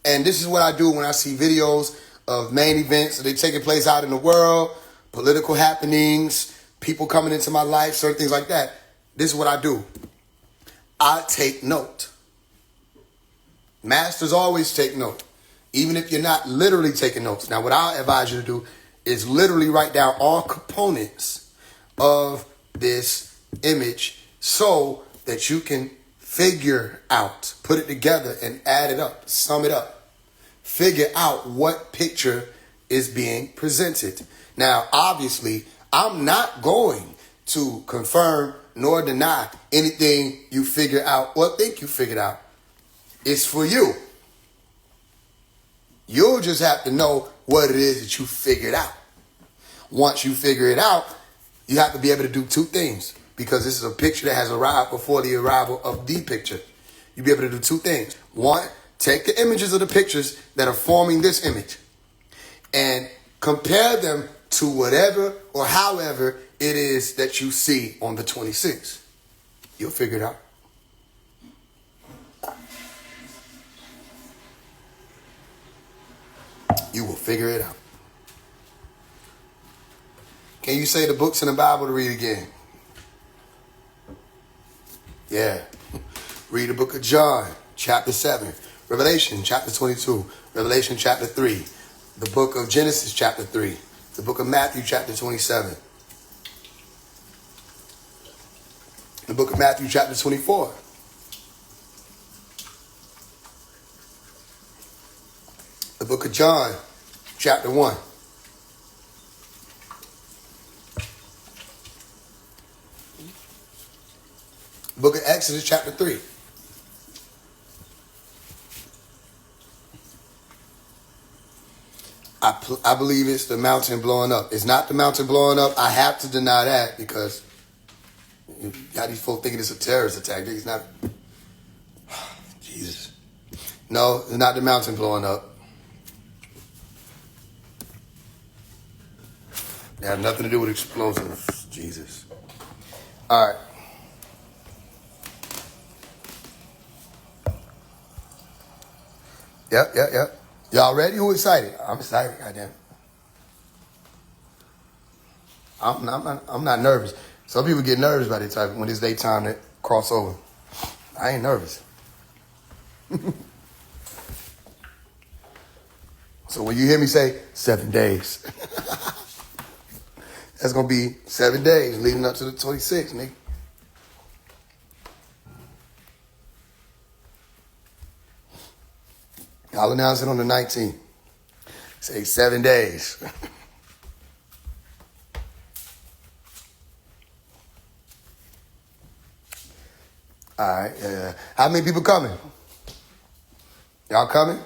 and this is what I do when I see videos of main events that are taking place out in the world, political happenings, people coming into my life, certain things like that. This is what I do. I take note. Masters always take note, even if you're not literally taking notes. Now, what I advise you to do is literally write down all components of this image so that you can figure out, put it together and add it up, sum it up, figure out what picture is being presented. Now, obviously, I'm not going to confirm nor deny anything you figure out or think you figured out. It's for you. You'll just have to know what it is that you figured out. Once you figure it out, you have to be able to do two things, because this is a picture that has arrived before the arrival of the picture. You'll be able to do two things. One, take the images of the pictures that are forming this image and compare them to whatever or however it is that you see on the 26th. You'll figure it out. You will figure it out. Can you say the books in the Bible to read again? Yeah. Read the book of John, chapter 7. Revelation, chapter 22. Revelation, chapter 3. The book of Genesis, chapter 3. The book of Matthew, chapter 27. The book of Matthew, chapter 24. The book of John, chapter 1. The book of Exodus, chapter 3. I believe it's the mountain blowing up. It's not the mountain blowing up. I have to deny that, because you got these folks thinking it's a terrorist attack. It's not. Jesus. No, it's not the mountain blowing up. It has nothing to do with explosives. Jesus. All right. Yep. Y'all ready? Who excited? I'm excited, goddamn. I'm not nervous. Some people get nervous by the time when it's their time to cross over. I ain't nervous. So when you hear me say 7 days, that's gonna be 7 days leading up to the 26th, nigga. I'll announce it on the 19th. Say 7 days. All right. How many people coming? Y'all coming?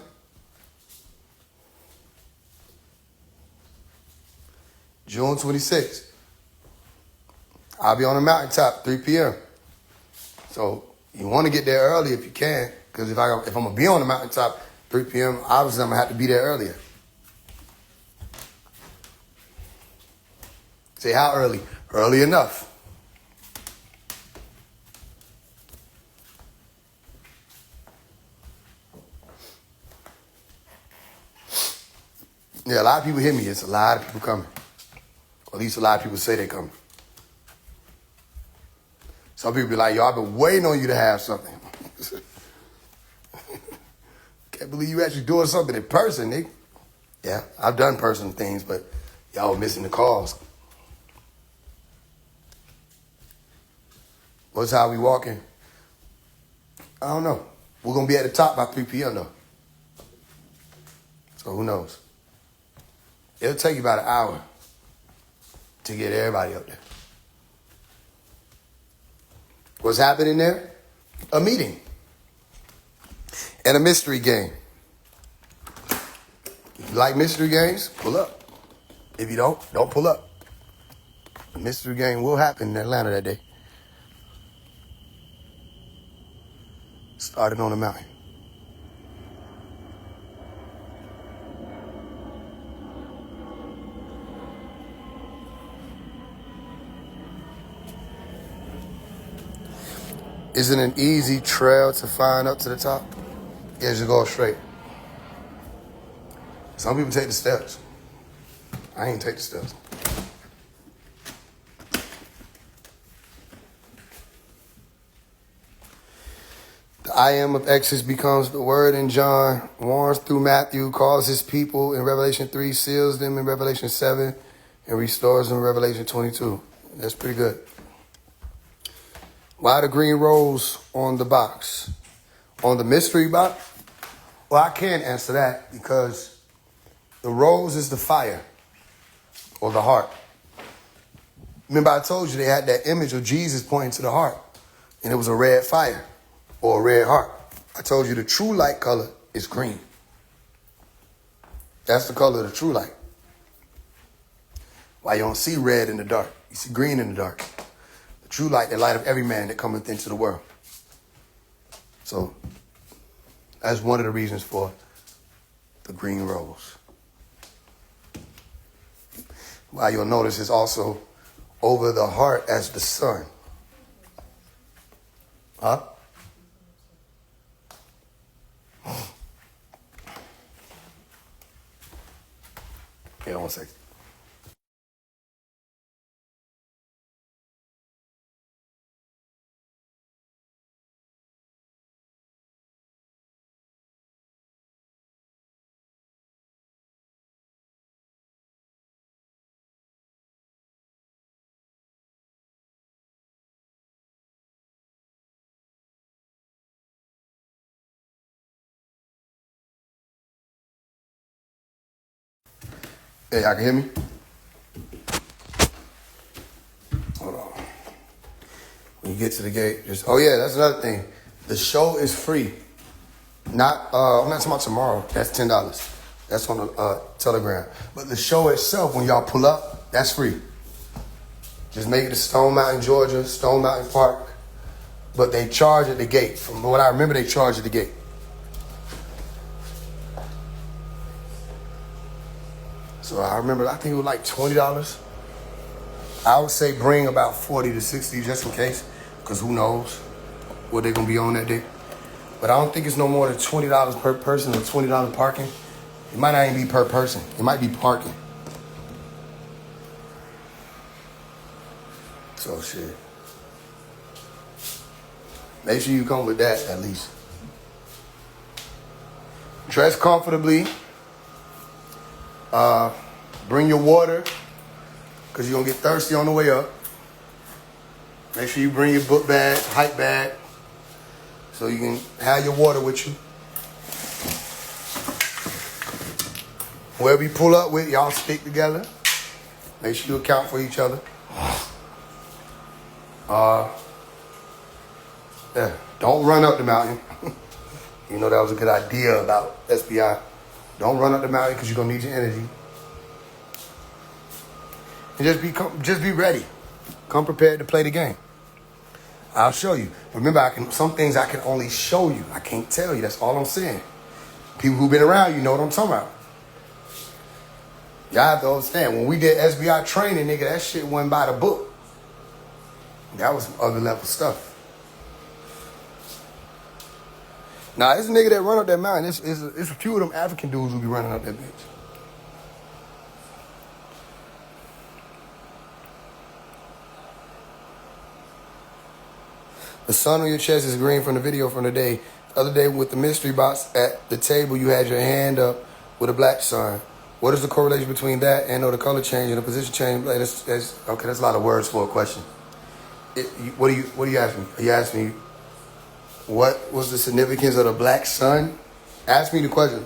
June 26th. I'll be on the mountaintop, 3 p.m. So you want to get there early if you can, because if I'm going to be on the mountaintop 3 p.m., obviously I'm going to have to be there earlier. Say how early? Early enough. Yeah, a lot of people hear me. It's a lot of people coming. Or at least a lot of people say they're coming. Some people be like, yo, I've been waiting on you to have something. Can't believe you actually doing something in person, nigga. Yeah, I've done personal things, but y'all were missing the calls. What's how we walking? I don't know. We're going to be at the top by 3 p.m. though. So who knows? It'll take you about an hour to get everybody up there. What's happening there? A meeting. And a mystery game. If you like mystery games, pull up. If you don't pull up. The mystery game will happen in Atlanta that day. Started on the mountain. Is it an easy trail to find up to the top? Yeah, just go straight. Some people take the steps. I ain't take the steps. The I am of Exodus becomes the word in John, warns through Matthew, calls his people in Revelation 3, seals them in Revelation 7, and restores them in Revelation 22. That's pretty good. Why the green rose on the box? On the mystery box? Well, I can't answer that because the rose is the fire or the heart. Remember I told you they had that image of Jesus pointing to the heart, and it was a red fire or a red heart. I told you the true light color is green. That's the color of the true light. Why you don't see red in the dark. You see green in the dark. The true light, the light of every man that cometh into the world. So that's one of the reasons for the green rose. Why you'll notice it's also over the heart as the sun. Huh? Hold on 1 second. Hey, y'all can hear me? Hold on. When you get to the gate, just that's another thing. The show is free. I'm not talking about tomorrow. That's $10. That's on the Telegram. But the show itself, when y'all pull up, that's free. Just make it to Stone Mountain, Georgia, Stone Mountain Park. But they charge at the gate. From what I remember, they charge at the gate. So I remember, I think it was like $20. I would say bring about 40 to 60 just in case, because who knows what they're going to be on that day. But I don't think it's no more than $20 per person or $20 parking. It might not even be per person. It might be parking. So shit. Make sure you come with that at least. Dress comfortably. Bring your water, because you're going to get thirsty on the way up. Make sure you bring your book bag, hype bag, so you can have your water with you. Whoever you pull up with, y'all stick together. Make sure you account for each other. Don't run up the mountain. You know that was a good idea about SBI. Don't run up the mountain because you're going to need your energy. And just be ready. Come prepared to play the game. I'll show you. Remember, some things I can only show you. I can't tell you. That's all I'm saying. People who've been around, you know what I'm talking about. Y'all have to understand. When we did SBI training, nigga, that shit went by the book. That was some other level stuff. Nah, this nigga that run up that mountain, it's a few of them African dudes who be running up that bitch. The sun on your chest is green from the video from the day. The other day with the mystery box at the table, you had your hand up with a black sun. What is the correlation between that and the color change and the position change? Okay, that's a lot of words for a question. What do you ask me? Are you asking me what was the significance of the black sun? Ask me the question.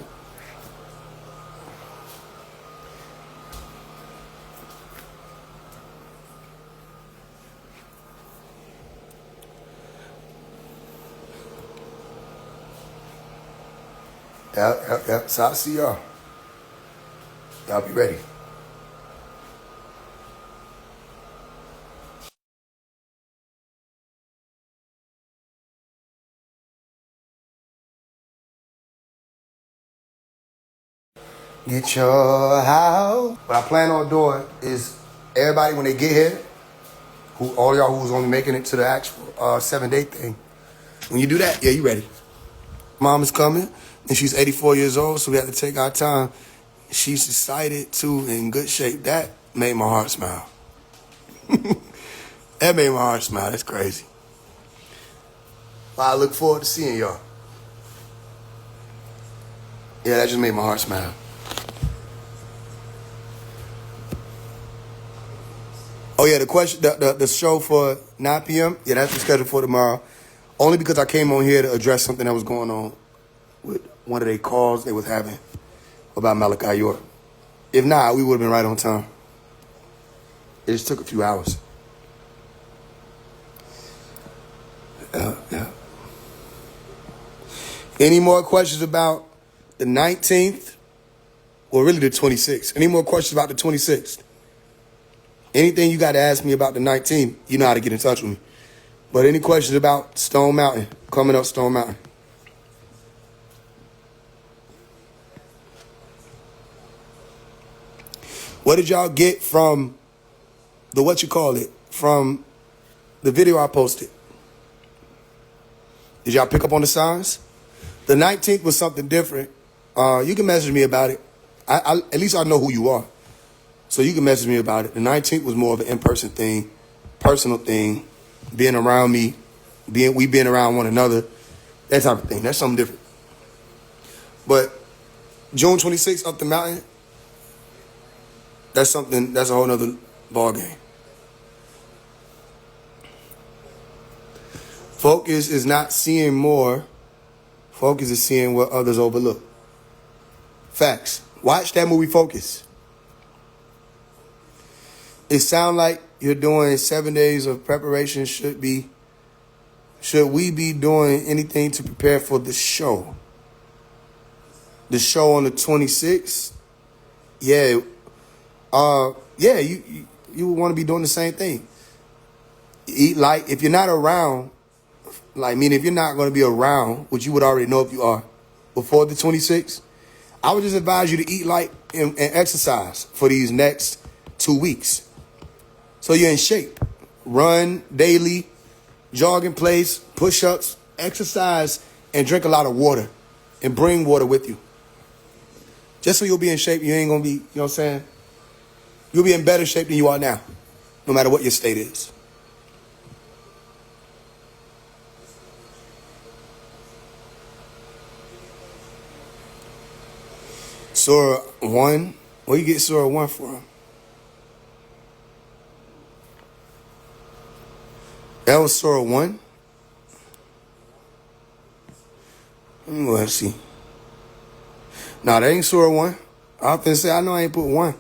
Yeah. So I'll see y'all. Y'all be ready. Get your house. What I plan on doing is everybody, when they get here, all y'all who's only making it to the actual 7-day thing, when you do that, yeah, you ready. Mom is coming, and she's 84 years old, so we have to take our time. She's excited, too, in good shape. That made my heart smile. That made my heart smile. That's crazy. Well, I look forward to seeing y'all. Yeah, that just made my heart smile. Oh yeah, the show for 9 p.m. Yeah, that's the schedule for tomorrow. Only because I came on here to address something that was going on with one of their calls they was having about Malachi York. If not, we would have been right on time. It just took a few hours. Yeah. Any more questions about the 19th? Well, really the 26th. Any more questions about the 26th? Anything you got to ask me about the 19th, you know how to get in touch with me. But any questions about Stone Mountain, coming up Stone Mountain? What did y'all get from from the video I posted? Did y'all pick up on the signs? The 19th was something different. You can message me about it. At least I know who you are. So you can message me about it. The 19th was more of an in-person thing, personal thing, being around me, being around one another, that type of thing. That's something different. But June 26th up the mountain, that's a whole nother ball game. Focus is not seeing more. Focus is seeing what others overlook. Facts. Watch that movie Focus. It sounds like you're doing 7 days of preparation. Should we be doing anything to prepare for the show? The show on the 26th? Yeah. You would want to be doing the same thing. Eat light. If you're not around, if you're not going to be around, which you would already know if you are, before the 26th, I would just advise you to eat light and exercise for these next 2 weeks. So you're in shape. Run daily, jog in place, push-ups, exercise, and drink a lot of water. And bring water with you. Just so you'll be in shape. You ain't going to be, you know what I'm saying? You'll be in better shape than you are now, no matter what your state is. Surah 1. Where you get Surah 1 from? That was Surah 1? Let's see. Nah, that ain't Surah 1. I was finna say, I know I ain't put 1.